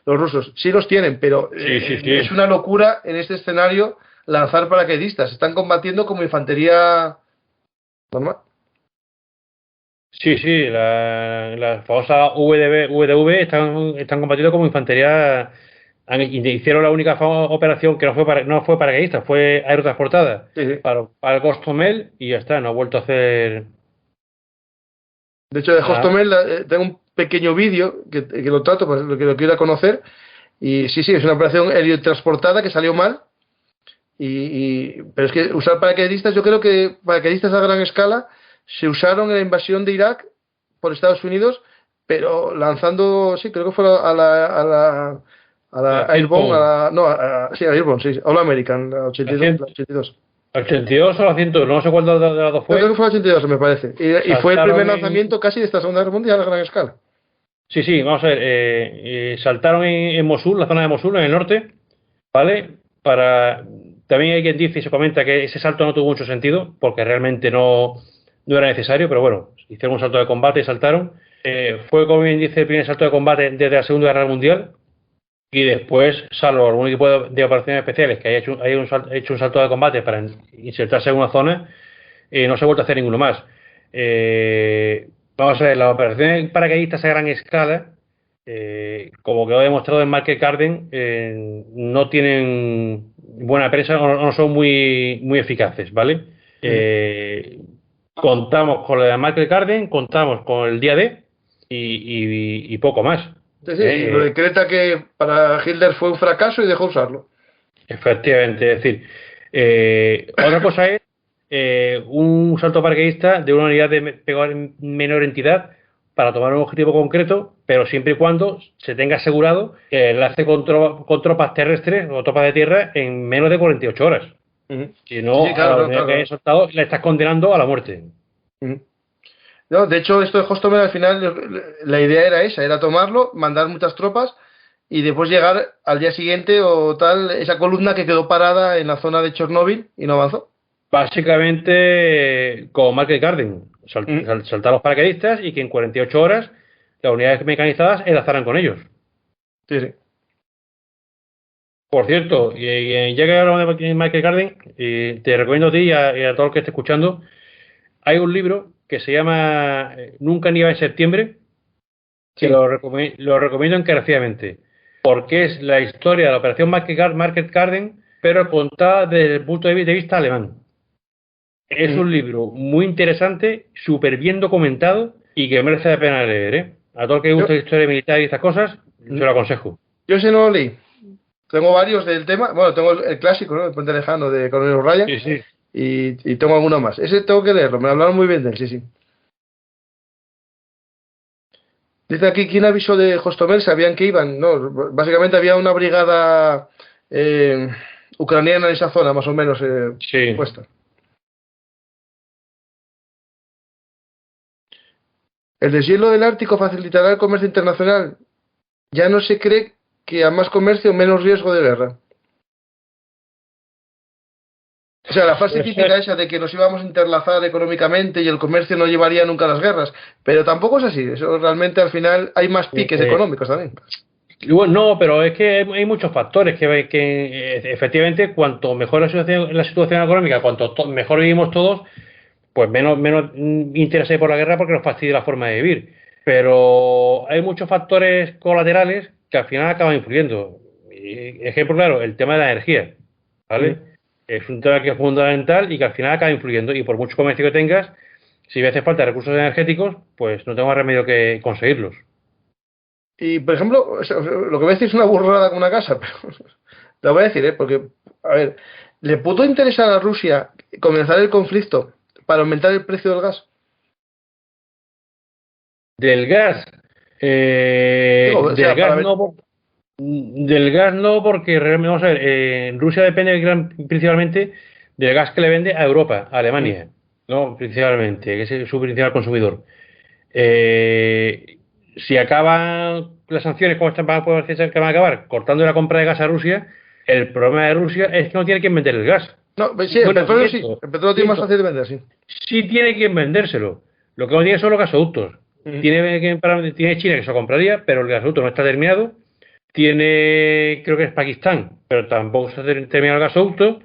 rusos. Sí los tienen, pero sí. es una locura en este escenario lanzar paracaidistas. Están combatiendo como infantería normal. Sí, la famosa VDV están combatiendo como infantería. Hicieron la única operación que no fue paracaidista, fue aerotransportada Sí. para el Gostomel y ya está, no ha vuelto a hacer De hecho, de nada. Hostomel tengo un pequeño vídeo que lo trato para lo que lo quiera conocer. Y sí, es una operación heliotransportada que salió mal. Pero es que usar paracaidistas, yo creo que paracaidistas a gran escala se usaron en la invasión de Irak por Estados Unidos, pero lanzando, sí, creo que fue a la La Airborne, 100, no, sí, a Airborne, sí, All American, la la 82, 100, la 82. 82 o la 100, no sé cuál de las dos Yo creo que fue. fue la 82, me parece. Y fue el primer Saltaron lanzamiento casi de esta Segunda Guerra Mundial a gran escala. sí, vamos a ver, saltaron en Mosul, la zona de Mosul, en el norte, ¿vale? También hay quien dice y se comenta que ese salto no tuvo mucho sentido, porque realmente no era necesario, pero bueno, hicieron un salto de combate y saltaron. Fue, como bien dice, el primer salto de combate desde la Segunda Guerra Mundial, y después, salvo algún equipo de operaciones especiales que haya hecho un salto de combate para insertarse en una zona, no se ha vuelto a hacer ninguno más. Vamos a ver, las operaciones paracaidistas a gran escala, como quedó demostrado en Market Garden, no tienen buena prensa o no son muy eficaces, ¿vale? Ujú. Contamos con la de Market Garden, contamos con el día D y poco más. Sí, y lo decreta que para Hitler fue un fracaso y dejó usarlo. Efectivamente, es decir, otra cosa es un salto paracaidista de una unidad de menor entidad para tomar un objetivo concreto, pero siempre y cuando se tenga asegurado que el enlace con tropas terrestres o tropas de tierra en menos de 48 horas. Ujú. Si Sí, no, a claro, la claro, unidad claro, que hayas claro. soltado la estás condenando a la muerte. Ujú. No, de hecho, esto de Hostomel al final, la idea era esa, era tomarlo, mandar muchas tropas y después llegar al día siguiente o tal, esa columna que quedó parada en la zona de Chernóbil y no avanzó. Básicamente, como Market Garden, Ujú. saltar los paracaidistas y que en 48 horas las unidades mecanizadas enlazaran con ellos. Sí, sí. Por cierto, ya que hablamos de Michael Garden, te recomiendo a ti y a todo el que esté escuchando, hay un libro que se llama Nunca nieva en septiembre, que Sí. lo recomiendo encarecidamente, porque es la historia de la operación Market Garden, pero contada desde el punto de vista alemán. Es un libro muy interesante, súper bien documentado y que merece la pena leer, ¿eh? A todo el que le guste la historia militar y estas cosas, se lo aconsejo. Yo ese no lo leí. Tengo varios del tema. Bueno, tengo el clásico, ¿no? El Puente Lejano de Coronel O'Brien. Sí, sí. Y tengo alguno más. Ese tengo que leerlo. Me hablaron muy bien de él, sí, sí. Dice aquí, ¿quién avisó de Hostomel? Sabían que iban. No, básicamente había una brigada ucraniana en esa zona, más o menos, Sí. puesta. El deshielo del Ártico facilitará el comercio internacional. Ya no se cree que a más comercio, menos riesgo de guerra. O sea, la frase Pues, típica esa de que nos íbamos a interlazar económicamente y el comercio no llevaría nunca a las guerras. Pero tampoco es así. Eso realmente al final hay más piques económicos también. Bueno, no, pero es que hay muchos factores que efectivamente cuanto mejor la situación económica, cuanto mejor vivimos todos, pues menos interés hay por la guerra porque nos fastidia la forma de vivir. Pero hay muchos factores colaterales que al final acaban influyendo. Ejemplo claro, el tema de la energía, ¿vale? Es un tema que es fundamental y que al final acaba influyendo. Y por mucho comercio que tengas, si me hace falta recursos energéticos, pues no tengo más remedio que conseguirlos. Y, por ejemplo, lo que voy a decir es una burrada con una casa, pero lo voy a decir, porque, a ver, ¿le pudo interesar a Rusia comenzar el conflicto para aumentar el precio del gas? Del gas, Digo, o sea, del gas no, porque realmente, vamos a ver, Rusia depende principalmente del gas que le vende a Europa, a Alemania, ¿no? Principalmente, que es su principal consumidor. Si acaban las sanciones, como están para poder decir que van a acabar, cortando la compra de gas a Rusia, el problema de Rusia es que no tiene quien vender el gas. No, sí, el petróleo sí, el petróleo tiene más fácil de vender, sí. Sí tiene quien vendérselo. Lo que no tiene son los gasoductos. Tiene China que se lo compraría, pero el gasoducto no está terminado. Tiene, creo que es Pakistán, pero tampoco está terminado el gasoducto.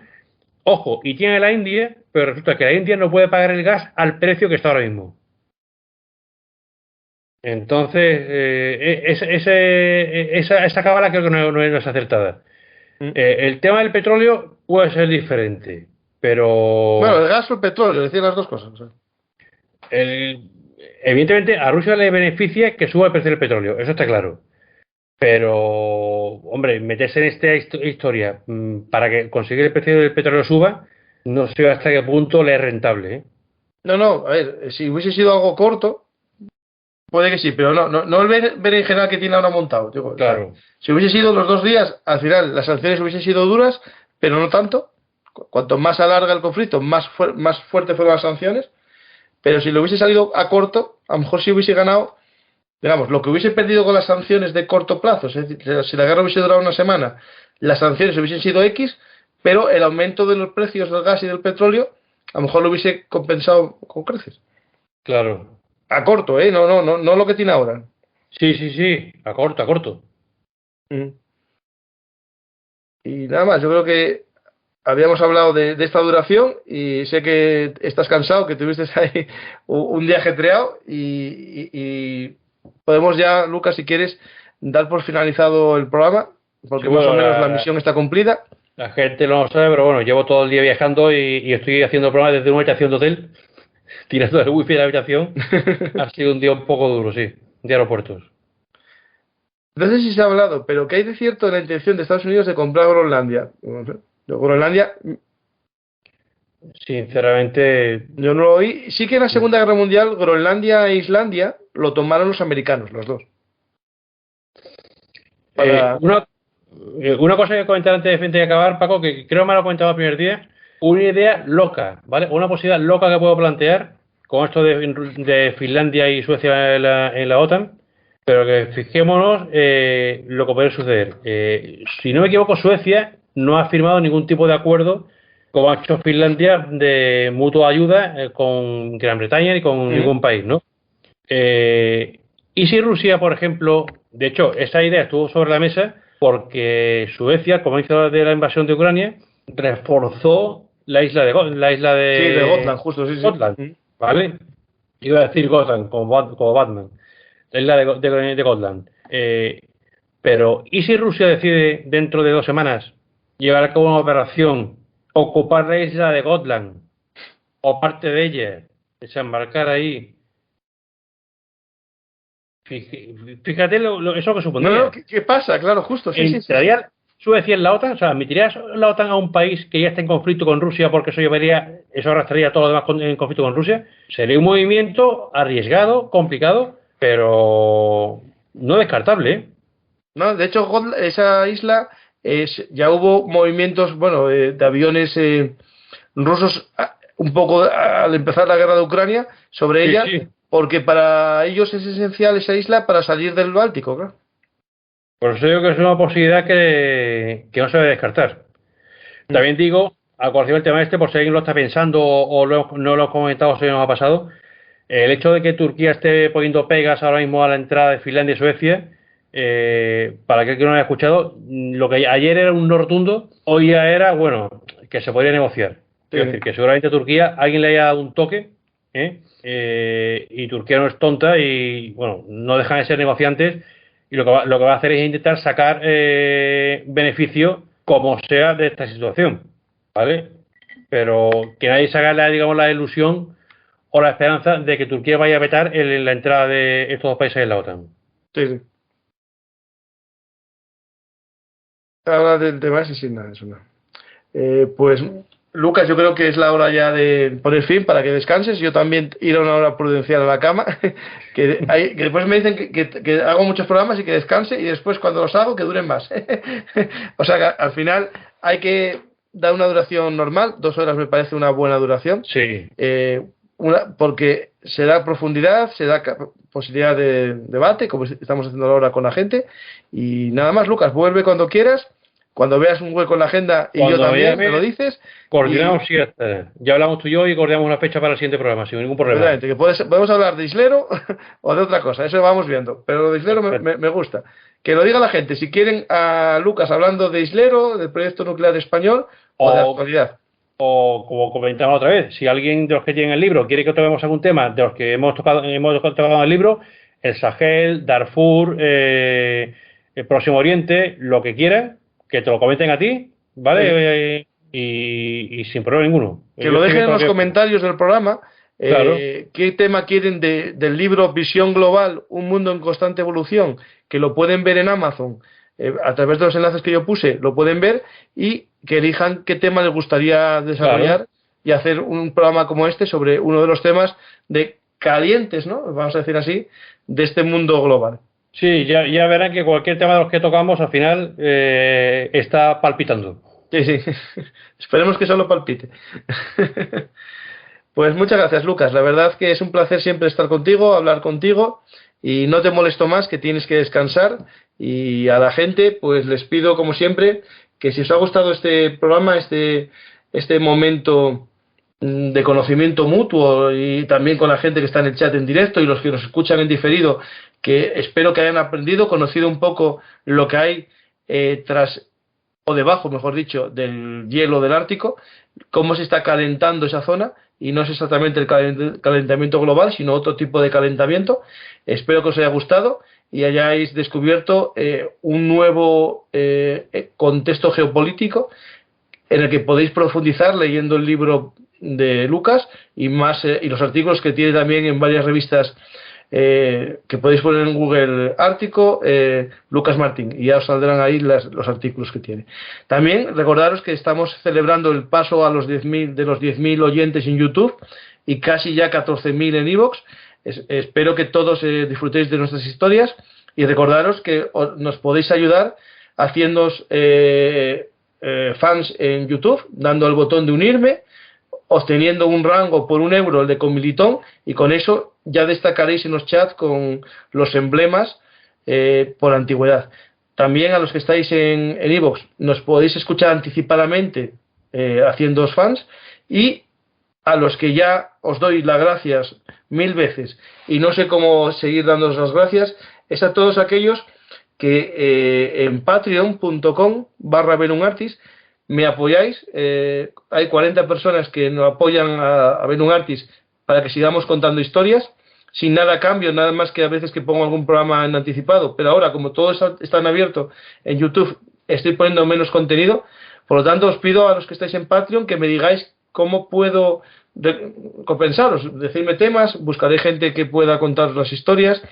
Ojo, y tiene la India, pero resulta que la India no puede pagar el gas al precio que está ahora mismo. Entonces, esa cábala creo que no es acertada. El tema del petróleo puede ser diferente, pero... Bueno, el gas o el petróleo, decir las dos cosas. Evidentemente, a Rusia le beneficia que suba el precio del petróleo, eso está claro. Pero, hombre, meterse en esta historia para que conseguir el precio del petróleo suba, no sé hasta qué punto le es rentable, ¿eh? No, a ver, si hubiese sido algo corto, puede que sí, pero no el berenjenal que tiene ahora montado. Digo, claro. O sea, si hubiese sido los 2 días, al final las sanciones hubiesen sido duras, pero no tanto. Cuanto más alarga el conflicto, más fuerte fueron las sanciones. Pero si lo hubiese salido a corto, a lo mejor sí hubiese ganado, digamos, lo que hubiese perdido con las sanciones de corto plazo. Es decir, si la guerra hubiese durado una semana, las sanciones hubiesen sido X, pero el aumento de los precios del gas y del petróleo, a lo mejor lo hubiese compensado con creces. Claro. A corto, no lo que tiene ahora. Sí, a corto. Y nada más, yo creo que habíamos hablado de esta duración y sé que estás cansado, que tuviste ahí un día ajetreado y podemos ya, Lucas, si quieres, dar por finalizado el programa, porque más o menos la misión está cumplida. La gente no sabe, pero bueno, llevo todo el día viajando y estoy haciendo programas desde una habitación de hotel, tirando el wifi de la habitación. Ha sido un día un poco duro, sí, de aeropuertos. No sé si se ha hablado, pero ¿qué hay de cierto en la intención de Estados Unidos de comprar Groenlandia? Groenlandia, sinceramente, yo no lo oí. Sí que en la Segunda Guerra Mundial, Groenlandia e Islandia lo tomaron los americanos, los dos. Una cosa que comentar antes de acabar, Paco, que creo que me lo he comentado el primer día, una idea loca, ¿vale? Una posibilidad loca que puedo plantear con esto de Finlandia y Suecia en la OTAN, pero que fijémonos lo que puede suceder. Si no me equivoco, Suecia no ha firmado ningún tipo de acuerdo como ha hecho Finlandia de mutua ayuda con Gran Bretaña y con ningún país, ¿no? Y si Rusia, por ejemplo, De hecho, esa idea estuvo sobre la mesa porque Suecia, al comienzo de la invasión de Ucrania, reforzó la isla de Sí, de Gotland, justo, sí, sí. Gotland, ¿vale? Iba a decir Gotland como Batman, la isla de Gotland. Pero, ¿y si Rusia decide dentro de 2 semanas llevar a cabo una operación, ocupar la isla de Gotland o parte de ella, desembarcar ahí? Fíjate eso que supondría. No, ¿qué pasa? Claro, justo, sí, sí, sí. Suecia en la OTAN, o sea, ¿admitirías la OTAN a un país que ya está en conflicto con Rusia porque eso arrastraría todo lo demás en conflicto con Rusia? Sería un movimiento arriesgado, complicado, pero no descartable, ¿eh? No, de hecho, esa isla ya hubo movimientos, bueno, de aviones rusos un poco al empezar la guerra de Ucrania sobre ella, Sí. porque para ellos es esencial esa isla para salir del Báltico, claro. Por eso digo que es una posibilidad que no se debe descartar. También digo, a colación del tema por si alguien lo está pensando o no lo ha comentado o si nos ha pasado, el hecho de que Turquía esté poniendo pegas ahora mismo a la entrada de Finlandia y Suecia, para aquel que no lo haya escuchado, lo que ayer era un no rotundo, hoy ya era, bueno, que se podría negociar. Sí. Es decir, que seguramente a Turquía alguien le haya dado un toque, y Turquía no es tonta y, bueno, no dejan de ser negociantes y lo que va a hacer es intentar sacar beneficio como sea de esta situación, ¿vale? Pero que nadie se haga, digamos, la ilusión o la esperanza de que Turquía vaya a vetar la entrada de estos 2 países en la OTAN. Sí, sí. Ahora del tema ese, sí, nada, eso no. Pues, Lucas, yo creo que es la hora ya de poner fin para que descanses. Yo también ir a una hora prudencial a la cama, que después me dicen que hago muchos programas y que descanse, y después cuando los hago que duren más. O sea que al final hay que dar una duración normal. 2 horas me parece una buena duración. Sí. Porque se da profundidad, se da posibilidad de debate, como estamos haciendo ahora con la gente. Y nada más, Lucas, vuelve cuando quieras. Cuando veas un hueco en la agenda y yo también, me lo dices. Coordinamos, sí, ya hablamos tú y yo y coordinamos una fecha para el siguiente programa, sin ningún problema. Que podemos hablar de Islero o de otra cosa, eso vamos viendo. Pero lo de Islero me gusta. Que lo diga la gente, si quieren a Lucas hablando de Islero, del proyecto nuclear español o de actualidad. O como comentamos otra vez, si alguien de los que tienen el libro quiere que toquemos algún tema de los que hemos tocado en el libro, el Sahel, Darfur, el Próximo Oriente, lo que quiera, que te lo comenten a ti, ¿vale? Y sin problema ninguno. Que lo dejen en los comentarios del programa. Claro. ¿Qué tema quieren del libro Visión Global, un mundo en constante evolución? Que lo pueden ver en Amazon. A través de los enlaces que yo puse, lo pueden ver y que elijan qué tema les gustaría desarrollar, y hacer un programa como este sobre uno de los temas calientes, ¿no? Vamos a decir así, de este mundo global. Sí, ya verán que cualquier tema de los que tocamos al final está palpitando. Sí. Esperemos que solo palpite. Pues muchas gracias, Lucas. La verdad que es un placer siempre estar contigo, hablar contigo, y no te molesto más, que tienes que descansar. Y a la gente, pues les pido, como siempre, que si os ha gustado este programa, este momento de conocimiento mutuo, y también con la gente que está en el chat en directo y los que nos escuchan en diferido, que espero que hayan aprendido, conocido un poco lo que hay tras o debajo, mejor dicho, del hielo del Ártico, cómo se está calentando esa zona, y no es exactamente el calentamiento global, sino otro tipo de calentamiento. Espero que os haya gustado y hayáis descubierto un nuevo contexto geopolítico en el que podéis profundizar leyendo el libro de Lucas y los artículos que tiene también en varias revistas que podéis poner en Google Ártico, Lucas Martín, y ya os saldrán ahí los artículos que tiene. También recordaros que estamos celebrando el paso a los 10.000 oyentes en YouTube y casi ya 14.000 en iVoox. Espero que todos disfrutéis de nuestras historias, y recordaros que nos podéis ayudar haciéndoos fans en YouTube, dando al botón de unirme, obteniendo un rango por €1 el de Comilitón, y con eso ya destacaréis en los chats con los emblemas por antigüedad. También a los que estáis en iVoox nos podéis escuchar anticipadamente haciéndoos fans, y a los que ya os doy las gracias 1000 veces y no sé cómo seguir dándoos las gracias, es a todos aquellos que en patreon.com/BelunArtis me apoyáis. Hay 40 personas que nos apoyan a BelunArtis para que sigamos contando historias, sin nada a cambio, nada más que a veces que pongo algún programa en anticipado, pero ahora como todo está en abierto en YouTube, estoy poniendo menos contenido. Por lo tanto, os pido a los que estáis en Patreon que me digáis cómo puedo compensaros, decirme temas, buscaré gente que pueda contaros las historias,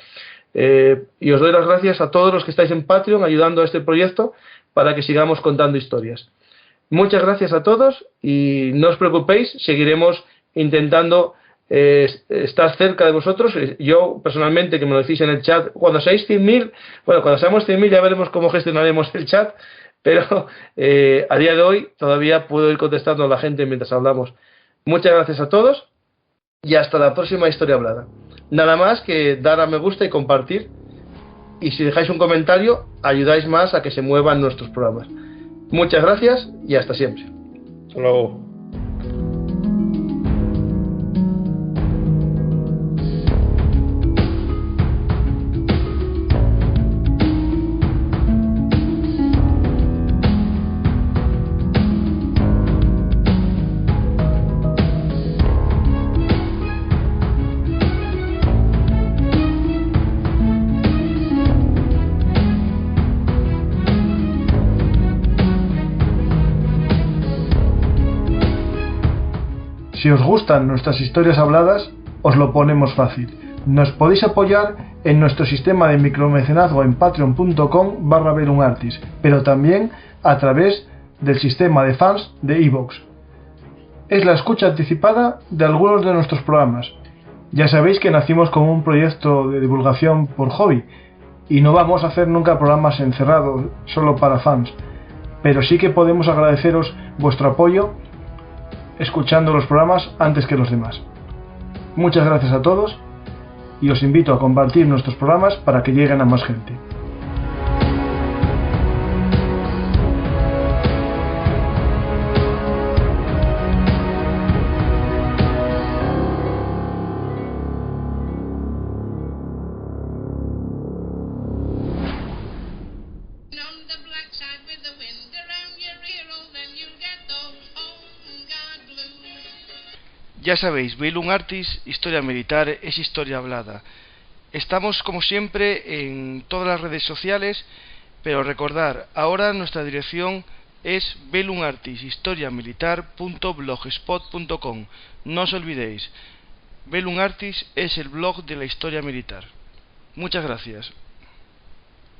y os doy las gracias a todos los que estáis en Patreon ayudando a este proyecto para que sigamos contando historias. Muchas gracias a todos y no os preocupéis, seguiremos intentando estar cerca de vosotros. Yo personalmente, que me lo decís en el chat, cuando seáis 100.000, bueno, cuando seamos 100.000 ya veremos cómo gestionaremos el chat, pero a día de hoy todavía puedo ir contestando a la gente mientras hablamos. Muchas gracias a todos y hasta la próxima historia hablada. Nada más que dar a me gusta y compartir, y si dejáis un comentario ayudáis más a que se muevan nuestros programas. Muchas gracias y hasta siempre. Hasta luego. Si os gustan nuestras historias habladas, os lo ponemos fácil. Nos podéis apoyar en nuestro sistema de micromecenazgo en patreon.com/BelunArtis, pero también a través del sistema de fans de iVoox. Es la escucha anticipada de algunos de nuestros programas. Ya sabéis que nacimos como un proyecto de divulgación por hobby, y no vamos a hacer nunca programas encerrados solo para fans, pero sí que podemos agradeceros vuestro apoyo escuchando los programas antes que los demás. Muchas gracias a todos y os invito a compartir nuestros programas para que lleguen a más gente. Ya sabéis, BelunArtis, historia militar, es historia hablada. Estamos como siempre en todas las redes sociales, pero recordar, ahora nuestra dirección es belunartishistoriamilitar.blogspot.com. No os olvidéis, BelunArtis es el blog de la historia militar. Muchas gracias.